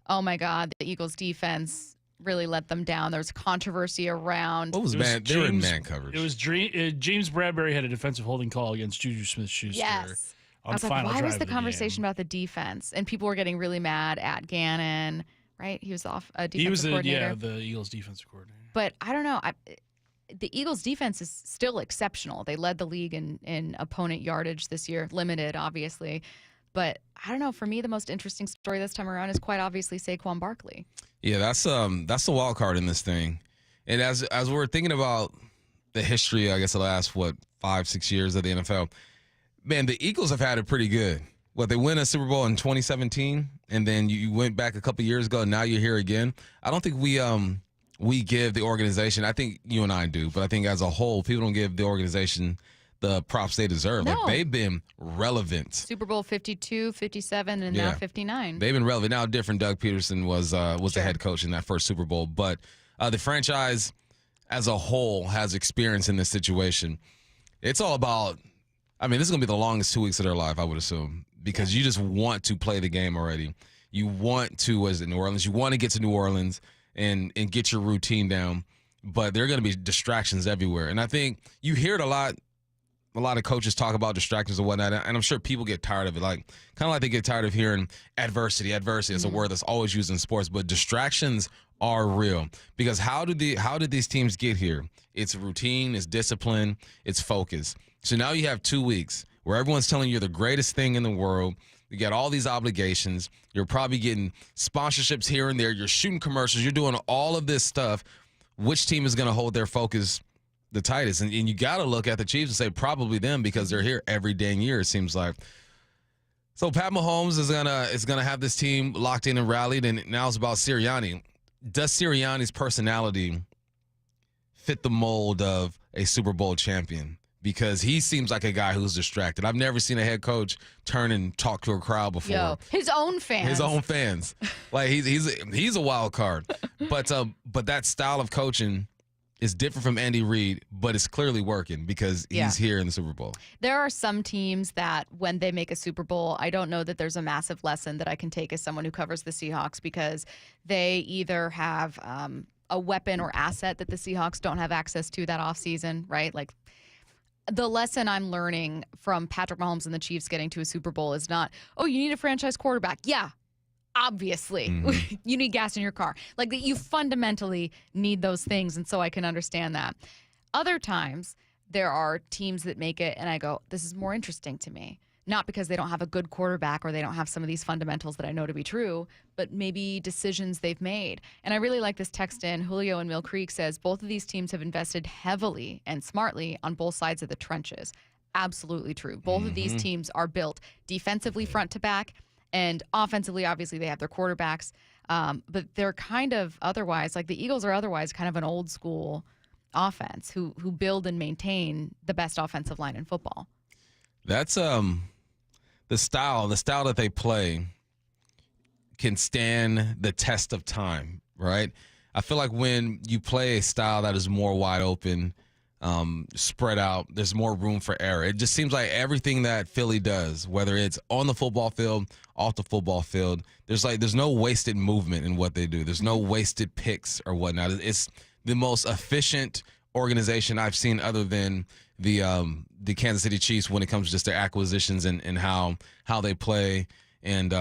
oh my God, the Eagles defense really let them down. There was controversy around. What was man? They were in man coverage. It was James Bradbury had a defensive holding call against Juju Smith-Schuster. Yes. On I was like, final why drive was the of conversation about the defense? And people were getting really mad at Gannon, right? He was defensive coordinator. The Eagles defensive coordinator. But I don't know. The Eagles defense is still exceptional. They led the league in opponent yardage this year, limited, obviously. But I don't know. For me, the most interesting story this time around is quite obviously Saquon Barkley. Yeah, that's the wild card in this thing. And as we're thinking about the history, I guess the last 5-6 years of the NFL, man, the Eagles have had it pretty good. They win a Super Bowl in 2017, and then you went back a couple years ago, and now you're here again. I don't think we give the organization, I think you and I do, but I think as a whole, people don't give the organization the props they deserve. No. Like, they've been relevant. Super Bowl 52, 57, and now 59. They've been relevant. Now, different. Doug Peterson was the head coach in that first Super Bowl, but the franchise as a whole has experience in this situation. It's all about, I mean, this is going to be the longest 2 weeks of their life, I would assume, because you just want to play the game already. You want to, as in New Orleans, you want to get to New Orleans and get your routine down, but there are going to be distractions everywhere. And I think you hear it a lot of coaches talk about distractions and whatnot, and I'm sure people get tired of it. Like, kind of like they get tired of hearing adversity. Adversity is a word that's always used in sports, but distractions are real. Because how did these teams get here? It's routine, it's discipline, it's focus. So now you have 2 weeks where everyone's telling you you're the greatest thing in the world. You got all these obligations. You're probably getting sponsorships here and there. You're shooting commercials. You're doing all of this stuff. Which team is going to hold their focus the tightest? And you got to look at the Chiefs and say probably them, because they're here every dang year, it seems like. So Pat Mahomes is gonna have this team locked in and rallied, and now it's about Sirianni. Does Sirianni's personality fit the mold of a Super Bowl champion? Because he seems like a guy who's distracted. I've never seen a head coach turn and talk to a crowd before. Yo, his own fans. Like, he's a wild card. But that style of coaching is different from Andy Reid, but it's clearly working because he's here in the Super Bowl. There are some teams that when they make a Super Bowl, I don't know that there's a massive lesson that I can take as someone who covers the Seahawks, because they either have a weapon or asset that the Seahawks don't have access to that offseason, right? Like, the lesson I'm learning from Patrick Mahomes and the Chiefs getting to a Super Bowl is not, oh, you need a franchise quarterback. Yeah, obviously. Mm-hmm. You need gas in your car. Like, you fundamentally need those things, and so I can understand that. Other times, there are teams that make it, and I go, this is more interesting to me. Not because they don't have a good quarterback or they don't have some of these fundamentals that I know to be true, but maybe decisions they've made. And I really like this text in. Julio in Mill Creek says, both of these teams have invested heavily and smartly on both sides of the trenches. Absolutely true. Both of these teams are built defensively front to back, and offensively, obviously, they have their quarterbacks. But they're kind of otherwise, like the Eagles are otherwise kind of an old school offense, who build and maintain the best offensive line in football. That's the style that they play can stand the test of time, right? I feel like when you play a style that is more wide open, spread out, there's more room for error. It just seems like everything that Philly does, whether it's on the football field, off the football field, there's no wasted movement in what they do. There's no wasted picks or whatnot. It's the most efficient organization I've seen other than the Kansas City Chiefs when it comes to just their acquisitions and how they play and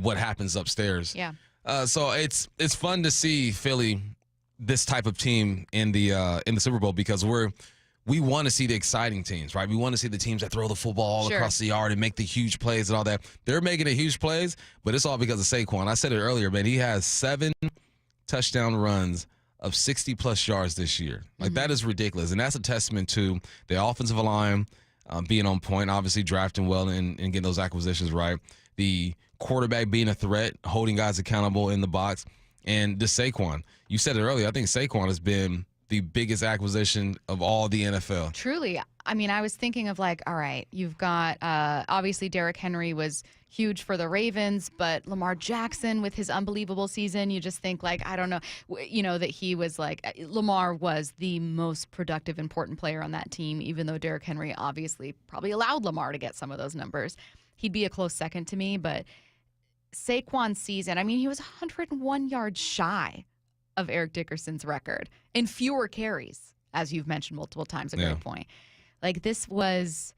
what happens upstairs. Yeah. So it's fun to see Philly, this type of team in the Super Bowl, because we want to see the exciting teams, right? We want to see the teams that throw the football all across the yard and make the huge plays and all that. They're making the huge plays, but it's all because of Saquon. I said it earlier, man. He has 7 touchdown runs of 60-plus yards this year. Like, that is ridiculous, and that's a testament to the offensive line being on point, obviously drafting well and getting those acquisitions right. The quarterback being a threat, holding guys accountable in the box, and the Saquon. You said it earlier. I think Saquon has been the biggest acquisition of all the NFL. Truly. I mean, I was thinking of like, all right, you've got obviously Derrick Henry was huge for the Ravens, but Lamar Jackson with his unbelievable season, you just think like, I don't know, that he was like, Lamar was the most productive, important player on that team, even though Derrick Henry obviously probably allowed Lamar to get some of those numbers. He'd be a close second to me, but Saquon's season, I mean, he was 101 yards shy of Eric Dickerson's record in fewer carries, as you've mentioned multiple times. A great point. Like, this was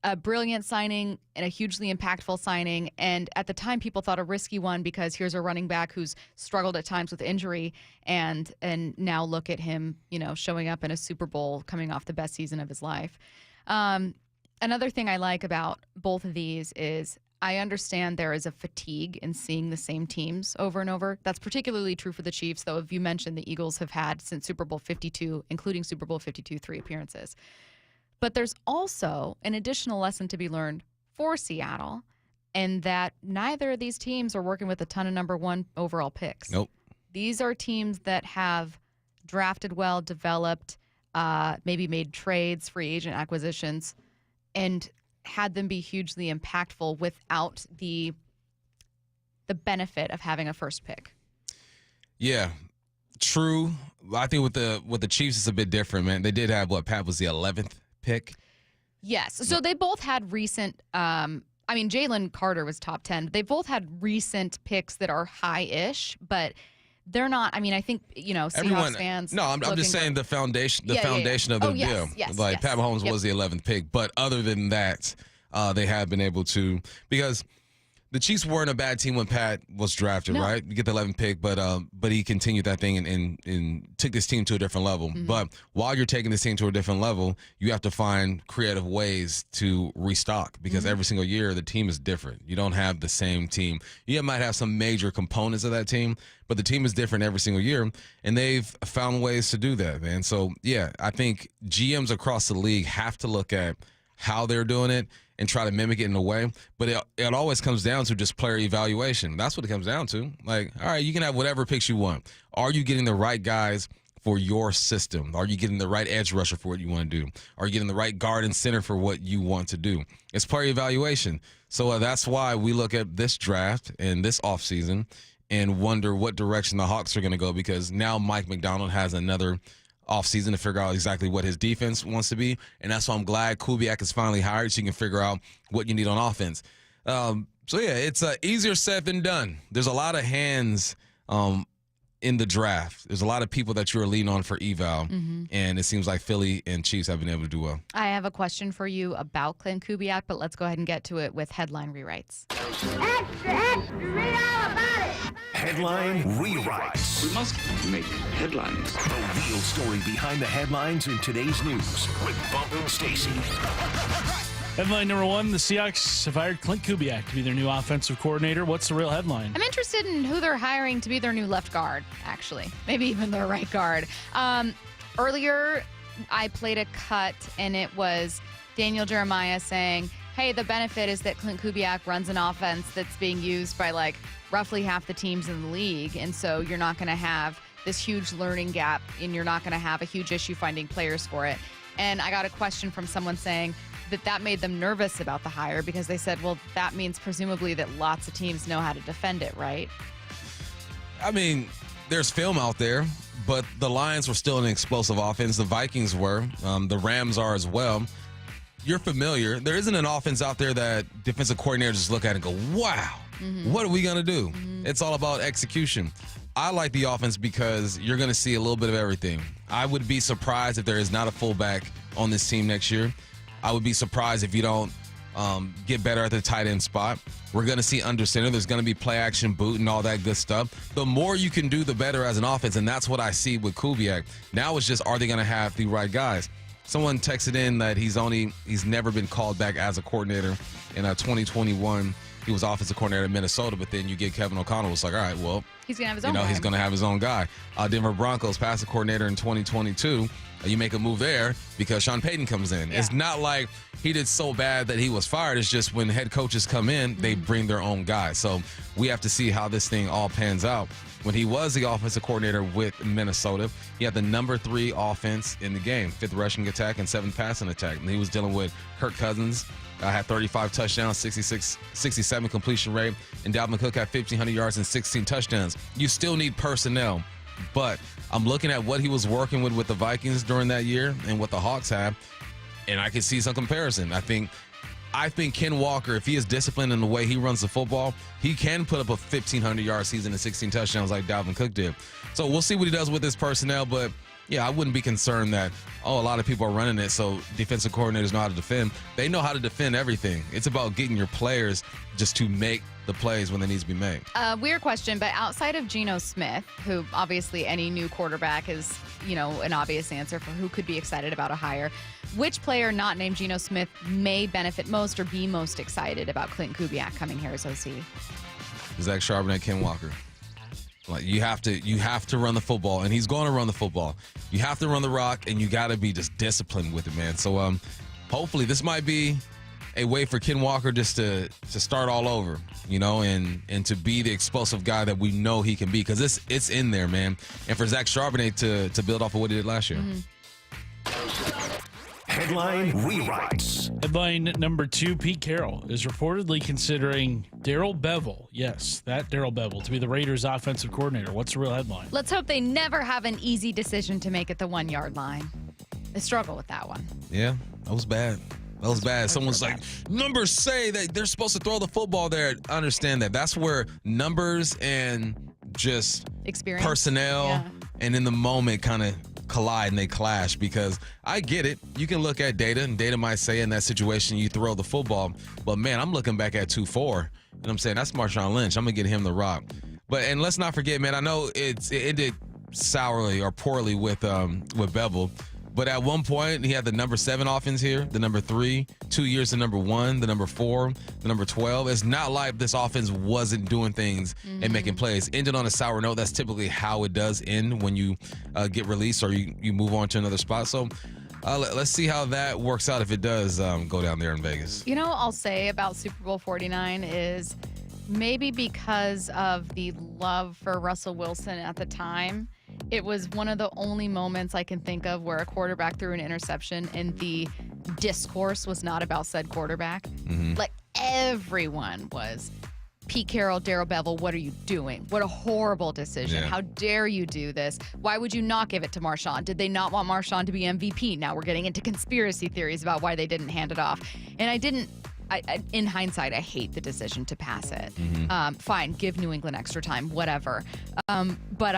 a brilliant signing and a hugely impactful signing. And at the time, people thought a risky one because here's a running back who's struggled at times with injury. And now look at him, showing up in a Super Bowl, coming off the best season of his life. Another thing I like about both of these is I understand there is a fatigue in seeing the same teams over and over. That's particularly true for the Chiefs, though, if you mentioned the Eagles have had since Super Bowl 52, including Super Bowl 52, 3 appearances. But there's also an additional lesson to be learned for Seattle, and that neither of these teams are working with a ton of number 1 overall picks. Nope. These are teams that have drafted well, developed, maybe made trades, free agent acquisitions, and had them be hugely impactful without the benefit of having a first pick. Yeah, true. I think with the Chiefs, it's a bit different, man. They did have Pat was the 11th pick. Yes. So they both had recent. Jalen Carter was top 10. They both had recent picks that are high-ish, but they're not. I mean, I think Seahawks fans. No, I'm just saying the foundation. The foundation of the deal. Yes, Pat Mahomes was the 11th pick, but other than that, they have been able to, because the Chiefs weren't a bad team when Pat was drafted, right? You get the 11th pick, but he continued that thing and took this team to a different level. Mm-hmm. But while you're taking this team to a different level, you have to find creative ways to restock, because every single year the team is different. You don't have the same team. You might have some major components of that team, but the team is different every single year, and they've found ways to do that, man. So, yeah, I think GMs across the league have to look at how they're doing it and try to mimic it in a way. But it always comes down to just player evaluation. That's what it comes down to. Like, all right, you can have whatever picks you want. Are you getting the right guys for your system? Are you getting the right edge rusher for what you want to do? Are you getting the right guard and center for what you want to do? It's player evaluation. So that's why we look at this draft and this offseason and wonder what direction the Hawks are going to go, because now Mike McDonald has another offseason to figure out exactly what his defense wants to be. And that's why I'm glad Kubiak is finally hired, so you can figure out what you need on offense. It's easier said than done. There's a lot of hands in the draft. There's a lot of people that you're leaning on for eval, and it seems like Philly and Chiefs have been able to do well. I have a question for you about Clint Kubiak, but let's go ahead and get to it with headline rewrites. Extra, read all about it. Headline rewrites. We must make headlines. The real story behind the headlines in today's news with Bump and Stacy. Headline number 1, the Seahawks have hired Clint Kubiak to be their new offensive coordinator. What's the real headline? I'm interested in who they're hiring to be their new left guard, actually. Maybe even their right guard. Earlier, I played a cut, and it was Daniel Jeremiah saying, hey, the benefit is that Clint Kubiak runs an offense that's being used by, roughly half the teams in the league, and so you're not going to have this huge learning gap, and you're not going to have a huge issue finding players for it. And I got a question from someone saying that made them nervous about the hire because they said, well, that means presumably that lots of teams know how to defend it, right? I mean, there's film out there, but the Lions were still an explosive offense. The Vikings were. The Rams are as well. You're familiar. There isn't an offense out there that defensive coordinators just look at and go, wow, what are we going to do? It's all about execution. I like the offense because you're going to see a little bit of everything. I would be surprised if there is not a fullback on this team next year. I would be surprised if you don't get better at the tight end spot. We're going to see under center. There's going to be play action boot and all that good stuff. The more you can do, the better as an offense, and that's what I see with Kubiak. Now it's just, are they going to have the right guys? Someone texted in that he's never been called back as a coordinator in 2021. He was offensive coordinator in Minnesota, but then you get Kevin O'Connell. It's like, all right, well, he's going to have his own guy. He's going to have his own guy. Denver Broncos passing coordinator in 2022. You make a move there because Sean Payton comes in. Yeah. It's not like he did so bad that he was fired. It's just when head coaches come in, they bring their own guy. So we have to see how this thing all pans out. When he was the offensive coordinator with Minnesota, he had the number 3 offense in the game, 5th rushing attack and 7th passing attack. And he was dealing with Kirk Cousins, had 35 touchdowns, 67 completion rate, and Dalvin Cook had 1,500 yards and 16 touchdowns. You still need personnel, but I'm looking at what he was working with the Vikings during that year and what the Hawks have, and I can see some comparison. I think Ken Walker, if he is disciplined in the way he runs the football, he can put up a 1,500-yard season and 16 touchdowns like Dalvin Cook did. So we'll see what he does with his personnel, but yeah, I wouldn't be concerned that, a lot of people are running it, so defensive coordinators know how to defend. They know how to defend everything. It's about getting your players just to make the plays when they need to be made. Weird question, but outside of Geno Smith, who obviously any new quarterback is, an obvious answer for who could be excited about a hire, which player not named Geno Smith may benefit most or be most excited about Clint Kubiak coming here as OC? Zach Charbonnet, Ken Walker. Like you have to run the football, and he's going to run the football. You have to run the rock, and you got to be just disciplined with it, man. So hopefully this might be a way for Ken Walker just to start all over, and to be the explosive guy that we know he can be, because it's in there, man. And for Zach Charbonnet to build off of what he did last year. Headline rewrites. Headline number 2, Pete Carroll is reportedly considering Darrell Bevell, yes, that Darrell Bevell, to be the Raiders' offensive coordinator. What's the real headline? Let's hope they never have an easy decision to make at the 1-yard line. They struggle with that one. Yeah, that was bad. That was bad. Someone's like, numbers say that they're supposed to throw the football there. I understand that. That's where numbers and just experience, personnel, and in the moment kind of collide and they clash, because I get it. You can look at data, and data might say in that situation you throw the football. But, man, I'm looking back at 2-4, and I'm saying that's Marshawn Lynch. I'm going to get him the rock. And let's not forget, man, I know it ended sourly or poorly with Bevell. But at one point, he had the number 7 offense here, the number 3, 2 years the number 1, the number 4, the number 12. It's not like this offense wasn't doing things and making plays. Ended on a sour note. That's typically how it does end when you get released or you move on to another spot. So let's see how that works out if it does go down there in Vegas. I'll say about Super Bowl 49 is maybe because of the love for Russell Wilson at the time, it was one of the only moments I can think of where a quarterback threw an interception and the discourse was not about said quarterback. Like everyone was, Pete Carroll, Darrell Bevell, what are you doing? What a horrible decision. How dare you do this? Why would you not give it to Marshawn? Did they not want Marshawn to be MVP? Now we're getting into conspiracy theories about why they didn't hand it off. And in hindsight, I hate the decision to pass it. Fine, give New England extra time, whatever. But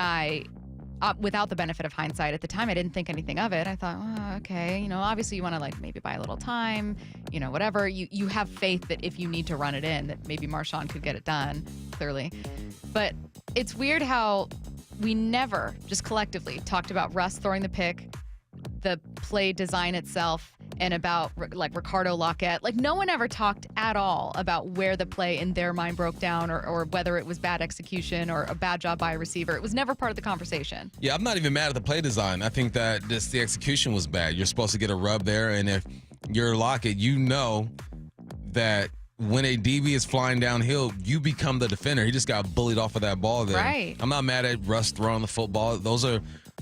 without the benefit of hindsight, at the time, I didn't think anything of it. I thought, okay, obviously you want to maybe buy a little time, whatever. You have faith that if you need to run it in, that maybe Marshawn could get it done, clearly. But it's weird how we never just collectively talked about Russ throwing the pick, the play design itself, and about Ricardo Lockett. No one ever talked at all about where the play in their mind broke down or whether it was bad execution or a bad job by a receiver. It was never part of the conversation. Yeah, I'm not even mad at the play design. I think that the execution was bad. You're supposed to get a rub there, and if you're Lockett, you know that when a DB is flying downhill, you become the defender. He just got bullied off of that ball there. Right. I'm not mad at Russ throwing the football.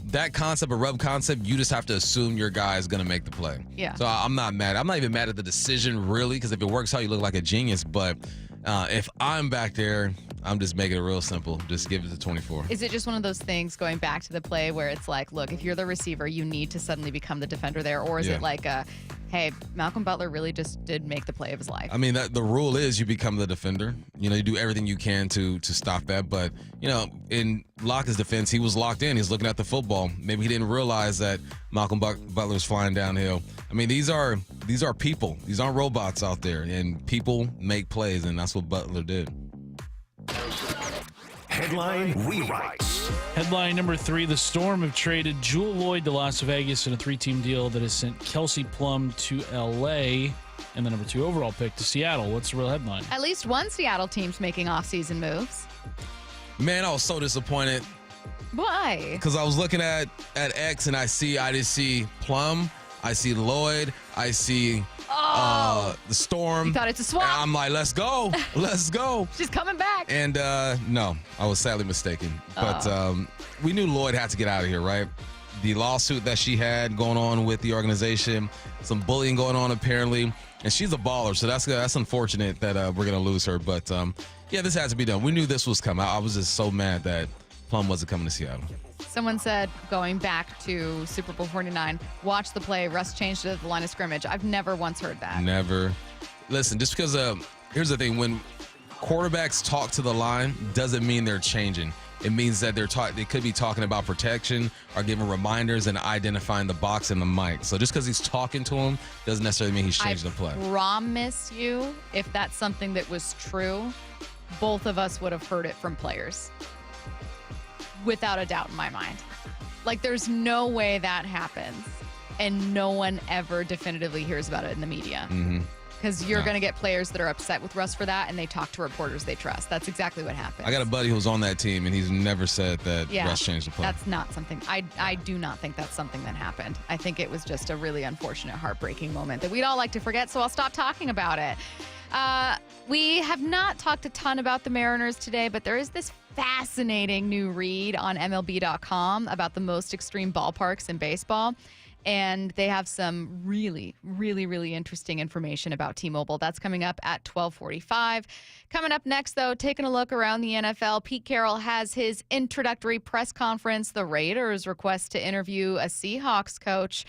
That concept, a rub concept, you just have to assume your guy is going to make the play. Yeah. So I'm not mad. I'm not even mad at the decision, really, because if it works out, you look like a genius. But if I'm back there, I'm just making it real simple. Just give it to 24. Is it just one of those things going back to the play where it's like, look, if you're the receiver, you need to suddenly become the defender there? Or is it like hey, Malcolm Butler really just did make the play of his life? I mean, the rule is you become the defender. You know, you do everything you can to stop that. But, you know, in Locke's defense, he was locked in. He's looking at the football. Maybe he didn't realize that Malcolm Butler's flying downhill. I mean, these are people. These aren't robots out there. And people make plays, and that's what Butler did. Headline rewrites. Headline number 3, the Storm have traded Jewel Lloyd to Las Vegas in a 3-team deal that has sent Kelsey Plum to L.A. and the number 2 overall pick to Seattle. What's the real headline? At least one Seattle team's making off-season moves. Man, I was so disappointed. Why? Because I was looking at X and I just see Plum, I see Lloyd, I see the Storm. You thought it's a swap? And I'm like, let's go. Let's go. She's coming back. And no, I was sadly mistaken. But we knew Lloyd had to get out of here, right? The lawsuit that she had going on with the organization, some bullying going on apparently. And she's a baller, so that's unfortunate that we're going to lose her. But, yeah, this has to be done. We knew this was coming. I was just so mad that Plum wasn't coming to Seattle. Someone said, going back to Super Bowl 49, watch the play, Russ changed it at the line of scrimmage. I've never once heard that. Never. Listen, just because here's the thing. When quarterbacks talk to the line, doesn't mean they're changing. It means that they could be talking about protection or giving reminders and identifying the box and the mic. So just because he's talking to him doesn't necessarily mean he's changing the play. I promise you, if that's something that was true, both of us would have heard it from players. Without a doubt in my mind. Like, there's no way that happens and no one ever definitively hears about it in the media. Because you're going to get players that are upset with Russ for that, and they talk to reporters they trust. That's exactly what happens. I got a buddy who's on that team, and he's never said that Russ changed the play. That's not something. I do not think that's something that happened. I think it was just a really unfortunate, heartbreaking moment that we'd all like to forget, so I'll stop talking about it. We have not talked a ton about the Mariners today, but there is this fascinating new read on MLB.com about the most extreme ballparks in baseball. And they have some really, really, really interesting information about T-Mobile. That's coming up at 12:45. Coming up next, though, taking a look around the NFL, Pete Carroll has his introductory press conference. The Raiders request to interview a Seahawks coach.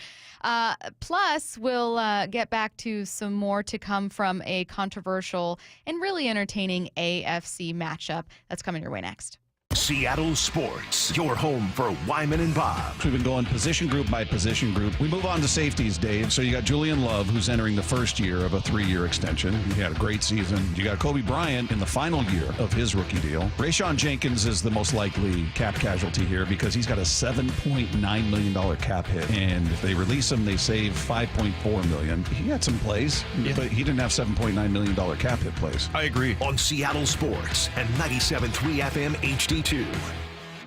Plus, we'll get back to some more to come from a controversial and really entertaining AFC matchup. That's coming your way next. Seattle Sports, your home for Wyman and Bob. We've been going position group by position group. We move on to safeties, Dave. So you got Julian Love, who's entering the first year of a 3-year extension. He had a great season. You got Kobe Bryant in the final year of his rookie deal. Rayshon Jenkins is the most likely cap casualty here because he's got a $7.9 million cap hit. And if they release him, they save $5.4 million. He had some plays, but he didn't have $7.9 million cap hit plays. I agree. On Seattle Sports and 97.3 FM HD2.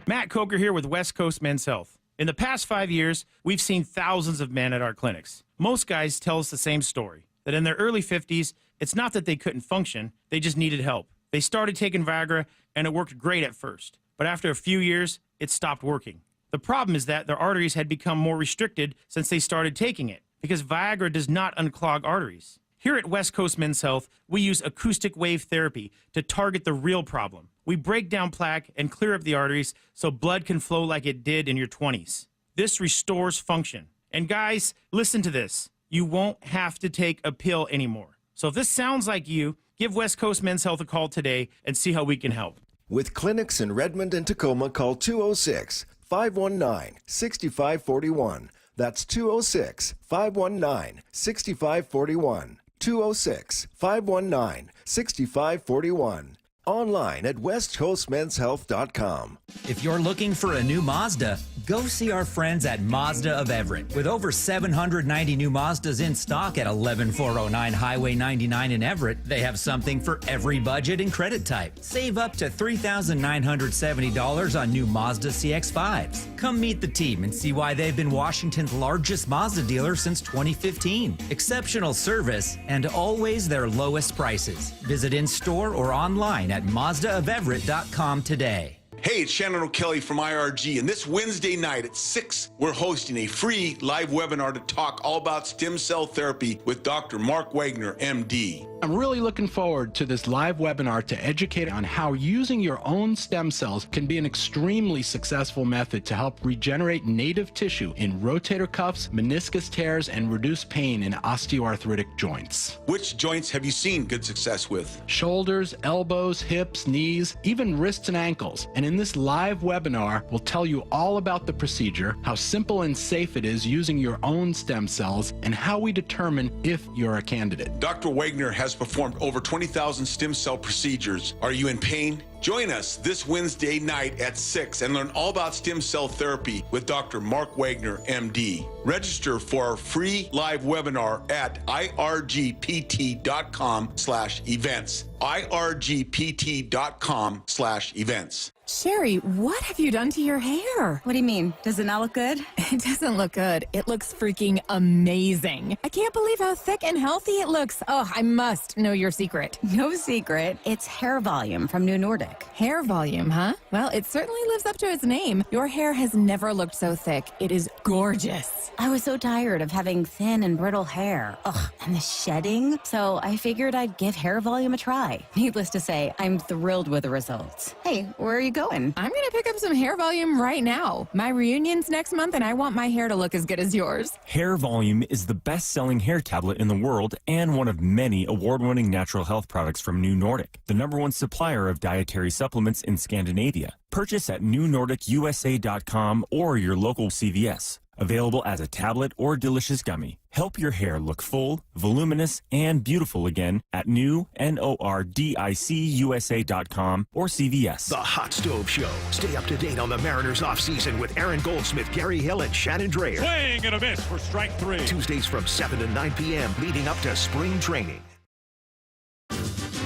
Matt Coker here with West Coast Men's Health. In the past 5 years, we've seen thousands of men at our clinics. Most guys tell us the same story, that in their early 50s, it's not that they couldn't function, they just needed help. They started taking Viagra, and it worked great at first. But after a few years, it stopped working. The problem is that their arteries had become more restricted since they started taking it, because Viagra does not unclog arteries. Here at West Coast Men's Health, we use acoustic wave therapy to target the real problem. We break down plaque and clear up the arteries so blood can flow like it did in your 20s. This restores function. And guys, listen to this. You won't have to take a pill anymore. So if this sounds like you, give West Coast Men's Health a call today and see how we can help. With clinics in Redmond and Tacoma, call 206-519-6541. That's 206-519-6541. 206-519-6541. Online at westcoastmenshealth.com. If you're looking for a new Mazda, go see our friends at Mazda of Everett. With over 790 new Mazdas in stock at 11409 Highway 99 in Everett, they have something for every budget and credit type. Save up to $3,970 on new Mazda CX-5s. Come meet the team and see why they've been Washington's largest Mazda dealer since 2015. Exceptional service and always their lowest prices. Visit in-store or online at MazdaofEverett.com today. Hey, it's Shannon O'Kelly from IRG, and this Wednesday night at 6, we're hosting a free live webinar to talk all about stem cell therapy with Dr. Mark Wagner, MD. I'm really looking forward to this live webinar to educate on how using your own stem cells can be an extremely successful method to help regenerate native tissue in rotator cuffs, meniscus tears, and reduce pain in osteoarthritic joints. Which joints have you seen good success with? Shoulders, elbows, hips, knees, even wrists and ankles. And in this live webinar, we'll tell you all about the procedure, how simple and safe it is using your own stem cells, and how we determine if you're a candidate. Dr. Wagner has performed over 20,000 stem cell procedures. Are you in pain? Join us this Wednesday night at 6 and learn all about stem cell therapy with Dr. Mark Wagner, MD. Register for our free live webinar at irgpt.com/events. irgpt.com/events. Sherry, what have you done to your hair? What do you mean? Does it not look good? It doesn't look good. It looks freaking amazing. I can't believe how thick and healthy it looks. Oh, I must know your secret. No secret. It's hair volume from New Nordic. Hair volume, huh? Well, it certainly lives up to its name. Your hair has never looked so thick. It is gorgeous. I was so tired of having thin and brittle hair. Ugh, and the shedding. So I figured I'd give hair volume a try. Needless to say, I'm thrilled with the results. Hey, where are you going? I'm going to pick up some hair volume right now. My reunion's next month, and I want my hair to look as good as yours. Hair Volume is the best-selling hair tablet in the world and one of many award-winning natural health products from New Nordic, the #1 supplier of dietary supplements in Scandinavia. Purchase at newnordicusa.com or your local CVS. Available as a tablet or delicious gummy. Help your hair look full, voluminous, and beautiful again at newnordicusa.com or CVS. The Hot Stove Show. Stay up to date on the Mariners offseason with Aaron Goldsmith, Gary Hill, and Shannon Dreyer. Swing and a miss for strike 3. Tuesdays from 7 to 9 p.m. leading up to spring training.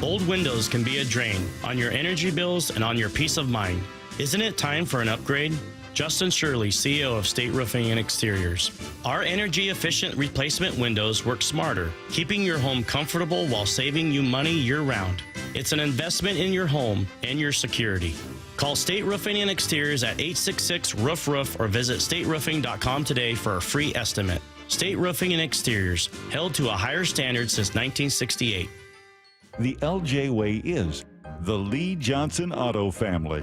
Old windows can be a drain on your energy bills and on your peace of mind. Isn't it time for an upgrade? Justin Shirley, CEO of State Roofing and Exteriors. Our energy-efficient replacement windows work smarter, keeping your home comfortable while saving you money year-round. It's an investment in your home and your security. Call State Roofing and Exteriors at 866-ROOF-ROOF or visit stateroofing.com today for a free estimate. State Roofing and Exteriors, held to a higher standard since 1968. The LJ Way is the Lee Johnson Auto Family.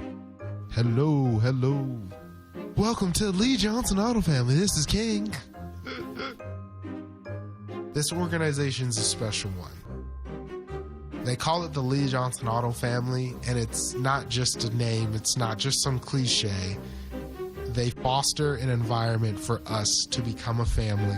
Hello, hello. Welcome to Lee Johnson Auto Family. This is King. This organization's a special one. They call it the Lee Johnson Auto Family, and it's not just a name. It's not just some cliche. They foster an environment for us to become a family,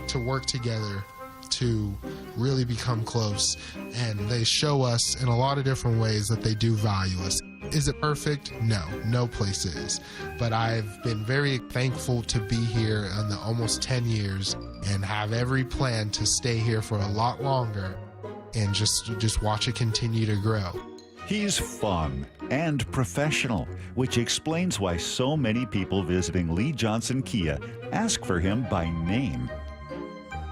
to work together, to really become close, and they show us in a lot of different ways that they do value us. Is it perfect? No, no place is. But I've been very thankful to be here in the almost 10 years and have every plan to stay here for a lot longer and just watch it continue to grow. He's fun and professional, which explains why so many people visiting Lee Johnson Kia ask for him by name.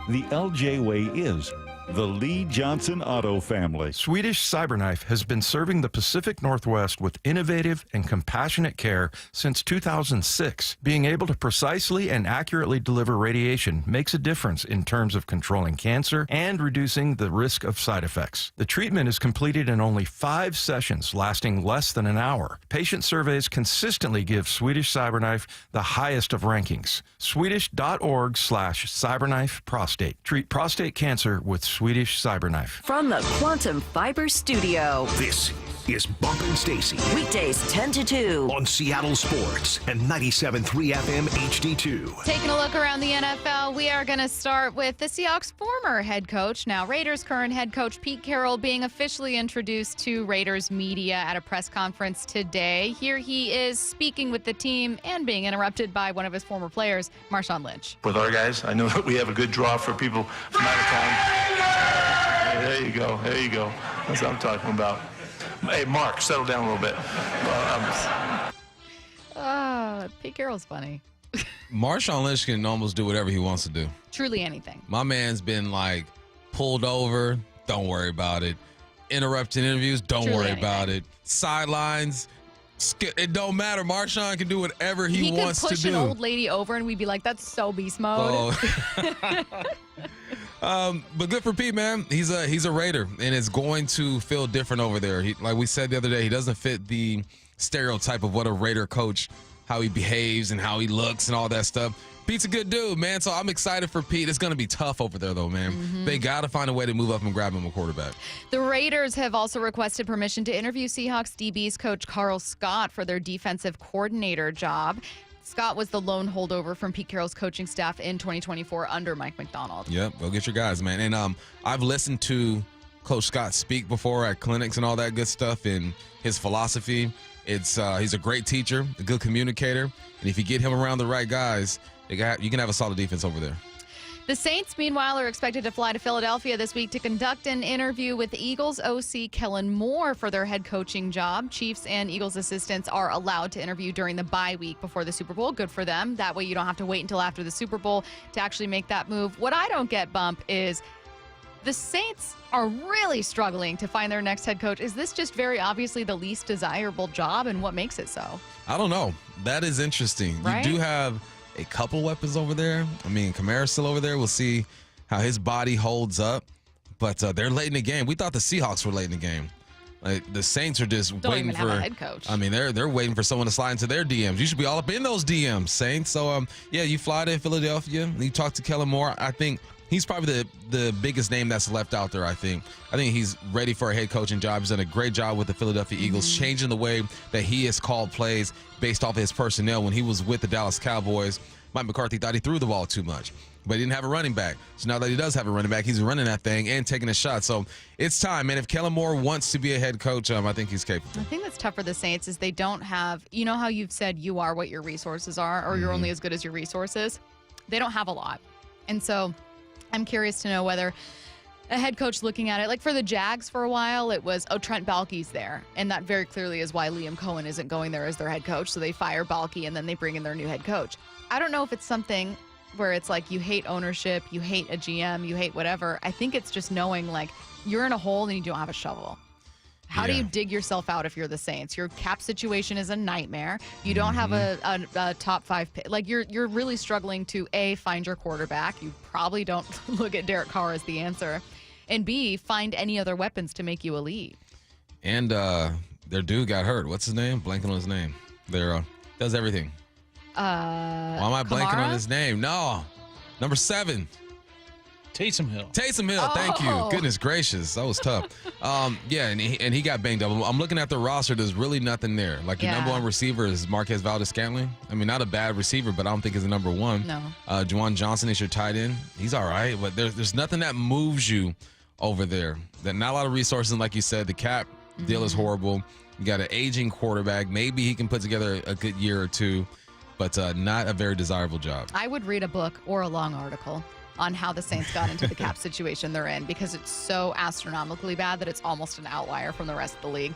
The LJ Way is the Lee Johnson Auto Family. Swedish Cyberknife has been serving the Pacific Northwest with innovative and compassionate care since 2006. Being able to precisely and accurately deliver radiation makes a difference in terms of controlling cancer and reducing the risk of side effects. The treatment is completed in only 5 sessions, lasting less than an hour. Patient surveys consistently give Swedish Cyberknife the highest of rankings. Swedish.org/cyberknife prostate. Treat prostate cancer with Swedish Cyberknife. From the Quantum Fiber Studio. This is Bumpin' Stacy. Weekdays 10 to 2 on Seattle Sports and 97.3 FM HD2. Taking a look around the NFL, we are going to start with the Seahawks' former head coach, now Raiders' current head coach, Pete Carroll, being officially introduced to Raiders media at a press conference today. Here he is speaking with the team and being interrupted by one of his former players, Marshawn Lynch. With our guys, I know that we have a good draw for people from out of town. Hey, there you go. There you go. That's what I'm talking about. Hey, Mark, settle down a little bit. Pete Carroll's funny. Marshawn Lynch can almost do whatever he wants to do. Truly anything. My man's been like pulled over, don't worry about it. Interrupting interviews, don't worry about it. Sidelines, it don't matter. Marshawn can do whatever he wants to do. He could push an old lady over and we'd be like, that's so beast mode. But good for Pete, man. He's a Raider, and it's going to feel different over there. Like we said the other day, he doesn't fit the stereotype of what a Raider coach, how he behaves and how he looks and all that stuff. Pete's a good dude, man, so I'm excited for Pete. It's going to be tough over there, though, man. Mm-hmm. They got to find a way to move up and grab him a quarterback. The Raiders have also requested permission to interview Seahawks DBs coach Carl Scott for their defensive coordinator job. Scott was the lone holdover from Pete Carroll's coaching staff in 2024 under Mike McDonald. Yep, go get your guys, man. And I've listened to Coach Scott speak before at clinics and all that good stuff, and his philosophy. He's a great teacher, a good communicator, and if you get him around the right guys, you can have a solid defense over there. The Saints, meanwhile, are expected to fly to Philadelphia this week to conduct an interview with Eagles OC Kellen Moore for their head coaching job. Chiefs and Eagles assistants are allowed to interview during the bye week before the Super Bowl. Good for them. That way you don't have to wait until after the Super Bowl to actually make that move. What I don't get, Bump, is the Saints are really struggling to find their next head coach. Is this just very obviously the least desirable job, and what makes it so? I don't know. That is interesting. Right? You do have a couple weapons over there. I mean, Carousel over there. We'll see how his body holds up. But they're late in the game. We thought the Seahawks were late in the game. Like the Saints are just waiting for a head coach. I mean, they're waiting for someone to slide into their DMs. You should be all up in those DMs, Saints. So yeah, you fly to Philadelphia. You talk to Kellen Moore. I think he's probably the biggest name that's left out there, I think. I think he's ready for a head coaching job. He's done a great job with the Philadelphia Eagles, changing the way that he has called plays based off of his personnel. When he was with the Dallas Cowboys, Mike McCarthy thought he threw the ball too much, but he didn't have a running back. So now that he does have a running back, he's running that thing and taking a shot. So it's time, man. If Kellen Moore wants to be a head coach, I think he's capable. The thing that's tough for the Saints is they don't have, you know how you've said you are what your resources are, or you're only as good as your resources? They don't have a lot. And so I'm curious to know whether a head coach looking at it, like for the Jags for a while, it was, Trent Baalke's there. And that very clearly is why Liam Cohen isn't going there as their head coach. So they fire Baalke and then they bring in their new head coach. I don't know if it's something where it's like you hate ownership, you hate a GM, you hate whatever. I think it's just knowing like you're in a hole and you don't have a shovel. How do you dig yourself out if you're the Saints? Your cap situation is a nightmare. You don't have a top 5 pick. Like you're really struggling to A, find your quarterback. You probably don't look at Derek Carr as the answer. And B, find any other weapons to make you elite. And their dude got hurt. What's his name? Blanking on his name. Does everything. Why am I blanking on his name? No. Number 7. Taysom Hill. Thank you. Goodness gracious. That was tough. Yeah, and he got banged up. I'm looking at the roster. There's really nothing there. Like your number one receiver is Marquez Valdes-Scantling. I mean, not a bad receiver, but I don't think he's the number one. No. Juwan Johnson is your tight end. He's all right, but there's nothing that moves you over there. Not a lot of resources, and like you said, the cap deal is horrible. You got an aging quarterback. Maybe he can put together a good year or two, but not a very desirable job. I would read a book or a long article on how the Saints got into the cap situation they're in, because it's so astronomically bad that it's almost an outlier from the rest of the league.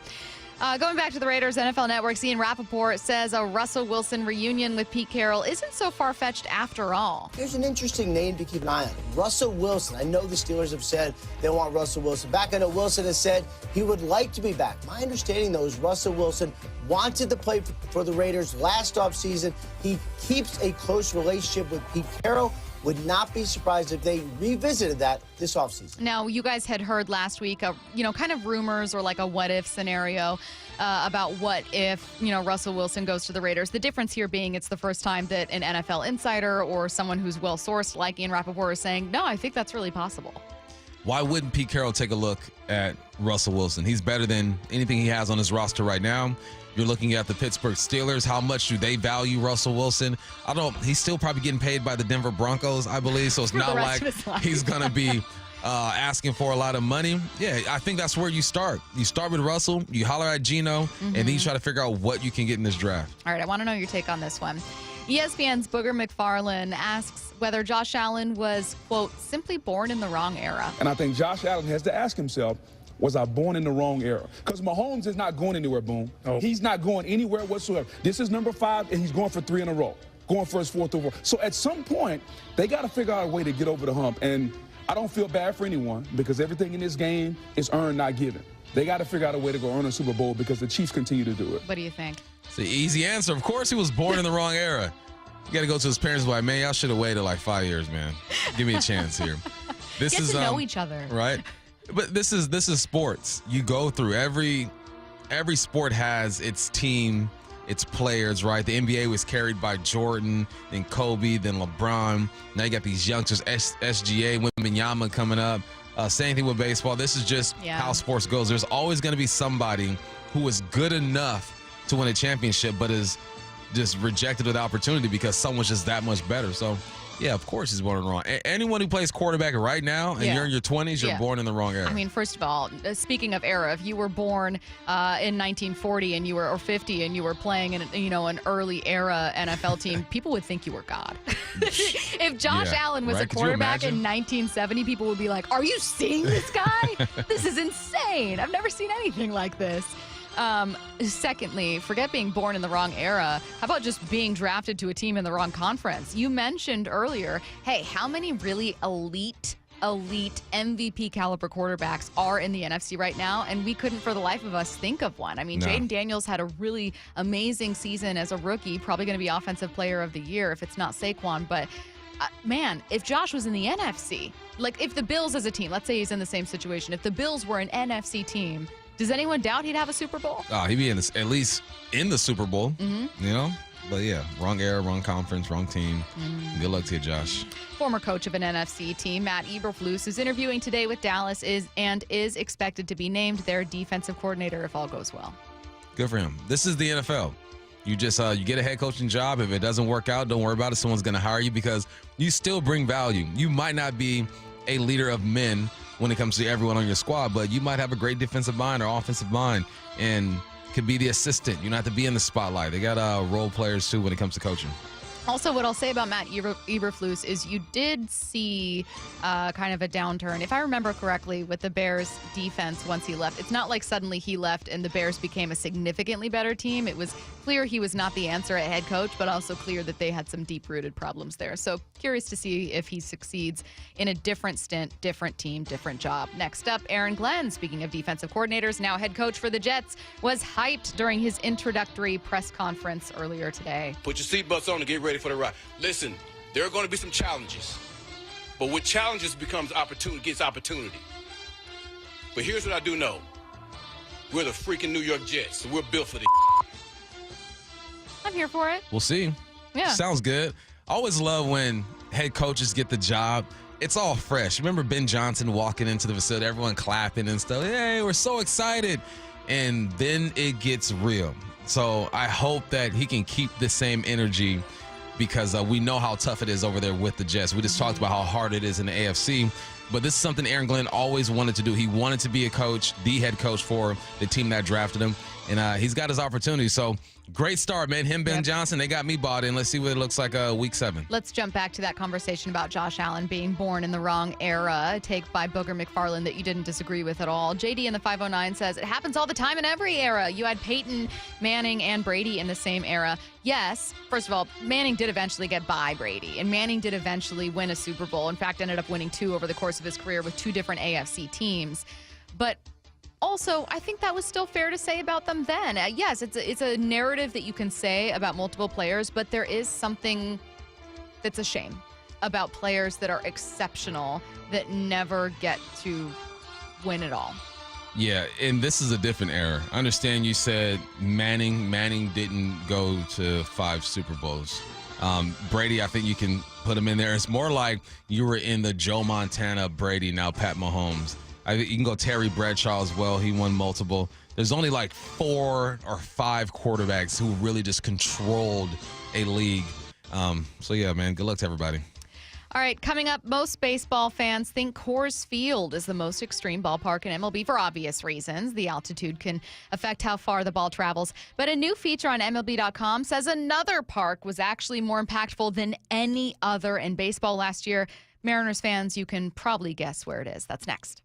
Going back to the Raiders, NFL Network's Ian Rappaport says a Russell Wilson reunion with Pete Carroll isn't so far-fetched after all. Here's an interesting name to keep an eye on. Russell Wilson. I know the Steelers have said they want Russell Wilson back. I know Wilson has said he would like to be back. My understanding, though, is Russell Wilson wanted to play for the Raiders last offseason. He keeps a close relationship with Pete Carroll. Would not be surprised if they revisited that this offseason. Now, you guys had heard last week, kind of rumors or like a what-if scenario about what if, Russell Wilson goes to the Raiders. The difference here being it's the first time that an NFL insider or someone who's well-sourced like Ian Rappaport is saying, no, I think that's really possible. why wouldn't Pete Carroll take a look at Russell Wilson? He's better than anything he has on his roster right now. You're looking at the Pittsburgh Steelers. How much do they value Russell Wilson? He's still probably getting paid by the Denver Broncos, I believe. So it's not like he's going to be asking for a lot of money. Yeah, I think that's where you start. You start with Russell, you holler at Geno, and then you try to figure out what you can get in this draft. All right, I want to know your take on this one. ESPN's Booger McFarland asks whether Josh Allen was, quote, simply born in the wrong era. And I think Josh Allen has to ask himself, was I born in the wrong era? Because Mahomes is not going anywhere, Boom. Oh. He's not going anywhere whatsoever. This is number 5, and he's going for 3 in a row, going for his 4th overall. So at some point, they got to figure out a way to get over the hump. And I don't feel bad for anyone because everything in this game is earned, not given. They got to figure out a way to go earn a Super Bowl because the Chiefs continue to do it. What do you think? It's the easy answer. Of course he was born in the wrong era. You got to go to his parents and be like, man, y'all should have waited like 5 years, man. Give me a chance here. Get to know each other. Right? But this is sports. You go through every sport has its team, its players, right? The NBA was carried by Jordan, then Kobe, then LeBron. Now you got these youngsters, SGA, Wembanyama coming up. Same thing with baseball. This is just how sports goes. There's always going to be somebody who is good enough to win a championship, but is just rejected with the opportunity because someone's just that much better. So, yeah, of course he's born in the wrong. Anyone who plays quarterback right now and you're in your 20s, you're born in the wrong era. I mean, first of all, speaking of era, if you were born in 1940 and you were or 50 and you were playing in an early era NFL team, people would think you were God. If Josh Allen was a quarterback in 1970, people would be like, "Are you seeing this guy? This is insane. I've never seen anything like this." Secondly, forget being born in the wrong era. How about just being drafted to a team in the wrong conference? You mentioned earlier, hey, how many really elite MVP caliber quarterbacks are in the NFC right now? And we couldn't for the life of us think of one. I mean, Jaden Daniels had a really amazing season as a rookie, probably going to be offensive player of the year if it's not Saquon. But man, if Josh was in the NFC, like if the Bills as a team, let's say he's in the same situation, if the Bills were an NFC team, does anyone doubt he'd have a Super Bowl? Oh, he'd be at least in the Super Bowl, But yeah, wrong era, wrong conference, wrong team. Good luck to you, Josh. Former coach of an NFC team, Matt Eberflus, is interviewing today with Dallas is expected to be named their defensive coordinator if all goes well. Good for him. This is the NFL. You just you get a head coaching job. If it doesn't work out, don't worry about it. Someone's going to hire you because you still bring value. You might not be a leader of men when it comes to everyone on your squad, but you might have a great defensive mind or offensive mind and could be the assistant. You don't have to be in the spotlight. They got role players too when it comes to coaching. Also, what I'll say about Matt Eberflus is you did see kind of a downturn, if I remember correctly, with the Bears defense once he left. It's not like suddenly he left and the Bears became a significantly better team. It was clear he was not the answer at head coach, but also clear that they had some deep-rooted problems there. So curious to see if he succeeds in a different stint, different team, different job. Next up, Aaron Glenn, speaking of defensive coordinators, now head coach for the Jets, was hyped during his introductory press conference earlier today. Put your seatbelts on and get ready for the ride. Listen, there are going to be some challenges, but with challenges gets opportunity. But here's what I do know. We're the freaking New York Jets, so we're built for the I'm here for it. We'll see. Yeah. Sounds good. I always love when head coaches get the job. It's all fresh. Remember Ben Johnson walking into the facility, everyone clapping and stuff. Hey, we're so excited. And then it gets real. So I hope that he can keep the same energy because we know how tough it is over there with the Jets. We just talked about how hard it is in the AFC. But this is something Aaron Glenn always wanted to do. He wanted to be a coach, the head coach for the team that drafted him. And he's got his opportunity. So great start, man. Him, Ben Johnson, they got me bought in. Let's see what it looks like week 7. Let's jump back to that conversation about Josh Allen being born in the wrong era. A take by Booger McFarland that you didn't disagree with at all. JD in the 509 says, it happens all the time in every era. You had Peyton, Manning, and Brady in the same era. Yes, first of all, Manning did eventually get by Brady, and Manning did eventually win a Super Bowl. In fact, ended up winning 2 over the course of his career with 2 different AFC teams. But also, I think that was still fair to say about them then. Yes, it's a narrative that you can say about multiple players, but there is something that's a shame about players that are exceptional that never get to win it all. Yeah, and this is a different era. I understand you said Manning didn't go to 5 Super Bowls. Brady, I think you can put him in there. It's more like you were in the Joe Montana, Brady, now Pat Mahomes. I think you can go Terry Bradshaw as well. He won multiple. There's only like 4 or 5 quarterbacks who really just controlled a league. So, yeah, man, good luck to everybody. All right, coming up, most baseball fans think Coors Field is the most extreme ballpark in MLB for obvious reasons. The altitude can affect how far the ball travels. But a new feature on MLB.com says another park was actually more impactful than any other in baseball last year. Mariners fans, you can probably guess where it is. That's next.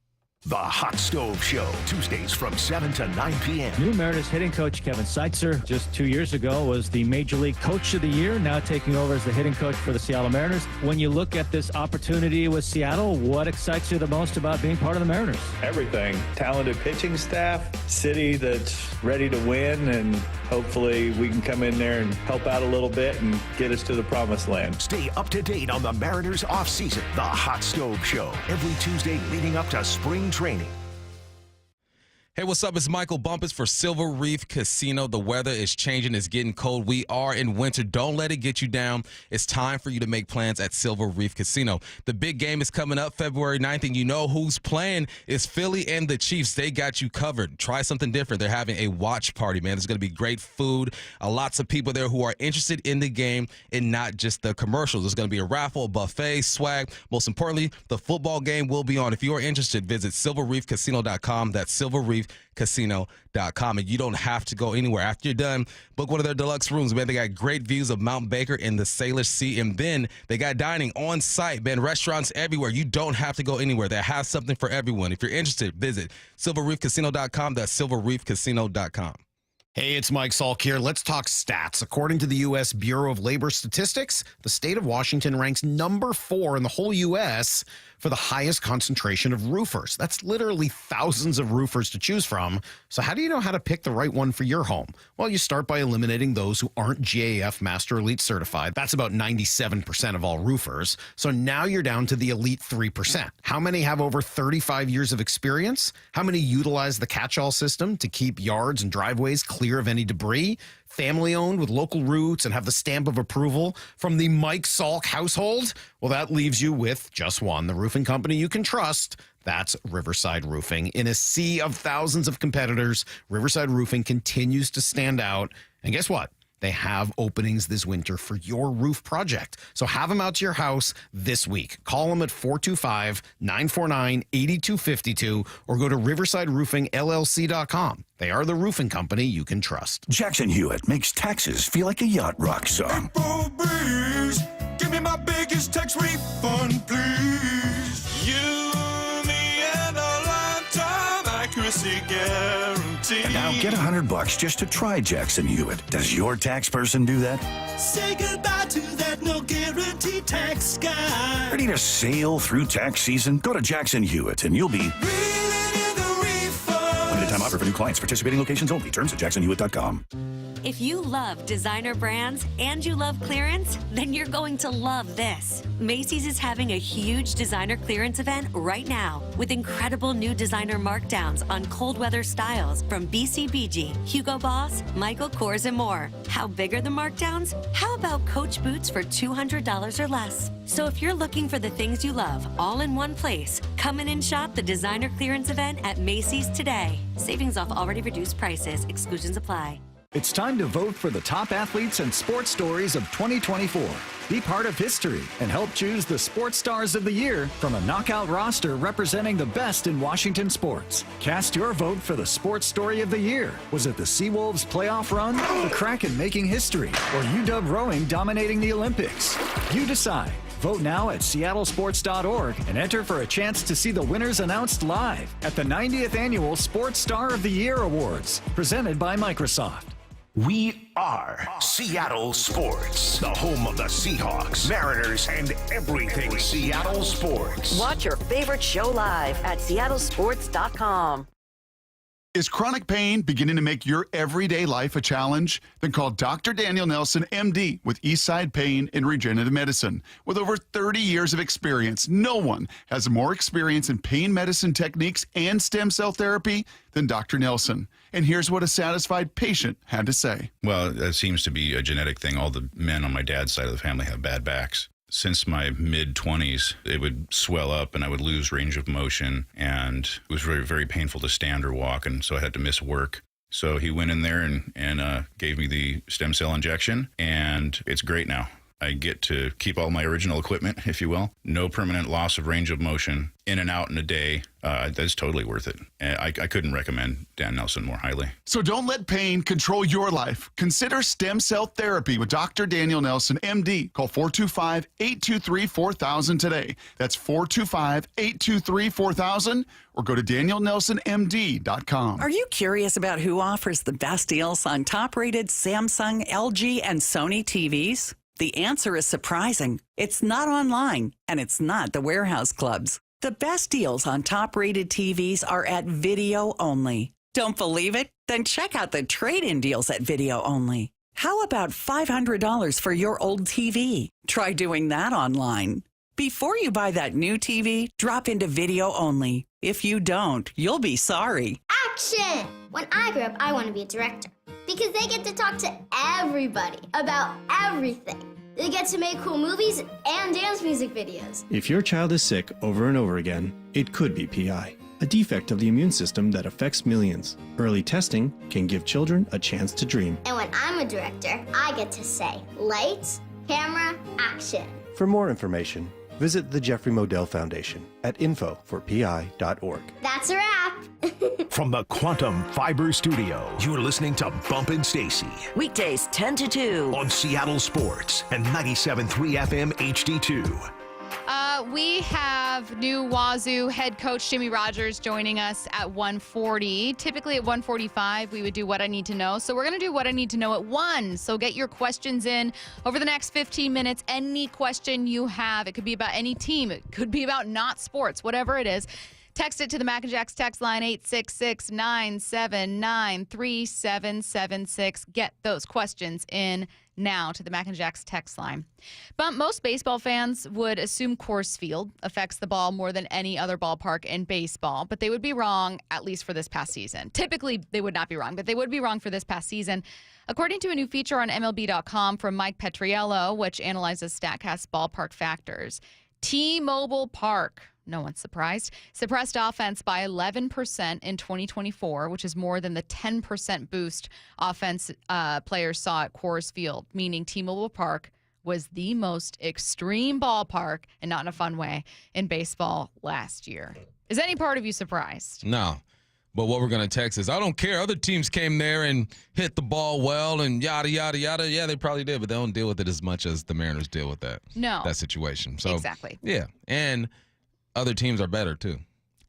The Hot Stove Show, Tuesdays from 7 to 9 p.m. New Mariners hitting coach Kevin Seitzer just 2 years ago was the Major League Coach of the Year, now taking over as the hitting coach for the Seattle Mariners. When you look at this opportunity with Seattle, what excites you the most about being part of the Mariners? Everything. Talented pitching staff, city that's ready to win, and hopefully we can come in there and help out a little bit and get us to the promised land. Stay up to date on the Mariners offseason. The Hot Stove Show, every Tuesday leading up to spring training. Hey, what's up? It's Michael Bumpus for Silver Reef Casino. The weather is changing. It's getting cold. We are in winter. Don't let it get you down. It's time for you to make plans at Silver Reef Casino. The big game is coming up February 9th, and you know who's playing. It's Philly and the Chiefs. They got you covered. Try something different. They're having a watch party, man. There's going to be great food. Lots of people there who are interested in the game and not just the commercials. There's going to be a raffle, a buffet, swag. Most importantly, the football game will be on. If you are interested, visit silverreefcasino.com. That's silverreefcasino.com, and you don't have to go anywhere. After you're done, book one of their deluxe rooms, man. They got great views of Mount Baker and the Salish Sea, and then they got dining on site, man. Restaurants everywhere. You don't have to go anywhere. They have something for everyone. If you're interested, visit silverreefcasino.com. That's silverreefcasino.com. Hey, it's Mike Salk here. Let's talk stats. According to the U.S. Bureau of Labor Statistics, the state of Washington ranks number 4 in the whole U.S. for the highest concentration of roofers. That's literally thousands of roofers to choose from. So how do you know how to pick the right one for your home? Well, you start by eliminating those who aren't GAF Master Elite certified. That's about 97% of all roofers. So now you're down to the elite 3%. How many have over 35 years of experience? How many utilize the catch-all system to keep yards and driveways clear of any debris? Family-owned with local roots and have the stamp of approval from the Mike Salk household? Well, that leaves you with just one, the roofing company you can trust. That's Riverside Roofing. In a sea of thousands of competitors, Riverside Roofing continues to stand out. And guess what? They have openings this winter for your roof project. So have them out to your house this week. Call them at 425-949-8252 or go to riversideroofingllc.com. They are the roofing company you can trust. Jackson Hewitt makes taxes feel like a yacht rock song. April breeze, give me my biggest tax refund, please. You, me, and a lifetime accuracy guarantee. And now get $100 just to try Jackson Hewitt. Does your tax person do that? Say goodbye to that no guarantee tax guy. Ready to sail through tax season? Go to Jackson Hewitt and you'll be limited time offer for new clients. Participating locations only. Terms at jacksonhewitt.com. If you love designer brands and you love clearance, then you're going to love this. Macy's is having a huge designer clearance event right now with incredible new designer markdowns on cold weather styles from BCBG, Hugo Boss, Michael Kors, and more. How big are the markdowns? How about Coach boots for $200 or less? So if you're looking for the things you love all in one place, come in and shop the designer clearance event at Macy's today. Savings off already reduced prices. Exclusions apply. It's time to vote for the top athletes and sports stories of 2024. Be part of history and help choose the sports stars of the year from a knockout roster representing the best in Washington sports. Cast your vote for the sports story of the year. Was it the Seawolves playoff run, the Kraken making history, or UW rowing dominating the Olympics? You decide. Vote now at seattlesports.org and enter for a chance to see the winners announced live at the 90th Annual Sports Star of the Year Awards, presented by Microsoft. We are Seattle Sports, the home of the Seahawks, Mariners, and everything Seattle sports. Watch your favorite show live at seattlesports.com. Is chronic pain beginning to make your everyday life a challenge? Then call Dr. Daniel Nelson, MD, with Eastside Pain and Regenerative Medicine. With over 30 years of experience, no one has more experience in pain medicine techniques and stem cell therapy than Dr. Nelson. And here's what a satisfied patient had to say. Well, that seems to be a genetic thing. All the men on my dad's side of the family have bad backs. Since my mid-20s, it would swell up and I would lose range of motion, and it was very, very painful to stand or walk, and so I had to miss work. So he went in there and gave me the stem cell injection, and it's great now. I get to keep all my original equipment, if you will. No permanent loss of range of motion, in and out in a day. That's totally worth it. I couldn't recommend Dan Nelson more highly. So don't let pain control your life. Consider stem cell therapy with Dr. Daniel Nelson, MD. Call 425-823-4000 today. That's 425-823-4000, or go to danielnelsonmd.com. Are you curious about who offers the best deals on top-rated Samsung, LG, and Sony TVs? The answer is surprising. It's not online, and it's not the warehouse clubs. The best deals on top-rated TVs are at Video Only. Don't believe it? Then check out the trade-in deals at Video Only. How about $500 for your old TV? Try doing that online. Before you buy that new TV, drop into Video Only. If you don't, you'll be sorry. Action! When I grow up, I want to be a director because they get to talk to everybody about everything. They get to make cool movies and dance music videos. If your child is sick over and over again, it could be PI, a defect of the immune system that affects millions. Early testing can give children a chance to dream. And when I'm a director, I get to say, lights, camera, action. For more information, visit the Jeffrey Modell Foundation at info4pi.org. That's a wrap. From the Quantum Fiber Studio, you're listening to Bumpin' Stacy. Weekdays 10 to 2. On Seattle Sports and 97.3 FM HD2. We have new Wazoo head coach Jimmy Rogers joining us at 1:40. Typically at 1:45, we would do What I Need to Know. So we're going to do What I Need to Know at 1. So get your questions in over the next 15 minutes. Any question you have. It could be about any team. It could be about not sports, whatever it is. Text it to the Mac and Jacks text line 866-979-3776. Get those questions in now to the Mac and Jacks text line. But most baseball fans would assume Coors Field affects the ball more than any other ballpark in baseball, but they would be wrong, at least for this past season. Typically, they would not be wrong, but they would be wrong for this past season. According to a new feature on MLB.com from Mike Petriello, which analyzes StatCast ballpark factors, T-Mobile Park, no one's surprised, suppressed offense by 11% in 2024, which is more than the 10% boost offense players saw at Coors Field, meaning T-Mobile Park was the most extreme ballpark, and not in a fun way, in baseball last year. Is any part of you surprised? No. But what we're going to text is, I don't care. Other teams came there and hit the ball well and yada, yada, yada. Yeah, they probably did, but they don't deal with it as much as the Mariners deal with that. No. That situation. So exactly. Yeah. And other teams are better, too.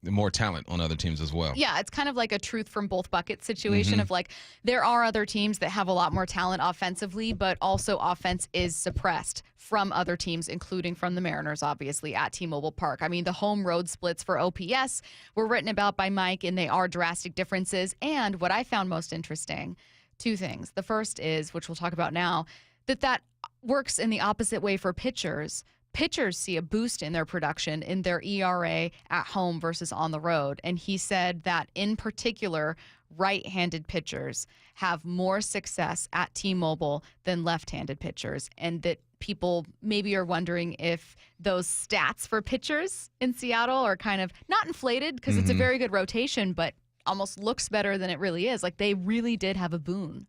More talent on other teams as well. Yeah, it's kind of like a truth from both buckets situation of like, there are other teams that have a lot more talent offensively, but also offense is suppressed from other teams, including from the Mariners, obviously, at T-Mobile Park. I mean, the home road splits for OPS were written about by Mike, and they are drastic differences. And what I found most interesting, two things. The first is, which we'll talk about now, that works in the opposite way for pitchers. Pitchers see a boost in their production, in their ERA at home versus on the road. And he said that, in particular, right-handed pitchers have more success at T-Mobile than left-handed pitchers. And that people maybe are wondering if those stats for pitchers in Seattle are kind of not inflated, because it's a very good rotation, but almost looks better than it really is. Like, they really did have a boon.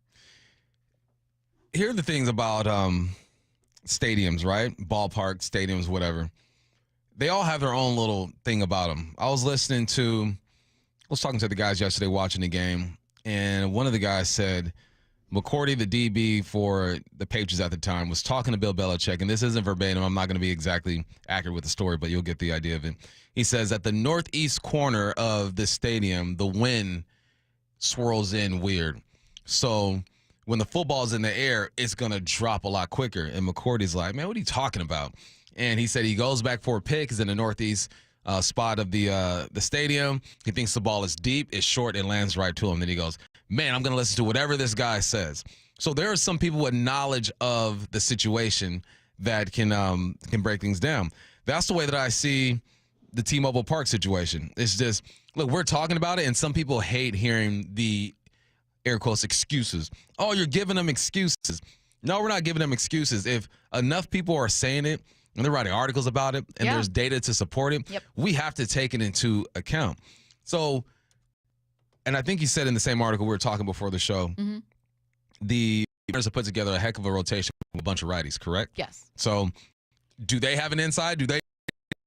Here are the things about stadiums, right? Ballpark, stadiums, whatever. They all have their own little thing about them. I was talking to the guys yesterday watching the game, and one of the guys said, McCourty, the DB for the Patriots at the time, was talking to Bill Belichick, and this isn't verbatim. I'm not going to be exactly accurate with the story, but you'll get the idea of it. He says, at the northeast corner of the stadium, the wind swirls in weird. So when the football's in the air, it's going to drop a lot quicker. And McCourty's like, man, what are you talking about? And he said he goes back for a pick. He's in the northeast spot of the stadium. He thinks the ball is deep, it's short, it lands right to him. Then he goes, man, I'm going to listen to whatever this guy says. So there are some people with knowledge of the situation that can break things down. That's the way that I see the T-Mobile Park situation. It's just, look, we're talking about it, and some people hate hearing the air quotes excuses. Oh, you're giving them excuses. No, we're not giving them excuses. If enough people are saying it and they're writing articles about it and there's data to support it, we have to take it into account. So, and I think he said in the same article we were talking before the show, the Mariners have put together a heck of a rotation with a bunch of righties, correct? Yes. So do they have an inside? Do they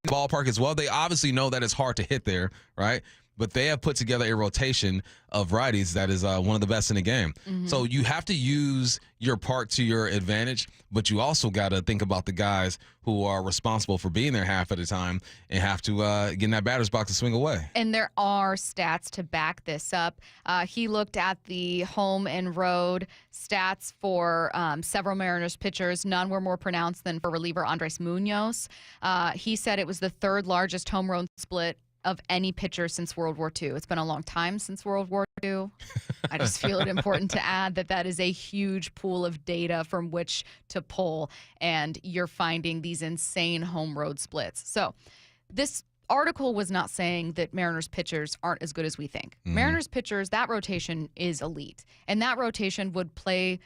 the ballpark as well? They obviously know that it's hard to hit there, right? But they have put together a rotation of righties that is one of the best in the game. So you have to use your park to your advantage, but you also got to think about the guys who are responsible for being there half of the time and have to get in that batter's box and swing away. And there are stats to back this up. He looked at the home and road stats for several Mariners pitchers. None were more pronounced than for reliever Andres Munoz. He said it was the third largest home road split of any pitcher since World War II. It's been a long time since World War II. I just feel it important to add that that is a huge pool of data from which to pull, and you're finding these insane home road splits. So this article was not saying that Mariners pitchers aren't as good as we think. Mariners pitchers, that rotation is elite, and that rotation would play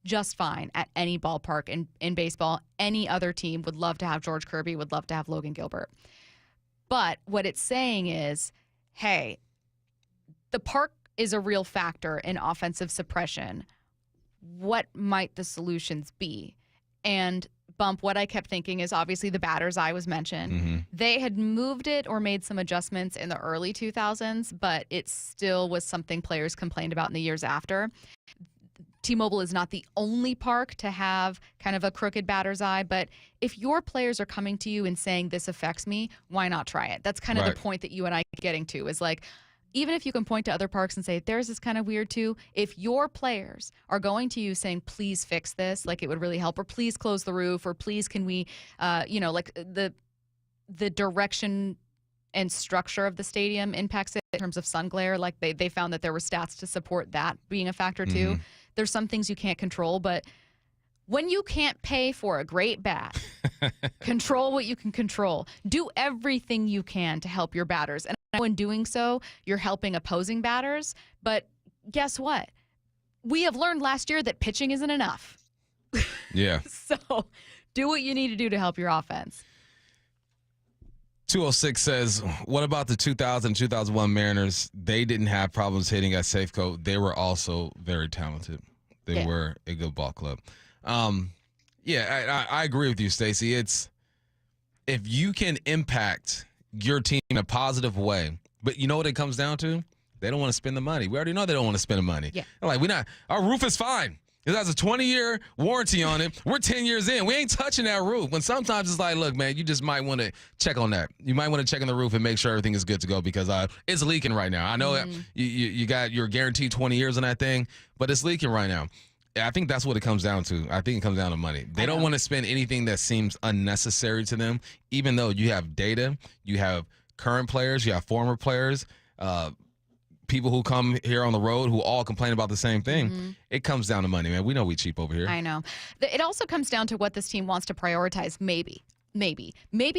just fine at any ballpark in baseball. Any other team would love to have George Kirby, would love to have Logan Gilbert. But what it's saying is, hey, the park is a real factor in offensive suppression. What might the solutions be? And Bump, what I kept thinking is obviously the batter's eye was mentioned. They had moved it or made some adjustments in the early 2000s, but it still was something players complained about in the years after. T-Mobile is not the only park to have kind of a crooked batter's eye, but if your players are coming to you and saying this affects me, why not try it? That's kind of the point that you and I are getting to, is like, even if you can point to other parks and say, theirs is kind of weird too, if your players are going to you saying, please fix this, like it would really help, or please close the roof, or please can we, like the direction and structure of the stadium impacts it in terms of sun glare. Like they found that there were stats to support that being a factor too. There's some things you can't control, but when you can't pay for a great bat, control what you can control. Do everything you can to help your batters. And I know in doing so, you're helping opposing batters. But guess what? We have learned last year that pitching isn't enough. Yeah. So do what you need to do to help your offense. 206 says, what about the 2000-2001 Mariners? They didn't have problems hitting at Safeco. They were also very talented. They were a good ball club. I agree with you, Stacy. It's if you can impact your team in a positive way, but you know what it comes down to? They don't want to spend the money. We already know they don't want to spend the money. Yeah. Like, our roof is fine. It has a 20-year warranty on it. We're 10 years in. We ain't touching that roof. When sometimes it's like, look, man, you just might want to check on that. You might want to check on the roof and make sure everything is good to go, because it's leaking right now. I know you got your guaranteed 20 years on that thing, but it's leaking right now. I think that's what it comes down to. I think it comes down to money. They don't want to spend anything that seems unnecessary to them, even though you have data, you have current players, you have former players, people who come here on the road who all complain about the same thing. It comes down to money, man. We know we cheap over here. I know. It also comes down to what this team wants to prioritize. Maybe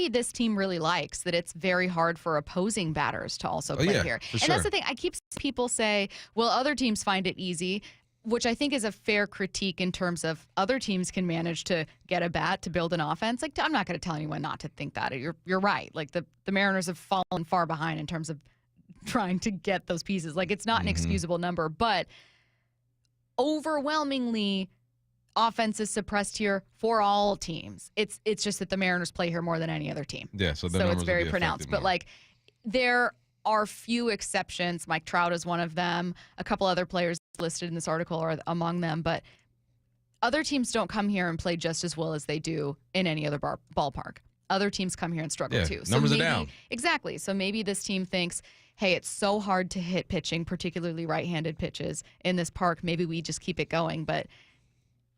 this team really likes that it's very hard for opposing batters to also play here. And that's the thing. I keep seeing people say, well, other teams find it easy, which I think is a fair critique in terms of other teams can manage to get a bat to build an offense. Like, I'm not going to tell anyone not to think that. You're right. Like the Mariners have fallen far behind in terms of trying to get those pieces. Like, it's not an excusable number, but overwhelmingly offense is suppressed here for all teams. It's just that the Mariners play here more than any other team. Yeah, so it's very pronounced. But like, there are few exceptions. Mike Trout is one of them. A couple other players listed in this article are among them, but other teams don't come here and play just as well as they do in any other ballpark. Other teams come here and struggle too. So numbers maybe, are down. Exactly. So maybe this team thinks, hey, it's so hard to hit pitching, particularly right-handed pitches in this park. Maybe we just keep it going. But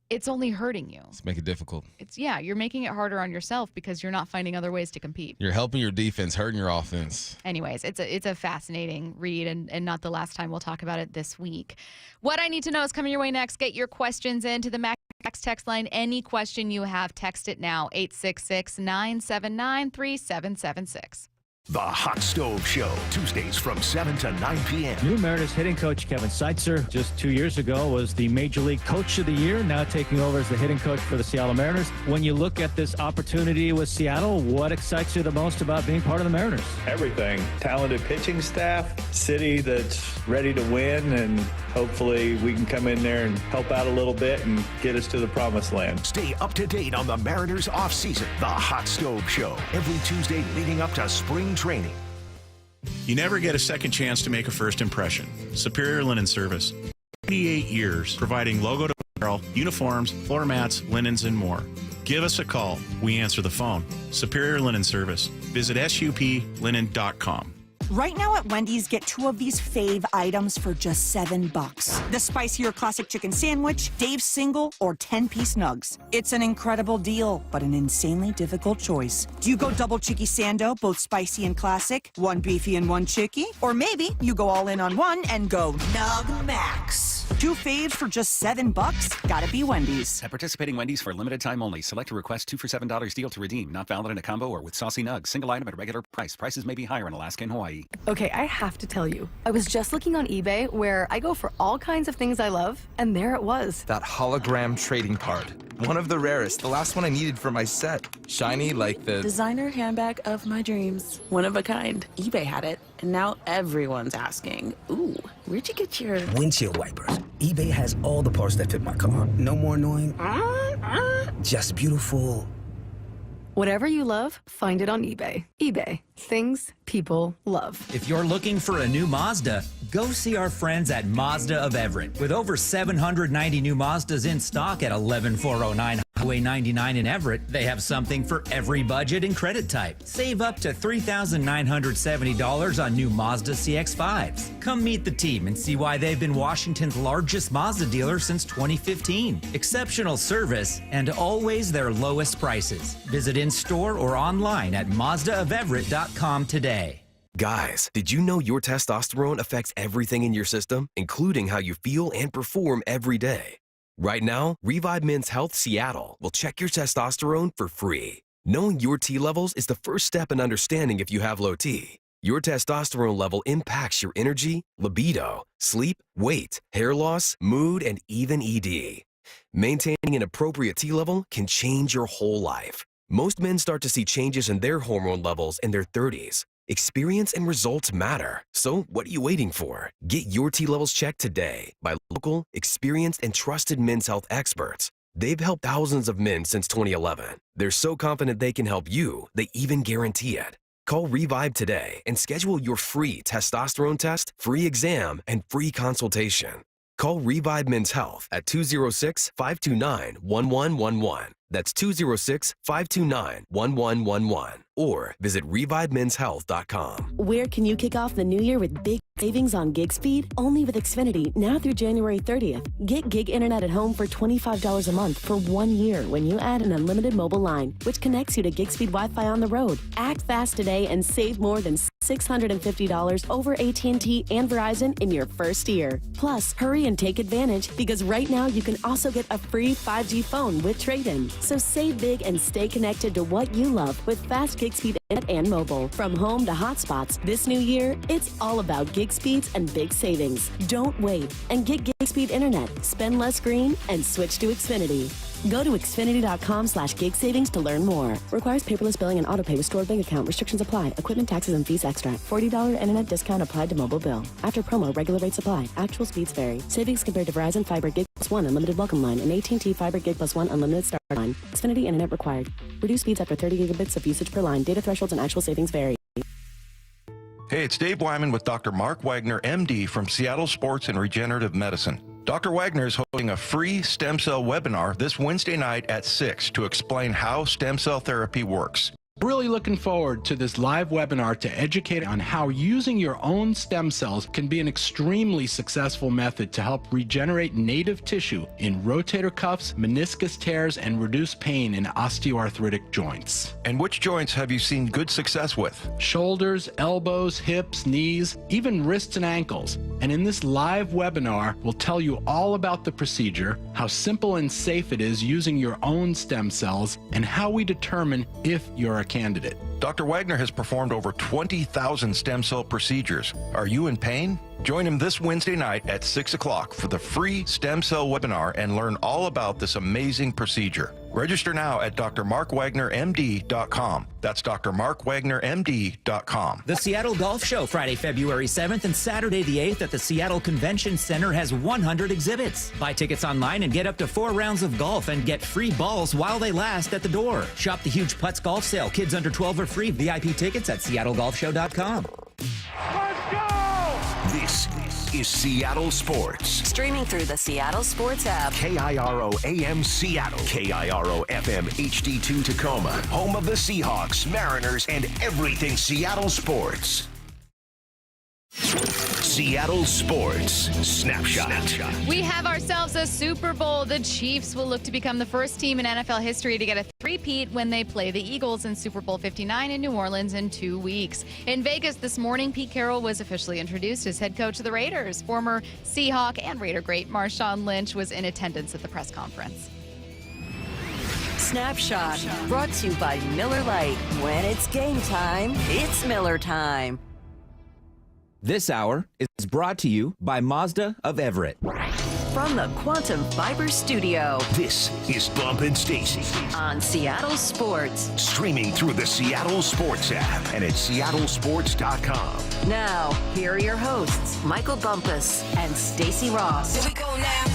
it's only hurting you. Let's make it difficult. You're making it harder on yourself because you're not finding other ways to compete. You're helping your defense, hurting your offense. Anyways, it's a fascinating read and not the last time we'll talk about it this week. What I Need to Know is coming your way next. Get your questions into the Max text line. Any question you have, text it now, 866-979-3776. The Hot Stove Show, Tuesdays from 7 to 9 p.m. New Mariners hitting coach Kevin Seitzer, just 2 years ago, was the Major League Coach of the Year, now taking over as the hitting coach for the Seattle Mariners. When you look at this opportunity with Seattle, what excites you the most about being part of the Mariners? Everything. Talented pitching staff, city that's ready to win, and hopefully we can come in there and help out a little bit and get us to the promised land. Stay up to date on the Mariners offseason. The Hot Stove Show, every Tuesday leading up to spring training. You never get a second chance to make a first impression. Superior Linen Service. 88 years providing logo to apparel, uniforms, floor mats, linens, and more. Give us a call. We answer the phone. Superior Linen Service. Visit suplinen.com. Right now at Wendy's, get 2 of these fave items for just $7. The spicier classic chicken sandwich, Dave's single, or 10-piece nugs. It's an incredible deal, but an insanely difficult choice. Do you go double chicky sando, both spicy and classic, 1 beefy and 1 chicky? Or maybe you go all in on one and go Nug Max. 2 faves for just $7? Gotta be Wendy's. At participating Wendy's for a limited time only. Select a request 2 for $7 deal to redeem. Not valid in a combo or with saucy nugs. Single item at a regular price. Prices may be higher in Alaska and Hawaii. Okay, I have to tell you. I was just looking on eBay where I go for all kinds of things I love, and there it was. That hologram trading card. One of the rarest. The last one I needed for my set. Shiny like the designer handbag of my dreams. One of a kind. eBay had it, and now everyone's asking, ooh, where'd you get your windshield wipers? eBay has all the parts that fit my car. No more annoying, just beautiful. Whatever you love, find it on eBay. eBay. Things people love. If you're looking for a new Mazda, go see our friends at Mazda of Everett. With over 790 new Mazdas in stock at 11409 Highway 99 in Everett, they have something for every budget and credit type. Save up to $3,970 on new Mazda CX-5s. Come meet the team and see why they've been Washington's largest Mazda dealer since 2015. Exceptional service and always their lowest prices. Visit in-store or online at MazdaofEverett.com today. Guys, did you know your testosterone affects everything in your system, including how you feel and perform every day? Right now, Revive Men's Health Seattle will check your testosterone for free. Knowing your T levels is the first step in understanding if you have low T. Your testosterone level impacts your energy, libido, sleep, weight, hair loss, mood, and even ED. Maintaining an appropriate T level can change your whole life. Most men start to see changes in their hormone levels in their 30s. Experience and results matter. So what are you waiting for? Get your T levels checked today by local, experienced, and trusted men's health experts. They've helped thousands of men since 2011. They're so confident they can help you, they even guarantee it. Call Revive today and schedule your free testosterone test, free exam, and free consultation. Call Revive Men's Health at 206-529-1111. That's 206-529-1111. Or visit ReviveMen'sHealth.com. Where can you kick off the new year with big savings on gig speed? Only with Xfinity, now through January 30th. Get gig internet at home for $25 a month for 1 year when you add an unlimited mobile line, which connects you to gig speed Wi-Fi on the road. Act fast today and save more than $650 over AT&T and Verizon in your first year. Plus, hurry and take advantage because right now you can also get a free 5G phone with trade-in. So save big and stay connected to what you love with fast gig speed internet and mobile. From home to hotspots, this new year, it's all about gig speeds and big savings. Don't wait and get gig speed internet. Spend less green and switch to Xfinity. Go to Xfinity.com/gig savings to learn more. Requires paperless billing and autopay with stored bank account. Restrictions apply. Equipment, taxes, and fees extra. $40 internet discount applied to mobile bill. After promo, regular rates apply. Actual speeds vary. Savings compared to Verizon Fiber Gig Plus 1 Unlimited Welcome Line and AT&T Fiber Gig Plus 1 Unlimited Start Line. Xfinity internet required. Reduced speeds after 30 gigabits of usage per line. Data thresholds and actual savings vary. Hey, it's Dave Wyman with Dr. Mark Wagner, MD from Seattle Sports and Regenerative Medicine. Dr. Wagner is hosting a free stem cell webinar this Wednesday night at 6 to explain how stem cell therapy works. Really looking forward to this live webinar to educate on how using your own stem cells can be an extremely successful method to help regenerate native tissue in rotator cuffs, meniscus tears, and reduce pain in osteoarthritic joints. And which joints have you seen good success with? Shoulders, elbows, hips, knees, even wrists and ankles. And in this live webinar, we'll tell you all about the procedure, how simple and safe it is using your own stem cells, and how we determine if you're a candidate. Dr. Wagner has performed over 20,000 stem cell procedures. Are you in pain? Join him this Wednesday night at 6 o'clock for the free stem cell webinar and learn all about this amazing procedure. Register now at drmarkwagnermd.com. That's drmarkwagnermd.com. The Seattle Golf Show, Friday, February 7th and Saturday the 8th at the Seattle Convention Center has 100 exhibits. Buy tickets online and get up to 4 rounds of golf and get free balls while they last at the door. Shop the huge Putts Golf Sale. Kids under 12 are free. VIP tickets at seattlegolfshow.com. This is Seattle Sports. Streaming through the Seattle Sports app. KIRO AM Seattle. KIRO FM HD2 Tacoma. Home of the Seahawks, Mariners, and everything Seattle sports. Seattle Sports Snapshot. We have ourselves a Super Bowl. The Chiefs will look to become the first team in NFL history to get a three-peat when they play the Eagles in Super Bowl 59 in New Orleans in 2 weeks. In Vegas this morning, Pete Carroll was officially introduced as head coach of the Raiders. Former Seahawk and Raider great Marshawn Lynch was in attendance at the press conference. Snapshot, brought to you by Miller Lite. When it's game time, it's Miller time. This hour is brought to you by Mazda of Everett. From the Quantum Fiber Studio. This is Bump and Stacy on Seattle Sports. Streaming through the Seattle Sports app and at seattlesports.com. Now, here are your hosts, Michael Bumpus and Stacy Ross. Here we go now.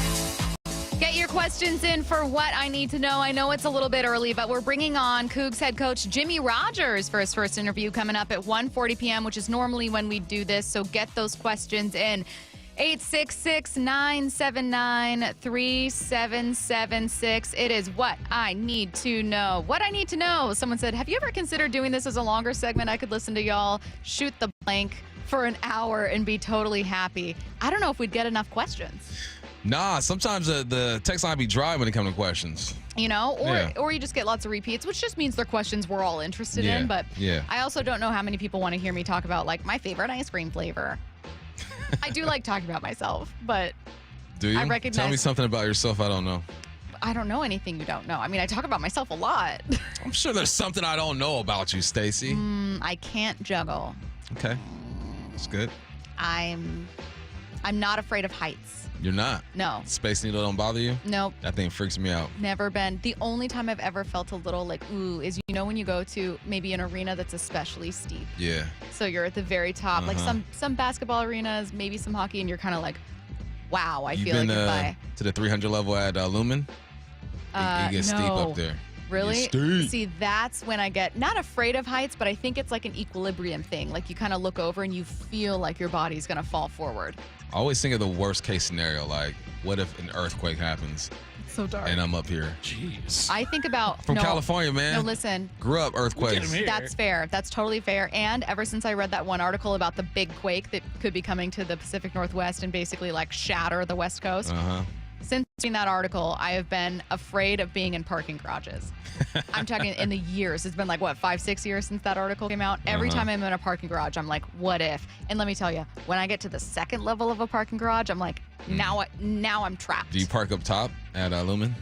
Get your questions in for What I Need to Know. I know it's a little bit early, but we're bringing on Cougs head coach Jimmy Rogers for his first interview coming up at 1:40 p.m., which is normally when we do this, so get those questions in. 866-979-3776. It is What I Need to Know. What I Need to Know. Someone said, have you ever considered doing this as a longer segment? I could listen to y'all shoot the blank for an hour and be totally happy. I don't know if we'd get enough questions. Nah, sometimes the text line be dry when it comes to questions. You know, or you just get lots of repeats, which just means they're questions we're all interested in. But I also don't know how many people want to hear me talk about, like, my favorite ice cream flavor. I do like talking about myself, but do you? I recognize. Tell me something about yourself I don't know. I don't know anything you don't know. I mean, I talk about myself a lot. I'm sure there's something I don't know about you, Stacy. I can't juggle. Okay. That's good. I'm not afraid of heights. You're not? No. Space Needle don't bother you? Nope. That thing freaks me out. Never been. The only time I've ever felt a little like, ooh, is, you know, when you go to maybe an arena that's especially steep. Yeah. So you're at the very top. Like some basketball arenas, maybe some hockey, and you're kind of like, wow, I feel like if I... to the 300 level at Lumen? It gets steep up there. Really? See, that's when I get not afraid of heights, but I think it's like an equilibrium thing. Like you kind of look over and you feel like your body's going to fall forward. I always think of the worst case scenario, like what if an earthquake happens? It's so dark. And I'm up here. Jeez. I think about from California, man. No, listen. Grew up earthquakes. That's fair. That's totally fair. And ever since I read that one article about the big quake that could be coming to the Pacific Northwest and basically like shatter the West Coast. Since reading that article, I have been afraid of being in parking garages. I'm talking in the years. It's been like, what, 5-6 years since that article came out? Every time I'm in a parking garage, I'm like, what if? And let me tell you, when I get to the second level of a parking garage, I'm like, now I'm trapped. Do you park up top at Lumen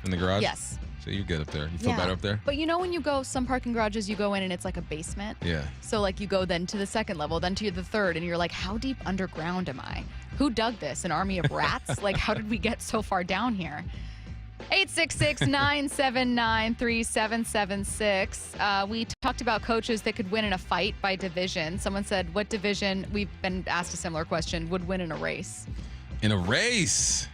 in the garage? Yes. So you're good up there. You feel better up there? But you know when you go, some parking garages, you go in and it's like a basement? Yeah. So like you go then to the second level, then to the third, and you're like, how deep underground am I? Who dug this? An army of rats? Like, how did we get so far down here? 866-979-3776. We talked about coaches that could win in a fight by division. Someone said, what division, we've been asked a similar question, would win in a race? In a race?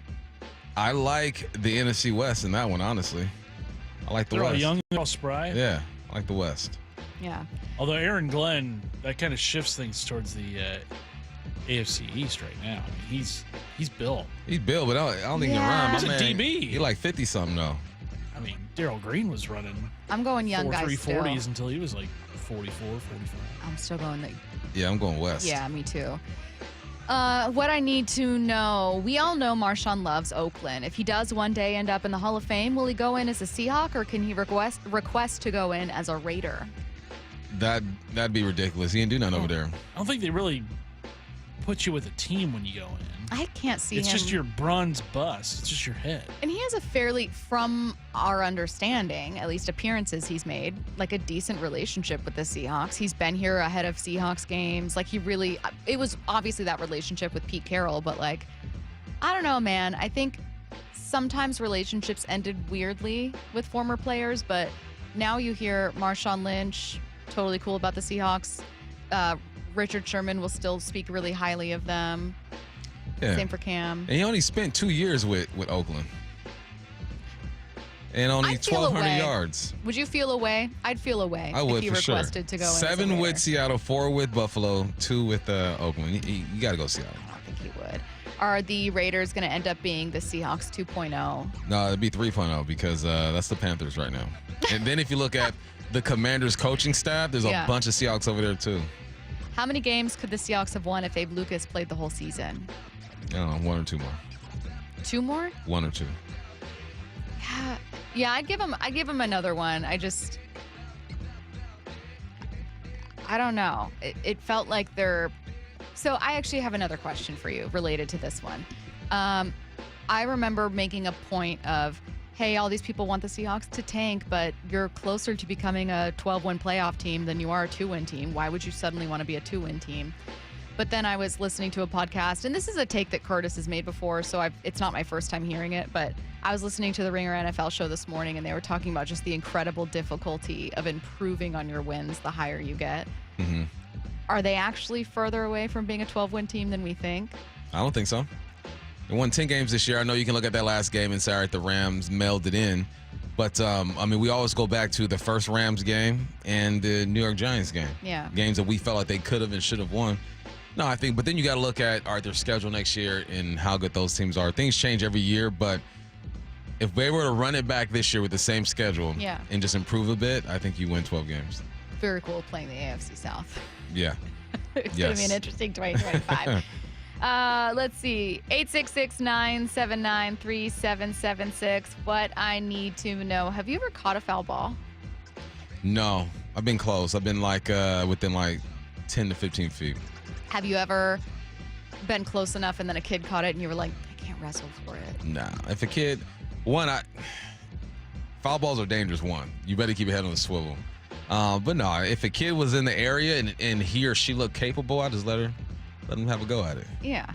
I like the NFC West in that one, honestly. I like the They're West. all young, they're all spry. Yeah, I like the West. Yeah. Although Aaron Glenn, that kind of shifts things towards the AFC East right now. I mean, he's built. He's built, but I don't think he can run. He's My a man, DB. He like 50-something, though. I mean, Darryl Green was running. I'm going young guys 340s still. until he was like 44, 45. I'm still going Yeah, I'm going West. Yeah, me too. What I need to know, we all know Marshawn loves Oakland. If he does one day end up in the Hall of Fame, will he go in as a Seahawk or can he request to go in as a Raider? That'd be ridiculous. He didn't do nothing over there. I don't think they really put you with a team when you go in. I can't see him. It's just your bronze bust. It's just your head. And he has a fairly, from our understanding, at least appearances he's made, like a decent relationship with the Seahawks. He's been here ahead of Seahawks games. Like it was obviously that relationship with Pete Carroll, but like, I don't know, man. I think sometimes relationships ended weirdly with former players, but now you hear Marshawn Lynch, totally cool about the Seahawks. Richard Sherman will still speak really highly of them. Yeah. Same for Cam. And he only spent 2 years with Oakland. And only 1,200 yards. Would you feel away? I'd feel away. I would, if you for requested sure. to go in. 7 with Seattle, 4 with Buffalo, 2 with Oakland. You got to go Seattle. I don't think he would. Are the Raiders going to end up being the Seahawks 2.0? No, it'd be 3.0 because that's the Panthers right now. And then if you look at the Commanders coaching staff, there's a bunch of Seahawks over there too. How many games could the Seahawks have won if Abe Lucas played the whole season? I don't know, 1 or 2 more. 2 more? 1 or 2. Yeah, I'd give him another one. I don't know. It felt like they're. So I actually have another question for you related to this one. I remember making a point of, hey, all these people want the Seahawks to tank, but you're closer to becoming a 12-win playoff team than you are a 2-win team. Why would you suddenly want to be a 2-win team? But then I was listening to a podcast, and this is a take that Curtis has made before, so it's not my first time hearing it, but I was listening to the Ringer NFL show this morning, and they were talking about just the incredible difficulty of improving on your wins the higher you get. Mm-hmm. Are they actually further away from being a 12-win team than we think? I don't think so. They won 10 games this year. I know you can look at that last game and say, all right, the Rams mailed it in. But, I mean, we always go back to the first Rams game and the New York Giants game. Yeah. Games that we felt like they could have and should have won. No, I think, but then you got to look at, all right, their schedule next year and how good those teams are. Things change every year, but if they were to run it back this year with the same schedule and just improve a bit, I think you win 12 games. Very cool playing the AFC South. Yeah. It's going to be an interesting 2025. Let's see. 866-979-3776. What I need to know. Have you ever caught a foul ball? No. I've been close. I've been like within like 10 to 15 feet. Have you ever been close enough and then a kid caught it and you were like, I can't wrestle for it? Nah. If a kid, foul balls are dangerous, one. You better keep your head on the swivel. But no, if a kid was in the area and he or she looked capable, I just let him have a go at it. Yeah.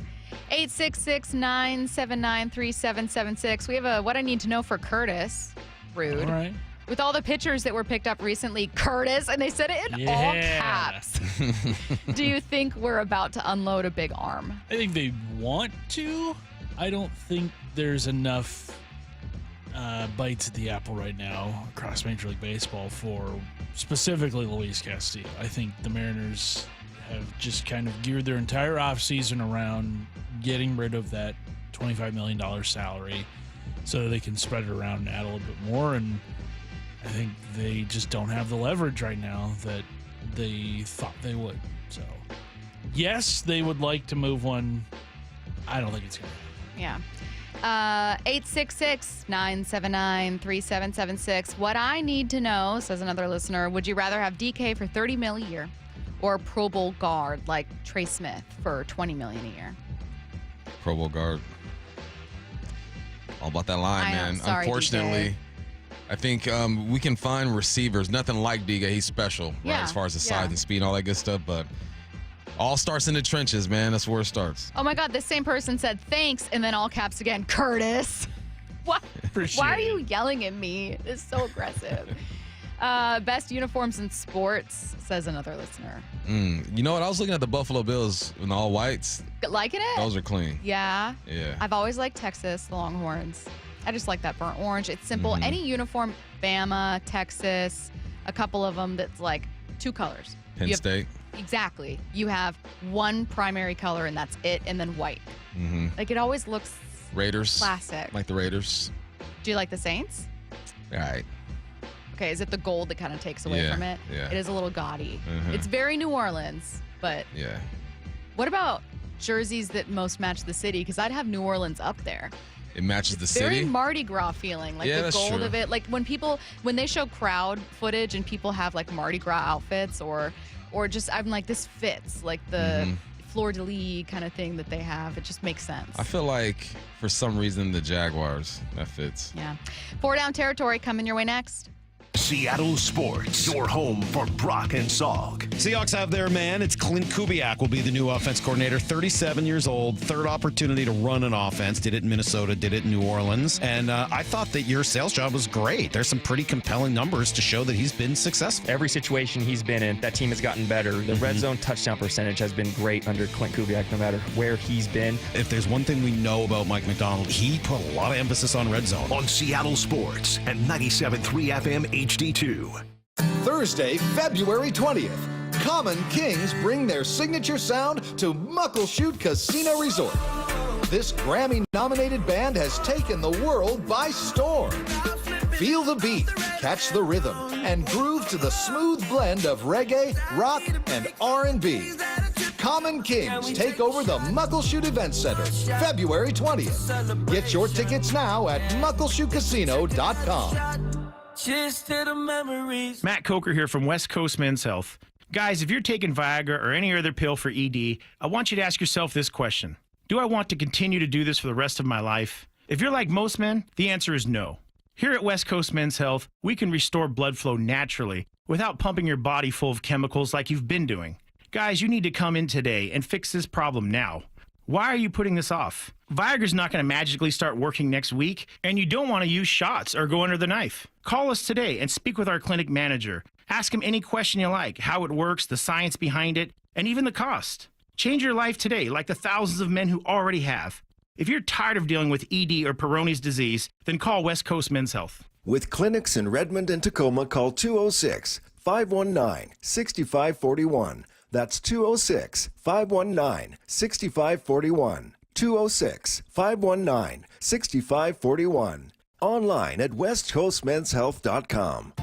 866-979-3776. We have a what I need to know for Curtis. Rude. All right. With all the pictures that were picked up recently, Curtis, and they said it in all caps. Do you think we're about to unload a big arm? I think they want to. I don't think there's enough bites at the apple right now across Major League Baseball for specifically Luis Castillo. I think the Mariners have just kind of geared their entire offseason around getting rid of that $25 million salary so they can spread it around and add a little bit more. And I think they just don't have the leverage right now that they thought they would. So, yes, they would like to move one. I don't think it's going to happen. Yeah. 866-979-3776. What I need to know, says another listener, would you rather have DK for $30 million a year or a Pro Bowl guard like Trey Smith for $20 million a year? Pro Bowl guard. All about that line, man. Sorry, unfortunately, DK. I think we can find receivers. Nothing like DK. He's special, right? As far as the size and speed and all that good stuff. But all starts in the trenches, man. That's where it starts. Oh, my God. This same person said, thanks, and then all caps again, Curtis. What? Why are you yelling at me? It's so aggressive. Best uniforms in sports, says another listener. You know what? I was looking at the Buffalo Bills in all whites. Liking it? Those are clean. Yeah. Yeah. I've always liked Texas, the Longhorns. I just like that burnt orange. It's simple. Any uniform, Bama, Texas, a couple of them that's like 2 colors. Penn State. Exactly. You have one primary color and that's it, and then white. Like it always looks Raiders. classic. Like the Raiders. Do you like the Saints? All right. Okay, is it the gold that kind of takes away from it? Yeah. It is a little gaudy. Mhm. It's very New Orleans, but Yeah. what about jerseys that most match the city? Because I'd have New Orleans up there. It matches the Very city. Mardi Gras feeling, like Yeah, the that's gold true. of it. Like when they show crowd footage and people have like Mardi Gras outfits or just, I'm like, this fits. Like the fleur-de-lis kind of thing that they have. It just makes sense. I feel like for some reason the Jaguars, that fits. Yeah. 4 Down Territory coming your way next. Seattle Sports, your home for Brock and Salk. Seahawks have their man. It's Clint Kubiak will be the new offense coordinator, 37 years old, third opportunity to run an offense. Did it in Minnesota, did it in New Orleans. And I thought that your sales job was great. There's some pretty compelling numbers to show that he's been successful. Every situation he's been in, that team has gotten better. The red zone touchdown percentage has been great under Clint Kubiak, no matter where he's been. If there's one thing we know about Mike McDonald, he put a lot of emphasis on red zone. On Seattle Sports and 97.3 FM HD2. Thursday, February 20th. Common Kings bring their signature sound to Muckleshoot Casino Resort. This Grammy-nominated band has taken the world by storm. Feel the beat, catch the rhythm, and groove to the smooth blend of reggae, rock, and R&B. Common Kings take over the Muckleshoot Event Center, February 20th. Get your tickets now at muckleshootcasino.com. Matt Coker here from West Coast Men's Health. Guys, if you're taking Viagra or any other pill for ED, I want you to ask yourself this question. Do I want to continue to do this for the rest of my life? If you're like most men, the answer is no. Here at West Coast Men's Health, we can restore blood flow naturally without pumping your body full of chemicals like you've been doing. Guys, you need to come in today and fix this problem now. Why are you putting this off? Viagra's not going to magically start working next week, and you don't want to use shots or go under the knife. Call us today and speak with our clinic manager. Ask him any question you like, how it works, the science behind it, and even the cost. Change your life today like the thousands of men who already have. If you're tired of dealing with ED or Peyronie's disease, then call West Coast Men's Health. With clinics in Redmond and Tacoma, call 206-519-6541. That's 206-519-6541. 206-519-6541. Online at westcoastmenshealth.com.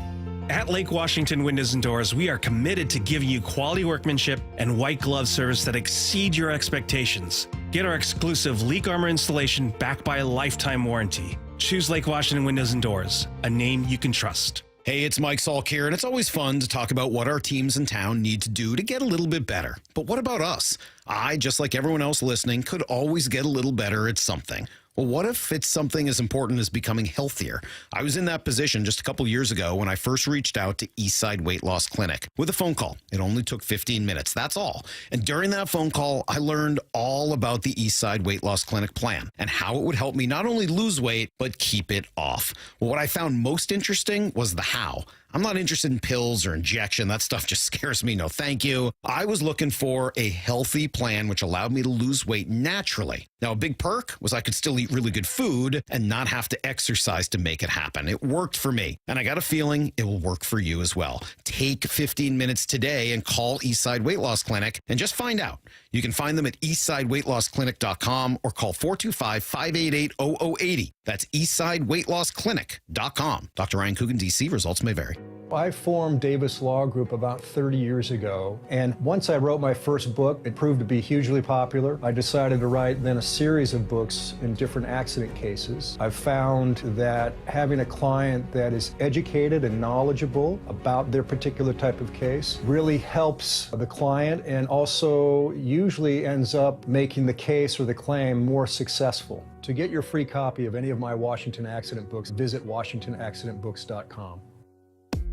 At Lake Washington Windows and Doors, we are committed to giving you quality workmanship and white glove service that exceed your expectations. Get our exclusive leak armor installation backed by a lifetime warranty. Choose Lake Washington Windows and Doors, a name you can trust. Hey, it's Mike Salk here, and it's always fun to talk about what our teams in town need to do to get a little bit better. But what about us? I, just like everyone else listening, could always get a little better at something. Well, what if it's something as important as becoming healthier? I was in that position just a couple years ago when I first reached out to Eastside Weight Loss Clinic with a phone call. It only took 15 minutes, that's all. And during that phone call, I learned all about the Eastside Weight Loss Clinic plan and how it would help me not only lose weight, but keep it off. Well, what I found most interesting was the how. I'm not interested in pills or injection. That stuff just scares me. No, thank you. I was looking for a healthy plan which allowed me to lose weight naturally. Now, a big perk was I could still eat really good food and not have to exercise to make it happen. It worked for me, and I got a feeling it will work for you as well. Take 15 minutes today and call Eastside Weight Loss Clinic and just find out. You can find them at eastsideweightlossclinic.com or call 425-588-0080. That's eastsideweightlossclinic.com. Dr. Ryan Coogan, D.C. Results may vary. I formed Davis Law Group about 30 years ago, and once I wrote my first book, it proved to be hugely popular. I decided to write then a series of books in different accident cases. I've found that having a client that is educated and knowledgeable about their particular type of case really helps the client and also usually ends up making the case or the claim more successful. To get your free copy of any of my Washington accident books, visit WashingtonAccidentBooks.com.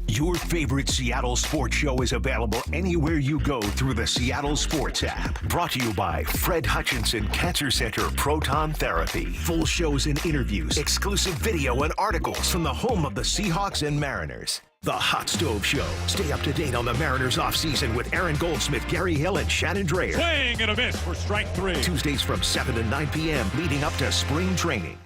Your favorite Seattle sports show is available anywhere you go through the Seattle Sports app. Brought to you by Fred Hutchinson Cancer Center Proton Therapy. Full shows and interviews, exclusive video and articles from the home of the Seahawks and Mariners. The Hot Stove Show. Stay up to date on the Mariners offseason with Aaron Goldsmith, Gary Hill, and Shannon Dreyer. Swing and a miss for strike 3. Tuesdays from 7 to 9 p.m. leading up to spring training.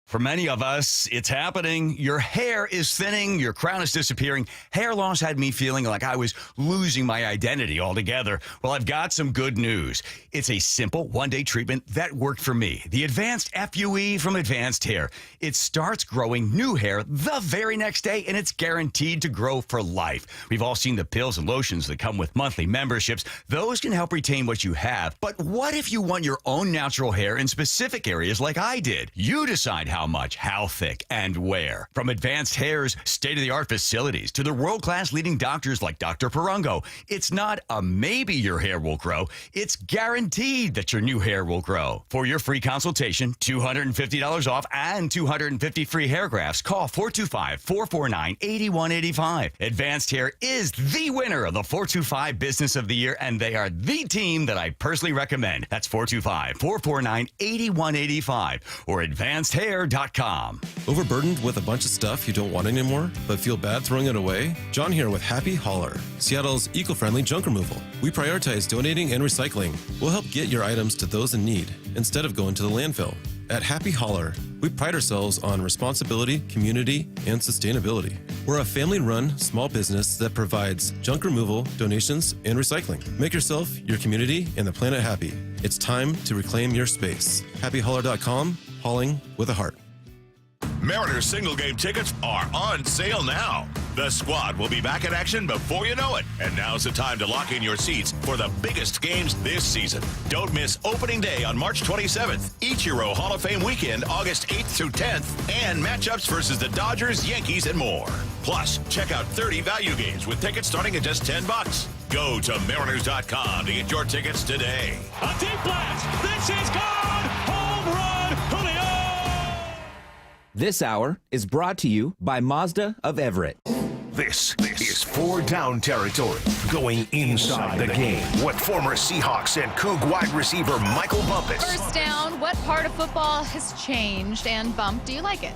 For many of us, it's happening. Your hair is thinning. Your crown is disappearing. Hair loss had me feeling like I was losing my identity altogether. Well, I've got some good news. It's a simple one-day treatment that worked for me. The Advanced FUE from Advanced Hair. It starts growing new hair the very next day, and it's guaranteed to grow for life. We've all seen the pills and lotions that come with monthly memberships. Those can help retain what you have. But what if you want your own natural hair in specific areas like I did? You decide how much, how thick, and where. From Advanced Hair's state-of-the-art facilities to the world-class leading doctors like Dr. Perungo, it's not a maybe your hair will grow. It's guaranteed that your new hair will grow. For your free consultation, $250 off and 250 free hair grafts, call 425-449-8185. Advanced Hair is the winner of the 425 Business of the Year, and they are the team that I personally recommend. That's 425-449-8185 or advancedhair.com. Overburdened with a bunch of stuff you don't want anymore, but feel bad throwing it away? John here with Happy Hauler, Seattle's eco-friendly junk removal. We prioritize donating and recycling. We'll help get your items to those in need instead of going to the landfill. At Happy Hauler, we pride ourselves on responsibility, community, and sustainability. We're a family-run small business that provides junk removal, donations, and recycling. Make yourself, your community, and the planet happy. It's time to reclaim your space. HappyHauler.com, hauling with a heart. Mariners single game tickets are on sale now. The squad will be back in action before you know it. And now's the time to lock in your seats for the biggest games this season. Don't miss opening day on March 27th, Ichiro Hall of Fame weekend, August 8th through 10th, and matchups versus the Dodgers, Yankees, and more. Plus, check out 30 value games with tickets starting at just $10. Go to Mariners.com to get your tickets today. A deep blast. This is gone. Home run. Julio. This hour is brought to you by Mazda of Everett. This is 4 down territory, going inside the game with former Seahawks and Coug wide receiver Michael Bumpus. First down, what part of football has changed, and Bump, do you like it?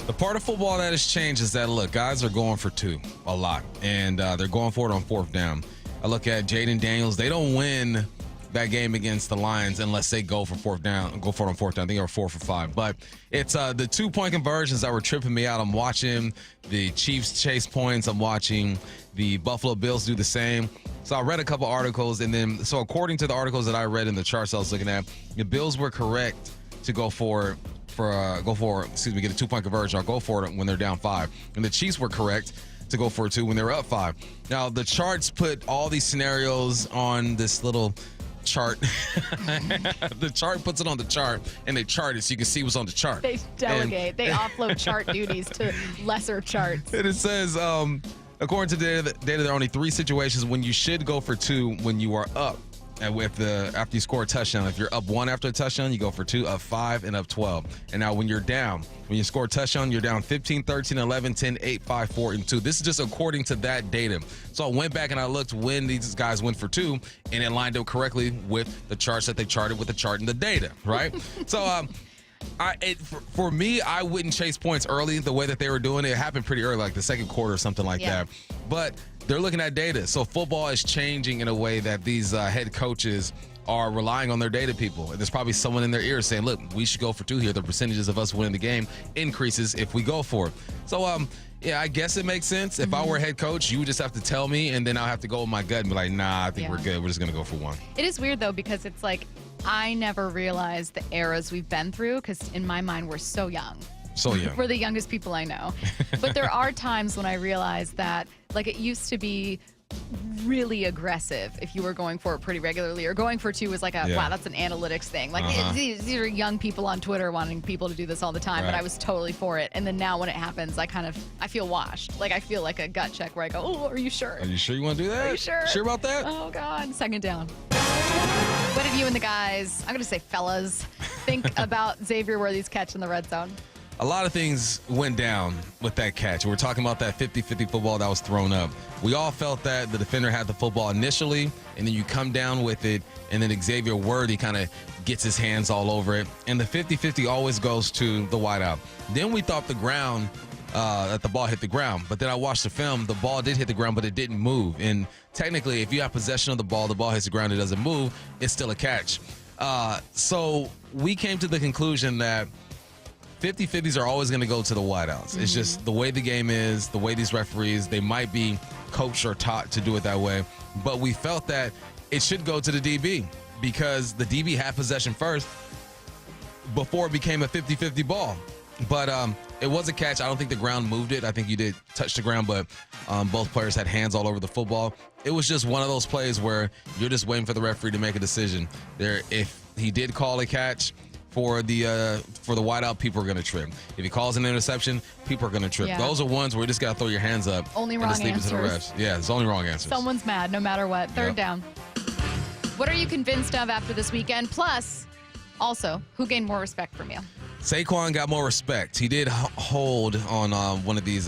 The part of football that has changed is that, look, guys are going for 2 a lot, and they're going for it on 4th down. I look at Jaden Daniels. They don't win that game against the Lions unless they go for 4th down, go for it on 4th down. I think they were 4 for 5. But it's the 2-point conversions that were tripping me out. I'm watching the Chiefs chase points. I'm watching the Buffalo Bills do the same. So I read a couple articles, and then so according to the articles that I read in the charts I was looking at, the Bills were correct to get a 2-point conversion or go for it when they're down 5. And the Chiefs were correct to go for it 2 when they were up 5. Now the charts put all these scenarios on this little chart. The chart puts it on the chart, and they chart it so you can see what's on the chart. They delegate. They offload chart duties to lesser charts. And it says, according to the data, there are only 3 situations when you should go for 2 when you are up. And after you score a touchdown, if you're up 1 after a touchdown, you go for 2, up 5, and up 12. And now when you're down, when you score a touchdown, you're down 15, 13, 11, 10, 8, 5, 4, and 2. This is just according to that data. So I went back and I looked when these guys went for 2, and it lined up correctly with the charts that they charted with the chart and the data, right? So for me, I wouldn't chase points early the way that they were doing it. It happened pretty early, like the second quarter or something like that. But they're looking at data. So football is changing in a way that these head coaches are relying on their data people. And there's probably someone in their ear saying, look, we should go for 2 here. The percentages of us winning the game increases if we go for it. So, yeah, I guess it makes sense. If I were a head coach, you would just have to tell me, and then I'll have to go with my gut and be like, nah, I think we're good. We're just going to go for 1. It is weird, though, because it's like I never realized the eras we've been through because in my mind, we're so young. So young. We're the youngest people I know. But there are times when I realize that, like, it used to be really aggressive if you were going for it pretty regularly, or going for 2 was like wow, that's an analytics thing. Like these are young people on Twitter wanting people to do this all the time, but I was totally for it. And then now when it happens, I feel washed. Like I feel like a gut check where I go, oh, are you sure? Are you sure you want to do that? Are you sure? Sure about that? Oh God, 2nd down. What did you and the guys, I'm going to say fellas, think about Xavier Worthy's catch in the red zone? A lot of things went down with that catch. We're talking about that 50-50 football that was thrown up. We all felt that the defender had the football initially, and then you come down with it, and then Xavier Worthy kind of gets his hands all over it. And the 50-50 always goes to the wideout. Then we thought that the ball hit the ground. But then I watched the film. The ball did hit the ground, but it didn't move. And technically, if you have possession of the ball hits the ground, it doesn't move, it's still a catch. So we came to the conclusion that 50-50s are always going to go to the wideouts. It's just the way the game is, the way these referees, they might be coached or taught to do it that way. But we felt that it should go to the DB because the DB had possession first before it became a 50-50 ball. But it was a catch. I don't think the ground moved it. I think you did touch the ground, but both players had hands all over the football. It was just one of those plays where you're just waiting for the referee to make a decision. If he did call a catch for the wideout, people are going to trip. If he calls an interception, people are going to trip. Yeah. Those are ones where you just got to throw your hands up. Only and wrong just leave it to the answers. refs. Yeah, it's only wrong answers. Someone's mad no matter what. Third down. What are you convinced of after this weekend? Plus, also, who gained more respect from you? Saquon got more respect. He did hold on one of these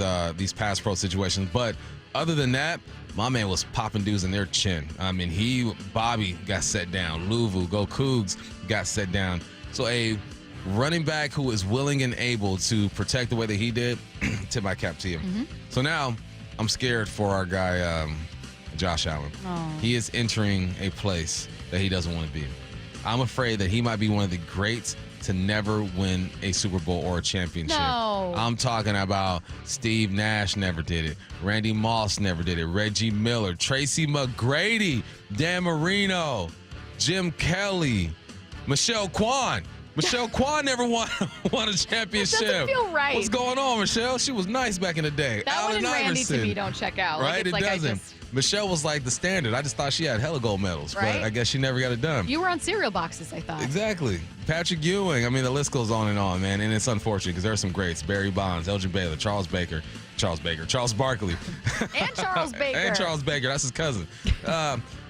pass pro situations, but other than that, my man was popping dudes in their chin. I mean, Bobby got set down. Louvu, go Cougs, got set down. So a running back who is willing and able to protect the way that he did, tip my cap to him. So now I'm scared for our guy, Josh Allen. He is entering a place that he doesn't want to be. I'm afraid that he might be one of the greats to never win a Super Bowl or a championship. No. I'm talking about Steve Nash never did it. Randy Moss never did it. Reggie Miller, Tracy McGrady, Dan Marino, Jim Kelly, Michelle Kwan. Michelle Kwan never won a championship. That doesn't feel right. What's going on, Michelle? She was nice back in the day. That one Allen and Randy to Iverson. me don't check out. Right? Like, It doesn't. Michelle was like the standard. I just thought she had hella gold medals, Right? but I guess she never got it done. You were on cereal boxes, I thought. Exactly. Patrick Ewing. I mean, the list goes on, man, and it's unfortunate because there are some greats. Barry Bonds, Elgin Baylor, Charles Barkley. And Charles Baker. And Charles Baker. That's his cousin.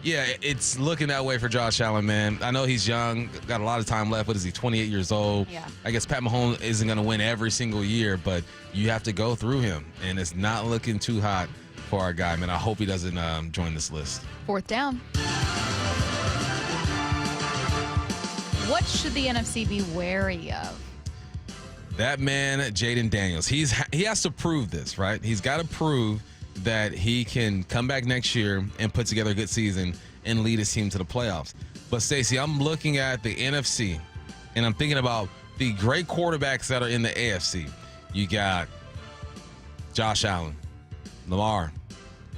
Yeah, it's looking that way for Josh Allen, man. I know he's young, got a lot of time left. What is he, 28 years old? Yeah. I guess Pat Mahomes isn't going to win every single year, but you have to go through him, and it's not looking too hot for our guy, man. I hope he doesn't join this list. Fourth down. What should the NFC be wary of? That man, Jaden Daniels, he has to prove this, right? He's got to prove that he can come back next year and put together a good season and lead his team to the playoffs. But, Stacy, I'm looking at the NFC, and I'm thinking about the great quarterbacks that are in the AFC. You got Josh Allen, Lamar,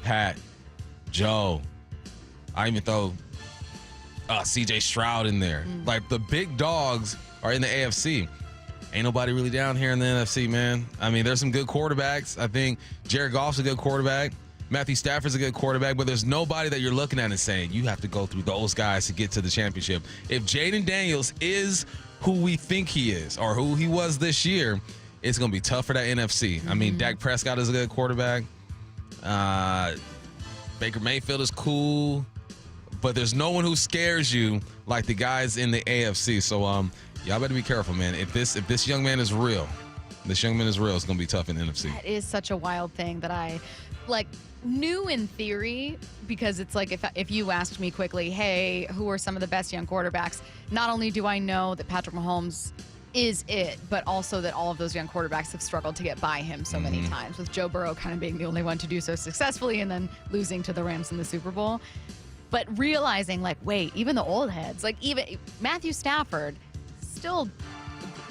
Pat, Joe. I even throw C.J. Stroud in there. Like, the big dogs are in the AFC. Ain't nobody really down here in the NFC, man. I mean, there's some good quarterbacks. I think Jared Goff's a good quarterback. Matthew Stafford's a good quarterback, but there's nobody that you're looking at and saying, you have to go through those guys to get to the championship. If Jaden Daniels is who we think he is or who he was this year, it's going to be tough for that NFC. I mean, Dak Prescott is a good quarterback. Baker Mayfield is cool, but there's no one who scares you like the guys in the AFC. So, y'all better be careful, man. If this young man is real, it's going to be tough in the NFC. That is such a wild thing that I knew in theory, because it's like if you asked me quickly, hey, who are some of the best young quarterbacks? Not only do I know that Patrick Mahomes is it, but also that all of those young quarterbacks have struggled to get by him so many times, with Joe Burrow kind of being the only one to do so successfully and then losing to the Rams in the Super Bowl. But realizing, wait, even the old heads, even Matthew Stafford, still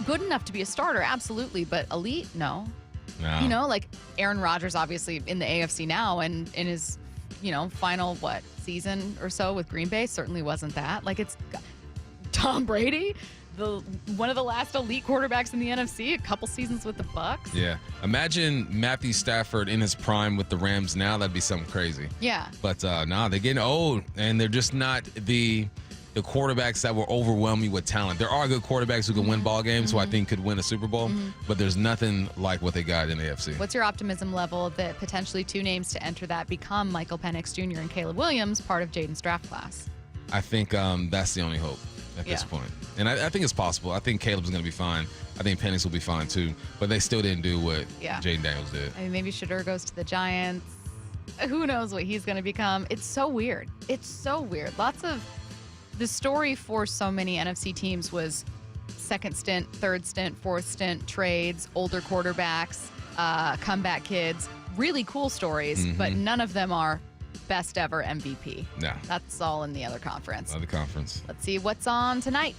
good enough to be a starter, absolutely, but elite, no. Aaron Rodgers, obviously in the AFC now, and in his, final season or so with Green Bay, certainly wasn't that. It's Tom Brady, one of the last elite quarterbacks in the NFC, a couple seasons with the Bucs. Yeah, imagine Matthew Stafford in his prime with the Rams now. That'd be something crazy. Yeah, but they're getting old, and they're just not the quarterbacks that will overwhelm you with talent. There are good quarterbacks who can win ball games, who I think could win a Super Bowl, but there's nothing like what they got in the AFC. What's your optimism level that potentially two names to enter that become Michael Penix Jr. and Caleb Williams, part of Jaden's draft class? I think that's the only hope at this point. And I think it's possible. I think Caleb's going to be fine. I think Penix will be fine too, but they still didn't do what Jaden Daniels did. I mean, maybe Shedeur goes to the Giants. Who knows what he's going to become? It's so weird. Lots of the story for so many NFC teams was second stint, third stint, fourth stint, trades, older quarterbacks, comeback kids. Really cool stories, but none of them are best ever MVP. No. That's all in the other conference. Other conference. Let's see what's on tonight.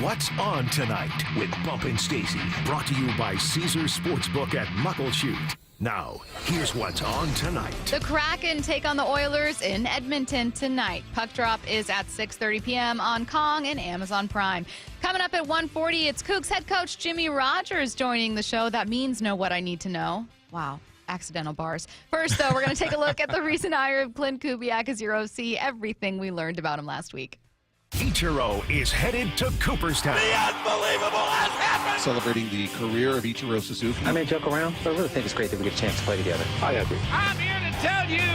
What's on tonight with Bump and Stacy, brought to you by Caesars Sportsbook at Muckleshoot. Now, here's what's on tonight. The Kraken take on the Oilers in Edmonton tonight. Puck drop is at 6:30 p.m. on Kong and Amazon Prime. Coming up at 1:40, it's Cougs head coach Jimmy Rogers joining the show. That means Know What I Need to Know. Wow. Accidental bars. First, though, we're going to take a look at the recent hire of Clint Kubiak as your OC, everything we learned about him last week. Ichiro is headed to Cooperstown. The unbelievable has happened! Celebrating the career of Ichiro Suzuki. I may joke around, but I really think it's great that we get a chance to play together. I agree. I'm here to tell you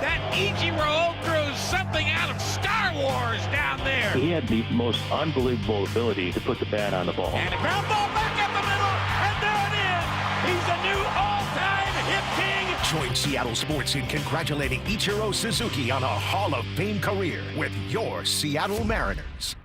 that Ichiro threw something out of Star Wars down there. He had the most unbelievable ability to put the bat on the ball. And a ground ball back up the middle, and there it is. He's a new all-time hit king. Join Seattle Sports in congratulating Ichiro Suzuki on a Hall of Fame career with your Seattle Mariners.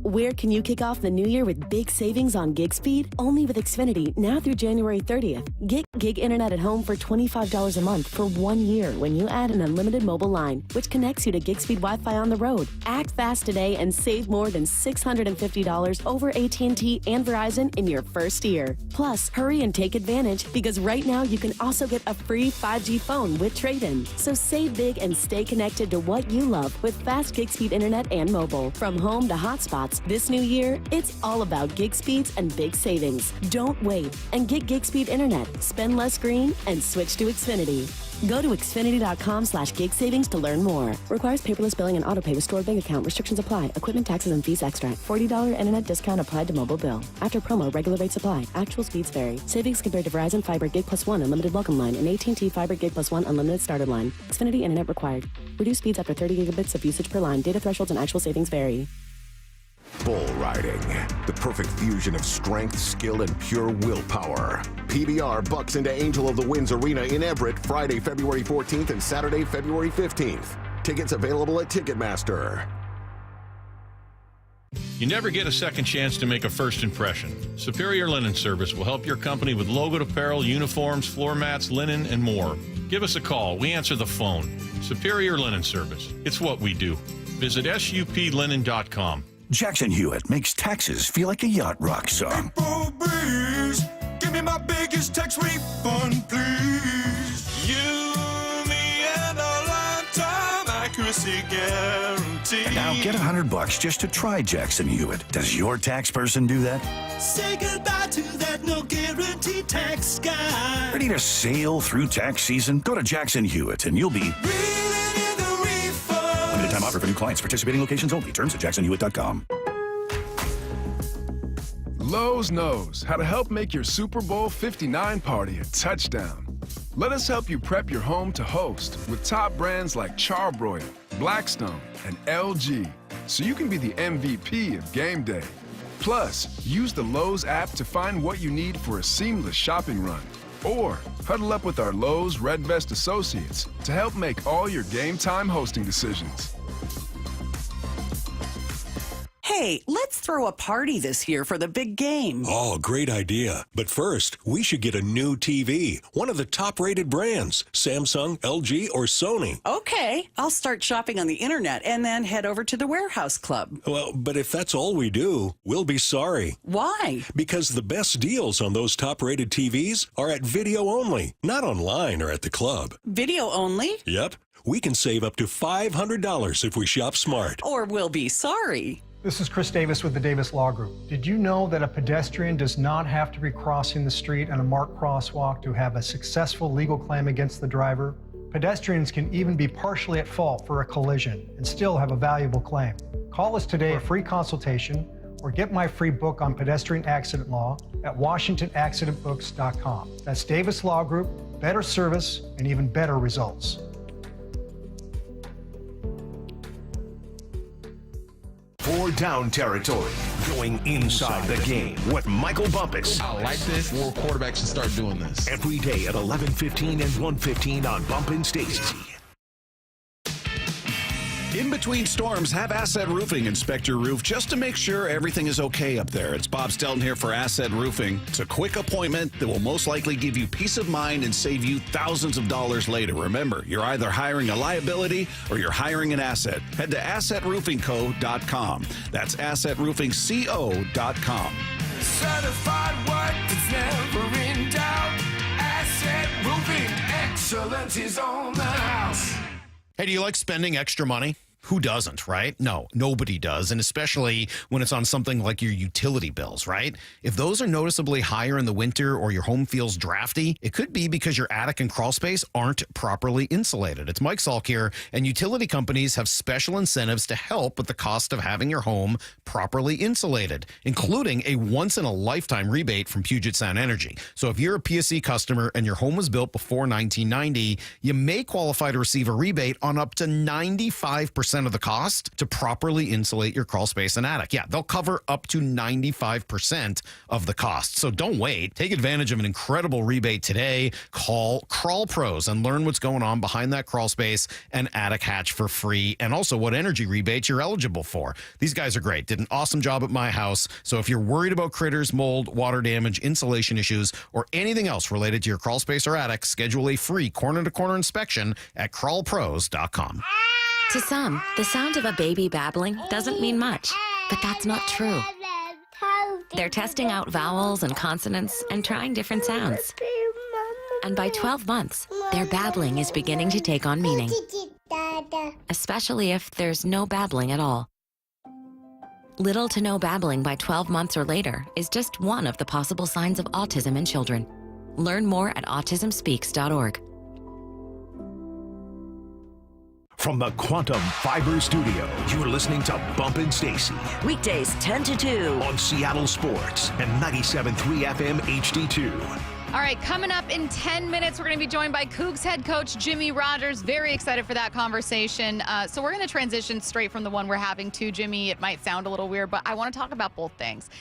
Where can you kick off the new year with big savings on gig speed? Only with Xfinity, now through January 30th. Get gig internet at home for $25 a month for 1 year when you add an unlimited mobile line, which connects you to gig speed Wi-Fi on the road. Act fast today and save more than $650 over AT&T and Verizon in your first year. Plus, hurry and take advantage because right now you can also get a free 5G phone with trade-in. So save big and stay connected to what you love with fast gig speed internet and mobile. From home to hotspots, this new year, it's all about gig speeds and big savings. Don't wait and get gig speed internet. Spend less green and switch to Xfinity. Go to Xfinity.com/gig savings to learn more. Requires paperless billing and autopay with stored bank account. Restrictions apply. Equipment, taxes, and fees extra. $40 internet discount applied to mobile bill. After promo, regular rates apply. Actual speeds vary. Savings compared to Verizon Fiber Gig Plus 1 Unlimited Welcome Line and AT&T Fiber Gig Plus 1 Unlimited Starter Line. Xfinity internet required. Reduced speeds after 30 gigabits of usage per line. Data thresholds and actual savings vary. Bull riding, the perfect fusion of strength, skill, and pure willpower. PBR bucks into Angel of the Winds Arena in Everett Friday, February 14th and Saturday, February 15th. Tickets available at Ticketmaster. You never get a second chance to make a first impression. Superior Linen Service will help your company with logoed apparel, uniforms, floor mats, linen, and more. Give us a call. We answer the phone. Superior Linen Service. It's what we do. Visit suplinen.com. Jackson Hewitt makes taxes feel like a yacht rock song. April breeze, give me my biggest tax refund, please. You, me, and a lifetime accuracy guarantee. And now get $100 just to try Jackson Hewitt. Does your tax person do that? Say goodbye to that no guarantee tax guy. Ready to sail through tax season? Go to Jackson Hewitt and you'll be limited time offer for new clients. Participating locations only. Terms at jacksonhewitt.com. Lowe's knows how to help make your Super Bowl 59 party a touchdown. Let us help you prep your home to host with top brands like Charbroil, Blackstone, and LG, so you can be the MVP of game day. Plus, use the Lowe's app to find what you need for a seamless shopping run. Or huddle up with our Lowe's Red Vest associates to help make all your game time hosting decisions. Hey, let's throw a party this year for the big game. Oh, great idea. But first, we should get a new TV. One of the top-rated brands, Samsung, LG, or Sony. Okay, I'll start shopping on the internet and then head over to the Warehouse Club. Well, but if that's all we do, we'll be sorry. Why? Because the best deals on those top-rated TVs are at video only, not online or at the club. Video only? Yep. We can save up to $500 if we shop smart. Or we'll be sorry. This is Chris Davis with the Davis Law Group. Did you know that a pedestrian does not have to be crossing the street on a marked crosswalk to have a successful legal claim against the driver? Pedestrians can even be partially at fault for a collision and still have a valuable claim. Call us today for a free consultation or get my free book on pedestrian accident law at WashingtonAccidentBooks.com. That's Davis Law Group, better service and even better results. For Down Territory, going inside the game with Michael Bumpus. I like this. More quarterbacks should start doing this. Every day at 11:15 and 1:15 on Bump and Stacy. In between storms, have Asset Roofing inspect your roof just to make sure everything is okay up there. It's Bob Stelton here for Asset Roofing. It's a quick appointment that will most likely give you peace of mind and save you thousands of dollars later. Remember, you're either hiring a liability or you're hiring an asset. Head to AssetRoofingCo.com. That's AssetRoofingCo.com. Certified work that's never in doubt. Asset Roofing, excellence is on the house. Hey, do you like spending extra money? Who doesn't, right? No, nobody does, and especially when it's on something like your utility bills, right? If those are noticeably higher in the winter or your home feels drafty, it could be because your attic and crawl space aren't properly insulated. It's Mike Salk here, and utility companies have special incentives to help with the cost of having your home properly insulated, including a once-in-a-lifetime rebate from Puget Sound Energy. So if you're a PSC customer and your home was built before 1990, you may qualify to receive a rebate on up to 95% of the cost to properly insulate your crawl space and attic. Yeah, they'll cover up to 95% of the cost. So don't wait. Take advantage of an incredible rebate today. Call Crawl Pros and learn what's going on behind that crawl space and attic hatch for free, and also what energy rebates you're eligible for. These guys are great. Did an awesome job at my house. So if you're worried about critters, mold, water damage, insulation issues, or anything else related to your crawl space or attic, schedule a free corner-to-corner inspection at crawlpros.com. To some, the sound of a baby babbling doesn't mean much, but that's not true. They're testing out vowels and consonants and trying different sounds. And by 12 months, their babbling is beginning to take on meaning, especially if there's no babbling at all. Little to no babbling by 12 months or later is just one of the possible signs of autism in children. Learn more at autismspeaks.org. From the Quantum Fiber Studio, you're listening to Bumpin' Stacy. Weekdays 10 to 2. On Seattle Sports and 97.3 FM HD2. All right, coming up in 10 minutes, we're going to be joined by Cougs head coach Jimmy Rogers. Very excited for that conversation. So we're going to transition straight from the one we're having to Jimmy. It might sound a little weird, but I want to talk about both things.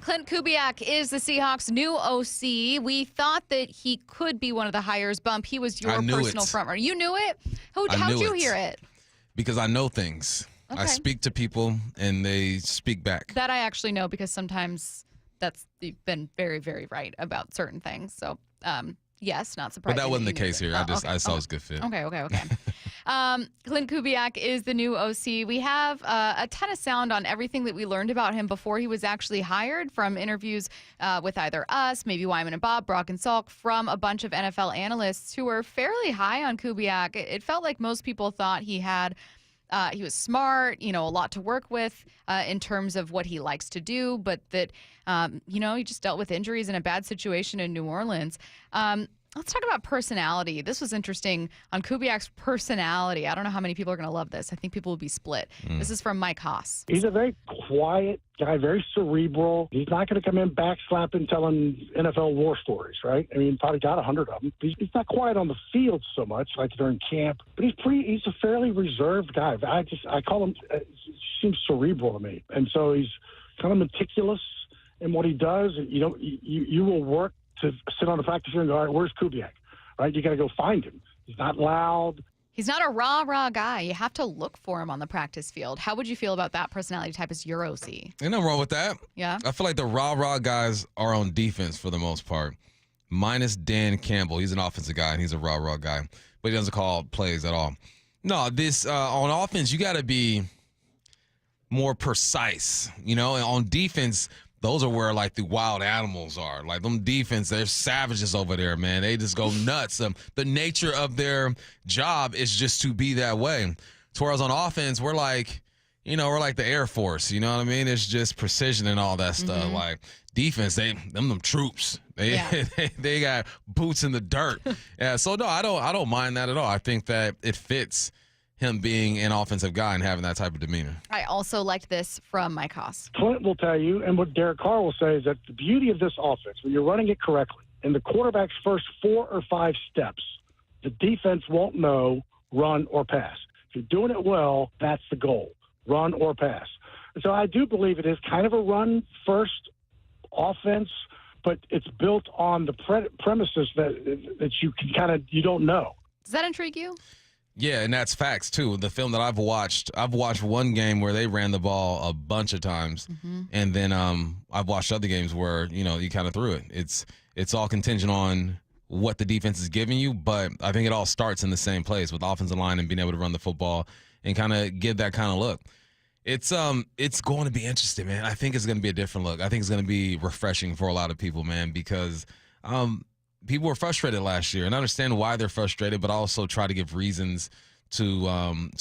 Clint Kubiak is the Seahawks' new OC. We thought that he could be one of the hires. Bump, he was your personal frontrunner. You knew it? How'd you hear it? Because I know things. Okay. I speak to people, and they speak back. That I actually know, because sometimes you've been very, very right about certain things. So, yes, not surprising. But that wasn't the case here. I saw it was a good fit. Okay. Clint Kubiak is the new OC. We have a ton of sound on everything that we learned about him before he was actually hired, from interviews with either us, maybe Wyman and Bob, Brock and Salk, from a bunch of NFL analysts who were fairly high on Kubiak. It felt like most people thought he was smart, a lot to work with in terms of what he likes to do, but that, he just dealt with injuries in a bad situation in New Orleans. Let's talk about personality. This was interesting on Kubiak's personality. I don't know how many people are going to love this. I think people will be split. This is from Mike Haas. He's a very quiet guy, very cerebral. He's not going to come in backslapping, telling NFL war stories, right? I mean, probably got 100 of them. He's not quiet on the field so much, like during camp, but he's a fairly reserved guy. I call him, he seems cerebral to me. And so he's kind of meticulous in what he does. You will work to sit on the practice field and go, all right, where's Kubiak? Right? You got to go find him. He's not loud. He's not a rah-rah guy. You have to look for him on the practice field. How would you feel about that personality type as your OC? Ain't nothing wrong with that. Yeah. I feel like the rah-rah guys are on defense for the most part, minus Dan Campbell. He's an offensive guy, and he's a rah-rah guy, but he doesn't call plays at all. No, on offense, you got to be more precise, and on defense, those are where, like, the wild animals are. Like, them defense, they're savages over there, man. They just go nuts. The nature of their job is just to be that way. As far as on offense, we're like the Air Force. You know what I mean? It's just precision and all that stuff. Like, defense, them troops. They got boots in the dirt. Yeah. So no, I don't mind that at all. I think that it fits him being an offensive guy and having that type of demeanor. I also liked this from Mike Haas. Clint will tell you, and what Derek Carr will say, is that the beauty of this offense, when you're running it correctly, in the quarterback's first 4 or 5 steps, the defense won't know run or pass. If you're doing it well, that's the goal, run or pass. And so I do believe it is kind of a run-first offense, but it's built on the premises that you can you don't know. Does that intrigue you? Yeah, and that's facts too. The film that I've watched one game where they ran the ball a bunch of times, and then I've watched other games where you kind of threw it. It's all contingent on what the defense is giving you, but I think it all starts in the same place with offensive line and being able to run the football and kind of give that kind of look. It's going to be interesting, man. I think it's going to be a different look. I think it's going to be refreshing for a lot of people, man, because people were frustrated last year, and I understand why they're frustrated, but I also try to give reasons to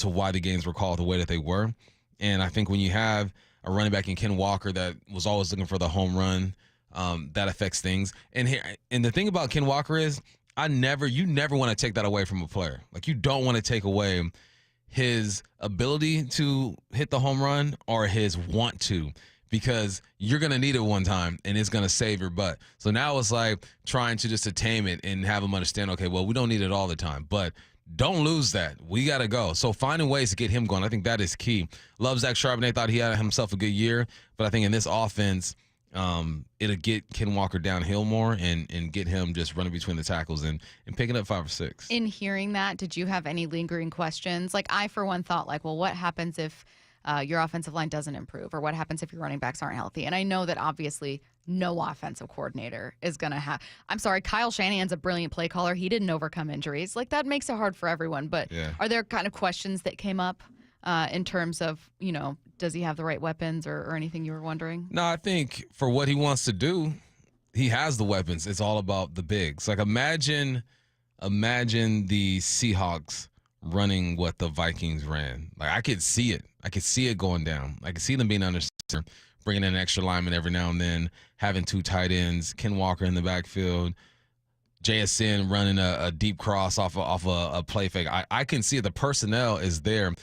why the games were called the way that they were. And I think when you have a running back in Ken Walker that was always looking for the home run, that affects things. And the thing about Ken Walker is you never want to take that away from a player. Like, you don't want to take away his ability to hit the home run or his want to, because you're going to need it one time and it's going to save your butt. So now it's like trying to just tame it and have them understand, okay, well, we don't need it all the time, but don't lose that. We got to go. So finding ways to get him going, I think that is key. Love Zach Charbonnet. Thought he had himself a good year, but I think in this offense, it'll get Ken Walker downhill more and get him just running between the tackles and picking up 5 or 6. In hearing that, did you have any lingering questions? Like, I, for one, thought, like, well, what happens if your offensive line doesn't improve, or what happens if your running backs aren't healthy? And I know that obviously no offensive coordinator is going to have – I'm sorry, Kyle Shanahan's a brilliant play caller. He didn't overcome injuries. Like, that makes it hard for everyone. But Are there kind of questions that came up in terms of, does he have the right weapons or anything you were wondering? No, I think for what he wants to do, he has the weapons. It's all about the bigs. Like, imagine the Seahawks running what the Vikings ran. Like, I could see it. I could see it going down. I could see them being under center, bringing in an extra lineman every now and then, having 2 tight ends, Ken Walker in the backfield, JSN running a deep cross off a play fake. I can see it. The personnel is there.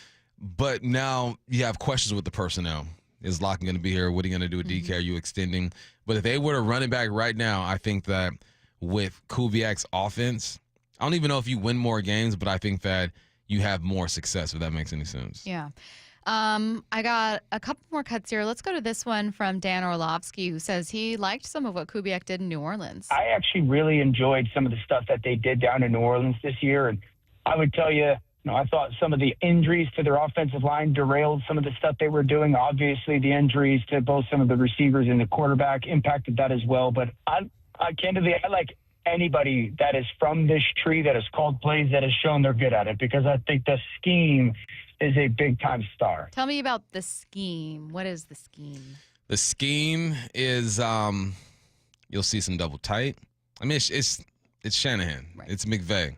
But now you have questions with the personnel. Is Locken going to be here? What are you going to do with DK? Are you extending? But if they were to run it back right now, I think that with Kubiak's offense, I don't even know if you win more games, but I think that you have more success, if that makes any sense. Yeah. I got a couple more cuts here. Let's go to this one from Dan Orlovsky, who says he liked some of what Kubiak did in New Orleans. I actually really enjoyed some of the stuff that they did down in New Orleans this year. And I would tell you, I thought some of the injuries to their offensive line derailed some of the stuff they were doing. Obviously, the injuries to both some of the receivers and the quarterback impacted that as well. But I candidly, I like anybody that is from this tree that has called plays that has shown they're good at it, because I think the scheme is a big-time star. Tell me about the scheme. What is the scheme? The scheme is you'll see some double tight. I mean, it's Shanahan. Right. It's McVay.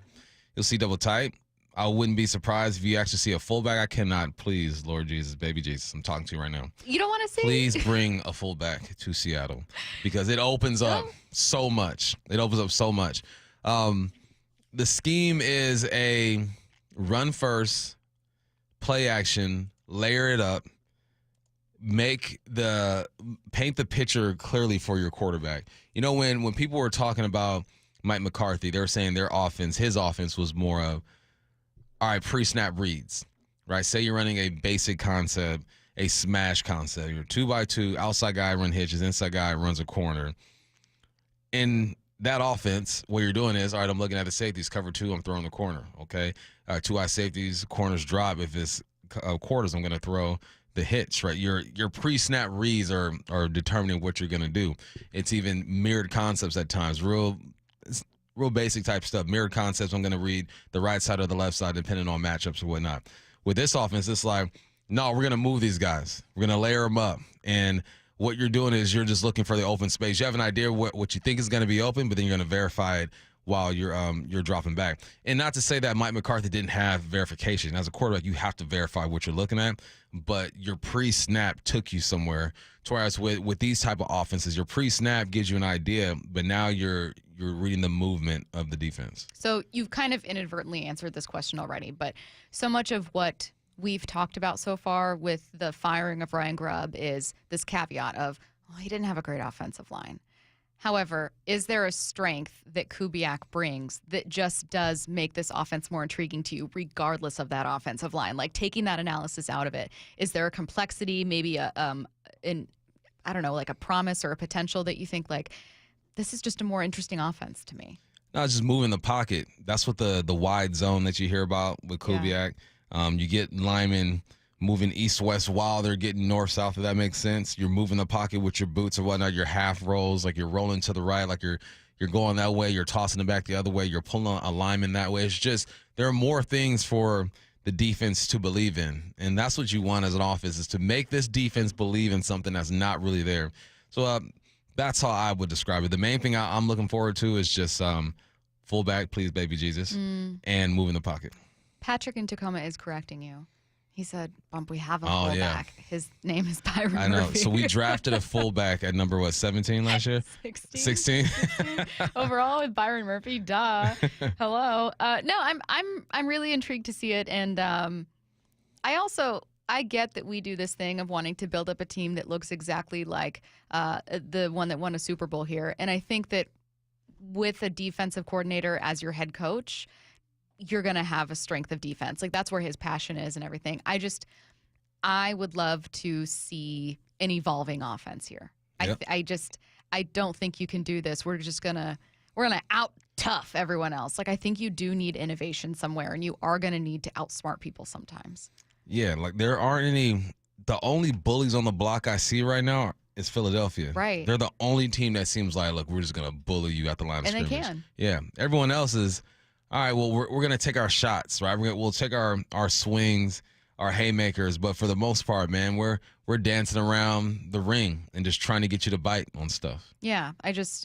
You'll see double tight. I wouldn't be surprised if you actually see a fullback. I cannot, please, Lord Jesus, baby Jesus, I'm talking to you right now. You don't want to see? Please bring a fullback to Seattle, because it opens up so much. It opens up so much. The scheme is a run first, play action, layer it up, paint the picture clearly for your quarterback. When people were talking about Mike McCarthy, they were saying his offense was more of, all right, pre-snap reads, right? Say you're running a basic concept, a smash concept. You're 2x2, outside guy run hitches, inside guy runs a corner. In that offense, what you're doing is, all right, I'm looking at the safeties, cover 2, I'm throwing the corner, okay? 2-eye safeties, corners drop. If it's quarters, I'm going to throw the hitch, right? Your pre-snap reads are determining what you're going to do. It's even mirrored concepts at times, real basic type stuff. Mirrored concepts, I'm going to read the right side or the left side depending on matchups or whatnot. With this offense, it's like, no, we're going to move these guys. We're going to layer them up. And what you're doing is you're just looking for the open space. You have an idea what you think is going to be open, but then you're going to verify it while you're dropping back. And not to say that Mike McCarthy didn't have verification. As a quarterback, you have to verify what you're looking at, but your pre-snap took you somewhere. Whereas with these type of offenses, your pre-snap gives you an idea, but now you're reading the movement of the defense. So you've kind of inadvertently answered this question already, but so much of what we've talked about so far with the firing of Ryan Grubb is this caveat of, he didn't have a great offensive line. However, is there a strength that Kubiak brings that just does make this offense more intriguing to you, regardless of that offensive line? Like, taking that analysis out of it, is there a complexity, maybe like a promise or a potential that you think, like, this is just a more interesting offense to me? Not just moving the pocket. That's what the wide zone that you hear about with Kubiak. Yeah. You get linemen moving east-west while they're getting north-south, if that makes sense. You're moving the pocket with your boots or whatnot, your half rolls, like you're rolling to the right, like you're going that way, you're tossing it back the other way, you're pulling a lineman that way. It's just there are more things for the defense to believe in, and that's what you want as an offense, is to make this defense believe in something that's not really there. So that's how I would describe it. The main thing I'm looking forward to is just fullback, please, baby Jesus, and moving the pocket. Patrick in Tacoma is correcting you. He said, Bump, we have a fullback. Yeah. His name is Byron Murphy. I know. So we drafted a fullback at number, 17 last year? 16. Overall with Byron Murphy, duh. Hello. No, I'm really intrigued to see it. And I get that we do this thing of wanting to build up a team that looks exactly like the one that won a Super Bowl here. And I think that with a defensive coordinator as your head coach, you're going to have a strength of defense. Like, that's where his passion is and everything. I would love to see an evolving offense here. Yep. I don't think you can do this. We're going to out tough everyone else. Like, I think you do need innovation somewhere, and you are going to need to outsmart people sometimes. Yeah, like there aren't any. The only bullies on the block I see right now is Philadelphia. Right. They're the only team that seems like, look, we're just going to bully you at the line of scrimmage. And they can. Yeah. Everyone else is, all right, well, we're going to take our shots, right? We'll take our swings, our haymakers, but for the most part, man, we're dancing around the ring and just trying to get you to bite on stuff. Yeah, I don't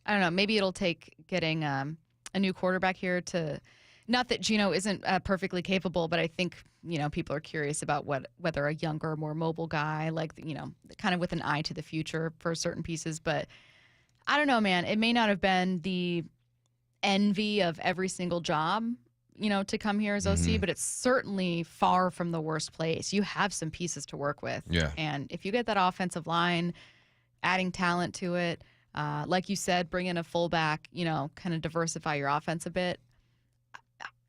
know. Maybe it'll take getting a new quarterback here to, not that Gino isn't perfectly capable, but I think, people are curious about whether a younger, more mobile guy, like, kind of with an eye to the future for certain pieces. But I don't know, man. It may not have been the envy of every single job, to come here as OC, but it's certainly far from the worst place. You have some pieces to work with. Yeah. And if you get that offensive line, adding talent to it, like you said, bring in a fullback, kind of diversify your offense a bit.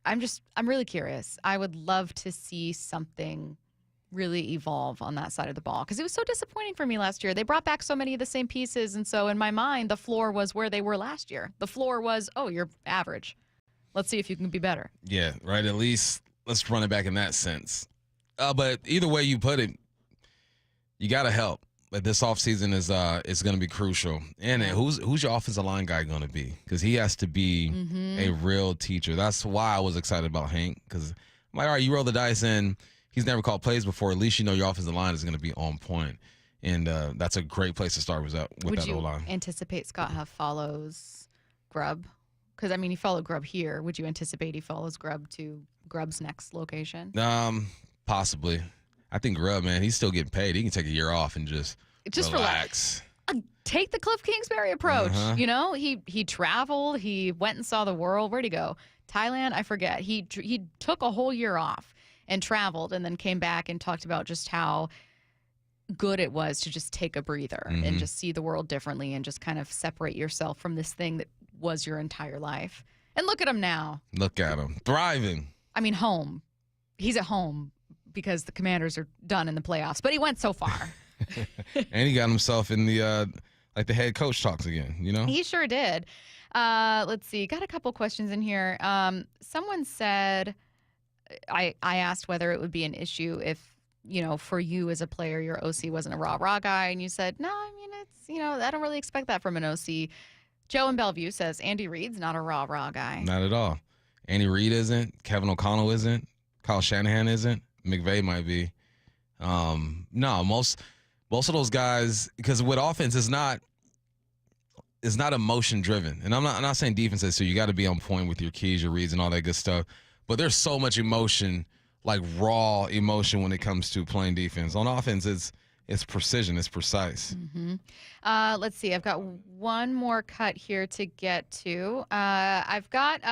I'm really curious. I would love to see something really evolve on that side of the ball, because it was so disappointing for me last year. They brought back so many of the same pieces, and so in my mind, the floor was where they were last year. The floor was, oh, you're average. Let's see if you can be better. Yeah, right. At least let's run it back in that sense. But either way you put it, you got to help. But this offseason is going to be crucial. And who's your offensive line guy going to be? Because he has to be a real teacher. That's why I was excited about Hank, because I'm like, all right, you roll the dice and he's never called plays before. At least you know your offensive line is going to be on point. And that's a great place to start with that O-line. Would you anticipate Scott Huff follows Grubb? Because, he followed Grubb here. Would you anticipate he follows Grubb to Grubb's next location? Possibly. I think Grubb, man, he's still getting paid. He can take a year off and just relax. Take the Cliff Kingsbury approach. He traveled. He went and saw the world. Where'd he go? Thailand? I forget. He took a whole year off and traveled, and then came back and talked about just how good it was to just take a breather and just see the world differently and just kind of separate yourself from this thing that was your entire life. And look at him now. Look at him. Thriving. Home. He's at home because the Commanders are done in the playoffs, but he went so far. And he got himself in the the head coach talks again, He sure did. Let's see. Got a couple questions in here. Someone said, I asked whether it would be an issue if, for you as a player, your OC wasn't a rah-rah guy, and you said, no, it's, I don't really expect that from an OC. Joe in Bellevue says Andy Reid's not a rah-rah guy. Not at all. Andy Reid isn't. Kevin O'Connell isn't. Kyle Shanahan isn't. McVay might be. No, most of those guys, because with offense, it's not emotion driven. And I'm not saying defense is, so you got to be on point with your keys, your reads, and all that good stuff. But there's so much emotion, like raw emotion, when it comes to playing defense. On offense, it's precision, it's precise. Let's see. I've got one more cut here to get to. I've got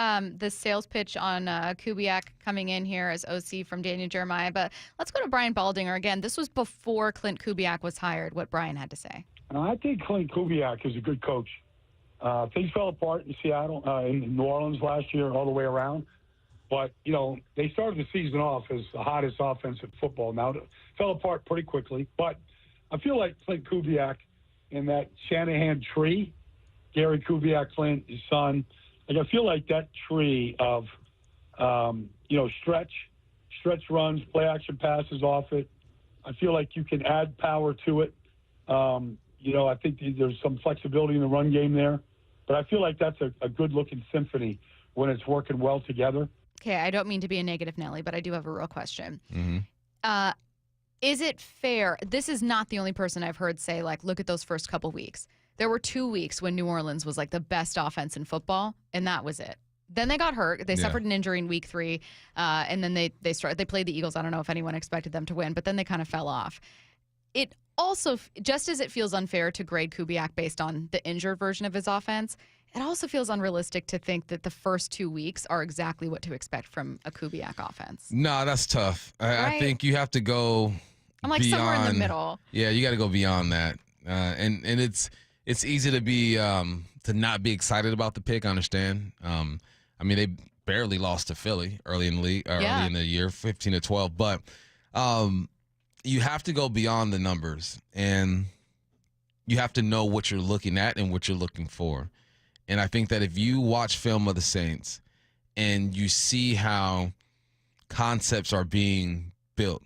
the sales pitch on Kubiak coming in here as OC from Daniel Jeremiah. But let's go to Brian Baldinger again. This was before Clint Kubiak was hired, what Brian had to say. I think Clint Kubiak is a good coach. Things fell apart in Seattle, in New Orleans last year, all the way around. But, they started the season off as the hottest offense in football. Now, it fell apart pretty quickly. But I feel like Clint Kubiak and that Shanahan tree, Gary Kubiak, Clint, his son, Like, I feel like that tree of, stretch runs, play action passes off it. I feel like you can add power to it. I think there's some flexibility in the run game there. But I feel like that's a good-looking symphony when it's working well together. Okay, I don't mean to be a negative Nelly, but I do have a real question. Mm-hmm. Is it fair? This is not the only person I've heard say, like, look at those first couple weeks. There were 2 weeks when New Orleans was, like, the best offense in football, and that was it. Then they got hurt. They suffered an injury in week 3, and then they played the Eagles. I don't know if anyone expected them to win, but then they kind of fell off. It also, just as it feels unfair to grade Kubiak based on the injured version of his offense, it also feels unrealistic to think that the first 2 weeks are exactly what to expect from a Kubiak offense. No, that's tough. I think you have to go I'm like beyond, somewhere in the middle. Yeah, you got to go beyond that. And it's easy to be to not be excited about the pick. I understand. They barely lost to Philly early in the league, early in the year, 15-12. But you have to go beyond the numbers, and you have to know what you're looking at and what you're looking for. And I think that if you watch film of the Saints and you see how concepts are being built,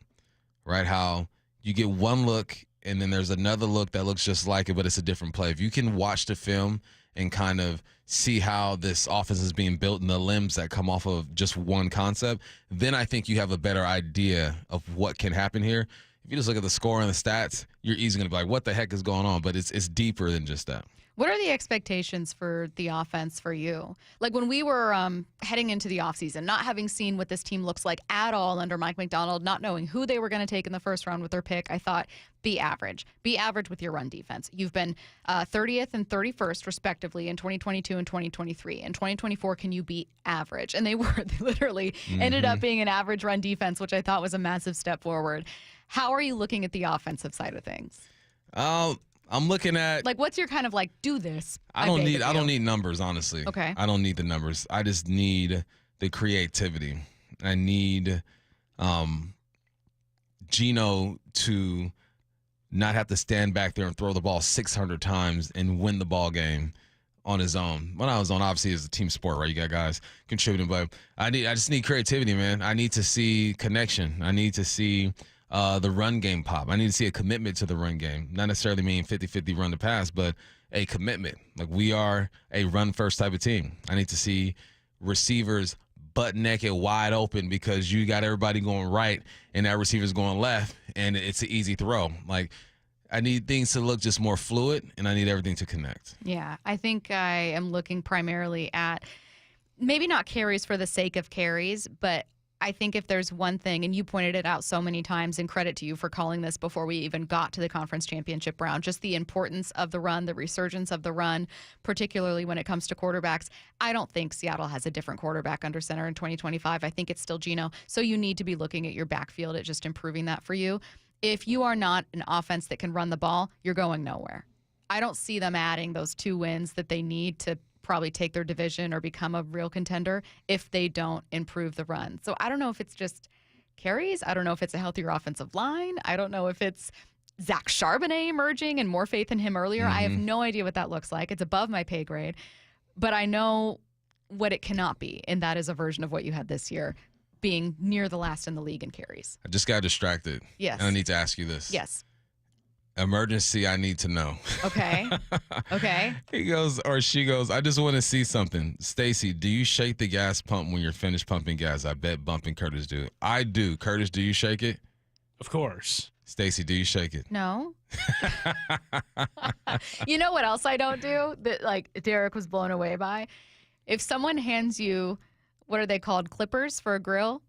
right? How you get one look and then there's another look that looks just like it, but it's a different play. If you can watch the film and kind of see how this offense is being built and the limbs that come off of just one concept, then I think you have a better idea of what can happen here. If you just look at the score and the stats, you're easily going to be like, what the heck is going on? But it's deeper than just that. What are the expectations for the offense for you? Like when we were heading into the offseason, not having seen what this team looks like at all under Mike McDonald, not knowing who they were going to take in the first round with their pick, I thought, be average. Be average with your run defense. You've been 30th and 31st, respectively, in 2022 and 2023. In 2024, can you be average? And they literally ended up being an average run defense, which I thought was a massive step forward. How are you looking at the offensive side of things? I'm looking at, like, what's your kind of like, do this? I don't need numbers, honestly. Okay. I don't need the numbers. I just need the creativity. I need Geno to not have to stand back there and throw the ball 600 times and win the ball game on his own. When I was on, obviously, it's a team sport, right? You got guys contributing, but I just need creativity, man. I need to see connection. I need to see the run game pop. I need to see a commitment to the run game. Not necessarily mean 50-50 run to pass, but a commitment. Like, we are a run-first type of team. I need to see receivers butt naked, wide open, because you got everybody going right and that receiver's going left, and it's an easy throw. Like, I need things to look just more fluid, and I need everything to connect. Yeah, I think I am looking primarily at maybe not carries for the sake of carries, but I think if there's one thing, and you pointed it out so many times, and credit to you for calling this before we even got to the conference championship round, just the importance of the run, the resurgence of the run, particularly when it comes to quarterbacks. I don't think Seattle has a different quarterback under center in 2025. I think it's still Geno. So you need to be looking at your backfield at just improving that for you. If you are not an offense that can run the ball, you're going nowhere. I don't see them adding those 2 wins that they need to probably take their division or become a real contender if they don't improve the run. So I don't know if it's just carries. I don't know if it's a healthier offensive line. I don't know if it's Zach Charbonnet emerging and more faith in him earlier. I have no idea what that looks like. It's above my pay grade. But I know what it cannot be, and that is a version of what you had this year, being near the last in the league in carries. I just got distracted. Yes. And I need to ask you this. Yes. Emergency, I need to know. Okay. Okay. He goes, or she goes, I just want to see something. Stacy, do you shake the gas pump when you're finished pumping gas? I bet Bump and Curtis do. I do. Curtis, do you shake it? Of course. Stacy, do you shake it? No. You know what else I don't do that, like, Derek was blown away by? If someone hands you, what are they called, clippers for a grill?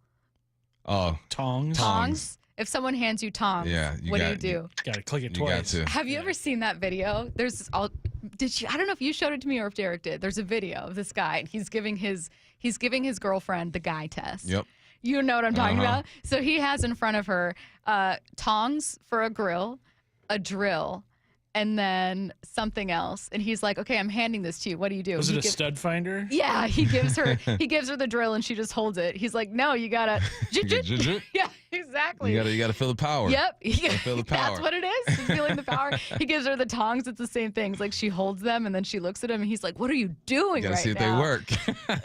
Oh. Tongs. If someone hands you tongs, what do you do? You got to click it twice. Have you ever seen that video? I don't know if you showed it to me or if Derek did. There's a video of this guy, and he's giving his girlfriend the guy test. Yep. You know what I'm talking about? So he has in front of her tongs for a grill, a drill, and then something else. And he's like, okay, I'm handing this to you. What do you do? Was it a stud finder? Yeah, he gives her the drill and she just holds it. He's like, no, you gotta. Yeah, exactly. You gotta feel the power. Yep. You gotta feel the power. That's what it is. Just feeling the power. He gives her the tongs. It's the same thing. It's like she holds them and then she looks at him and he's like, what are you doing You gotta right see if now? they work.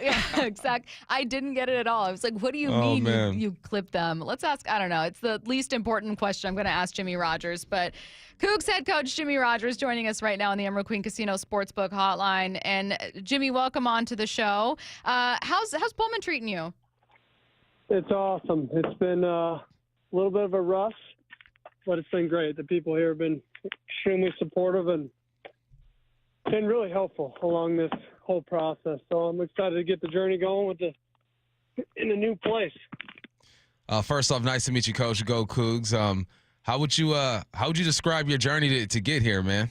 Yeah, exactly. I didn't get it at all. I was like, what do you Oh, mean man. you clip them? Let's ask, I don't know. It's the least important question I'm going to ask Jimmy Rogers. But Cougs head coach Jimmy Rogers joining us right now on the Emerald Queen Casino Sportsbook Hotline. And Jimmy, welcome on to the show. How's Pullman treating you? It's awesome. It's been a little bit of a rush, but it's been great. The people here have been extremely supportive and been really helpful along this whole process. So I'm excited to get the journey going in a new place. First off, nice to meet you, Coach. Go Cougs. How would you describe your journey to get here, man?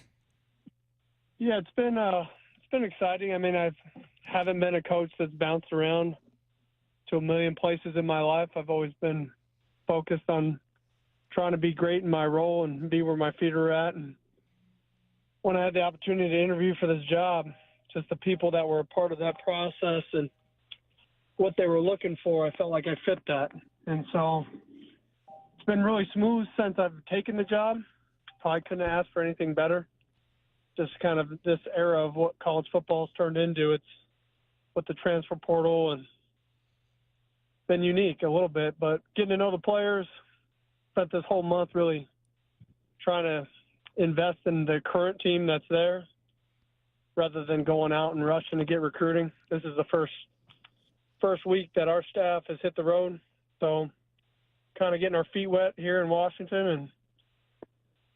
Yeah, it's been exciting. I mean, I haven't been a coach that's bounced around to a million places in my life. I've always been focused on trying to be great in my role and be where my feet are at. And when I had the opportunity to interview for this job, just the people that were a part of that process and what they were looking for, I felt like I fit that. And so it's been really smooth since I've taken the job. Probably couldn't ask for anything better. Just kind of this era of what college football has turned into. It's with the transfer portal and been unique a little bit, but getting to know the players, spent this whole month really trying to invest in the current team that's there rather than going out and rushing to get recruiting. This is the first week that our staff has hit the road. So kind of getting our feet wet here in Washington, and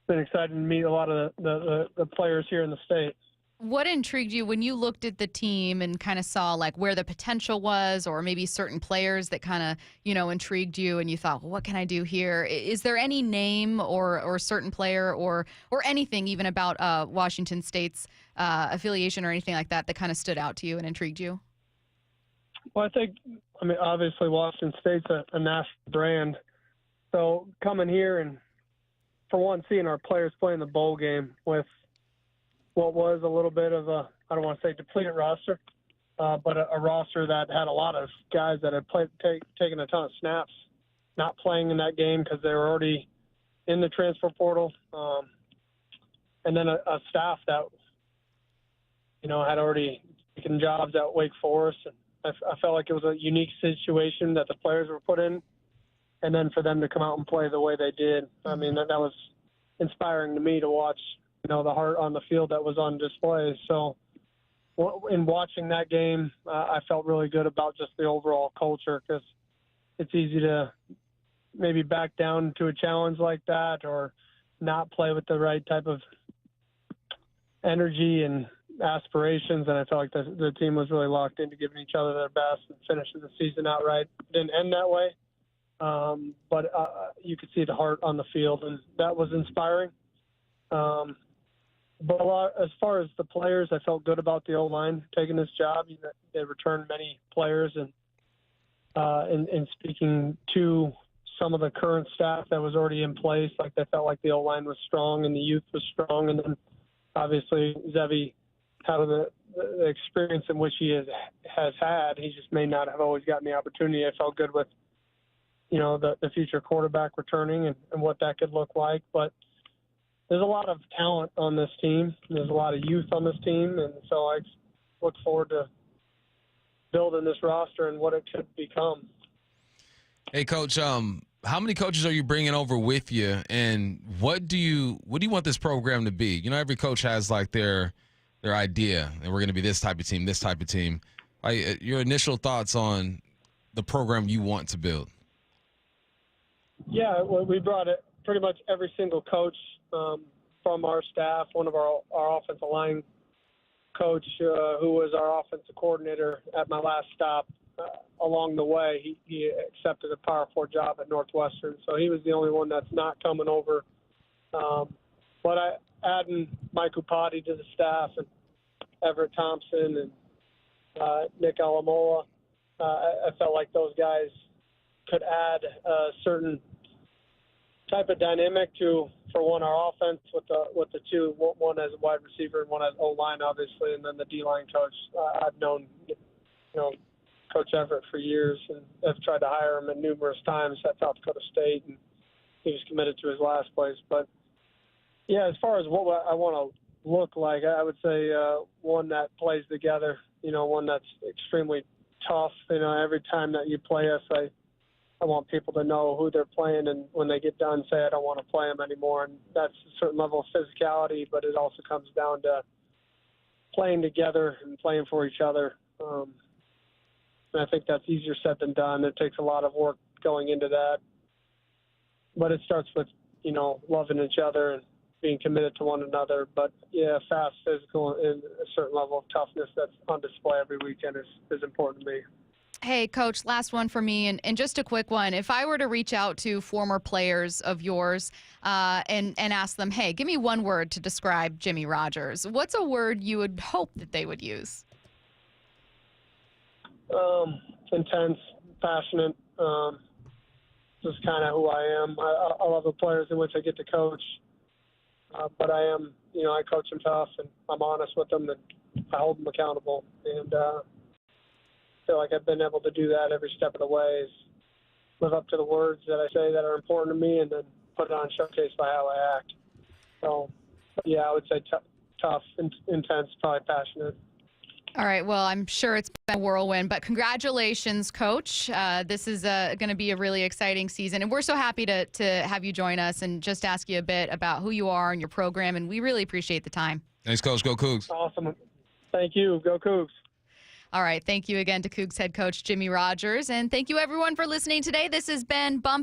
been excited to meet a lot of the players here in the state. What intrigued you when you looked at the team and kind of saw like where the potential was, or maybe certain players that kind of, intrigued you and you thought, well, what can I do here? Is there any name or certain player or anything even about Washington State's affiliation or anything like that kind of stood out to you and intrigued you? Well, obviously Washington State's a national brand. So coming here and, for one, seeing our players play in the bowl game with what was a little bit of a, I don't want to say depleted roster, but a roster that had a lot of guys that had taken a ton of snaps, not playing in that game because they were already in the transfer portal. And then a staff that, had already taken jobs at Wake Forest. And I felt like it was a unique situation that the players were put in. And then for them to come out and play the way they did, I mean, that was inspiring to me to watch, the heart on the field that was on display. So in watching that game, I felt really good about just the overall culture, because it's easy to maybe back down to a challenge like that or not play with the right type of energy and aspirations. And I felt like the team was really locked into giving each other their best and finishing the season outright. It didn't end that way. But you could see the heart on the field, and that was inspiring. But as far as the players, I felt good about the O-line taking this job. They returned many players, and in speaking to some of the current staff that was already in place, like they felt like the O-line was strong and the youth was strong. And then obviously Zevi had the experience in which he has had. He just may not have always gotten the opportunity. I felt good with the future quarterback returning and what that could look like. But there's a lot of talent on this team. There's a lot of youth on this team. And so I look forward to building this roster and what it could become. Hey, Coach, how many coaches are you bringing over with you? And what do you want this program to be? Every coach has like their idea, and we're going to be this type of team, this type of team. Like, your initial thoughts on the program you want to build? Yeah, well, we brought it pretty much every single coach from our staff. One of our offensive line coach, who was our offensive coordinator at my last stop, along the way, he accepted a Power 4 job at Northwestern. So he was the only one that's not coming over. But adding Mike Upati to the staff and Everett Thompson and Nick Alamola, I felt like those guys could add a certain type of dynamic for one, our offense with the two, one as a wide receiver and one as O-line, obviously, and then the D-line coach. I've known, Coach Everett for years, and I've tried to hire him numerous times at South Dakota State, and he was committed to his last place. But, yeah, as far as what I want to look like, I would say one that plays together, one that's extremely tough. Every time that you play us, I want people to know who they're playing, and when they get done, say, I don't want to play them anymore. And that's a certain level of physicality, but it also comes down to playing together and playing for each other. And I think that's easier said than done. It takes a lot of work going into that. But it starts with, loving each other and being committed to one another. But, yeah, fast, physical, and a certain level of toughness that's on display every weekend is important to me. Hey, Coach, last one for me, and just a quick one. If I were to reach out to former players of yours and ask them, hey, give me one word to describe Jimmy Rogers, what's a word you would hope that they would use? Intense, passionate. Just kind of who I am. I love the players in which I get to coach, but I am, I coach them tough, and I'm honest with them, and I hold them accountable. And I feel like I've been able to do that every step of the way, is live up to the words that I say that are important to me, and then put it on showcase by how I act. So, yeah, I would say tough, intense, probably passionate. All right. Well, I'm sure it's been a whirlwind, but congratulations, Coach. This is going to be a really exciting season, and we're so happy to have you join us and just ask you a bit about who you are and your program, and we really appreciate the time. Thanks, Coach. Go Cougs. Awesome. Thank you. Go Cougs. All right. Thank you again to Cougs head coach Jimmy Rogers, and thank you, everyone, for listening today. This has been Bump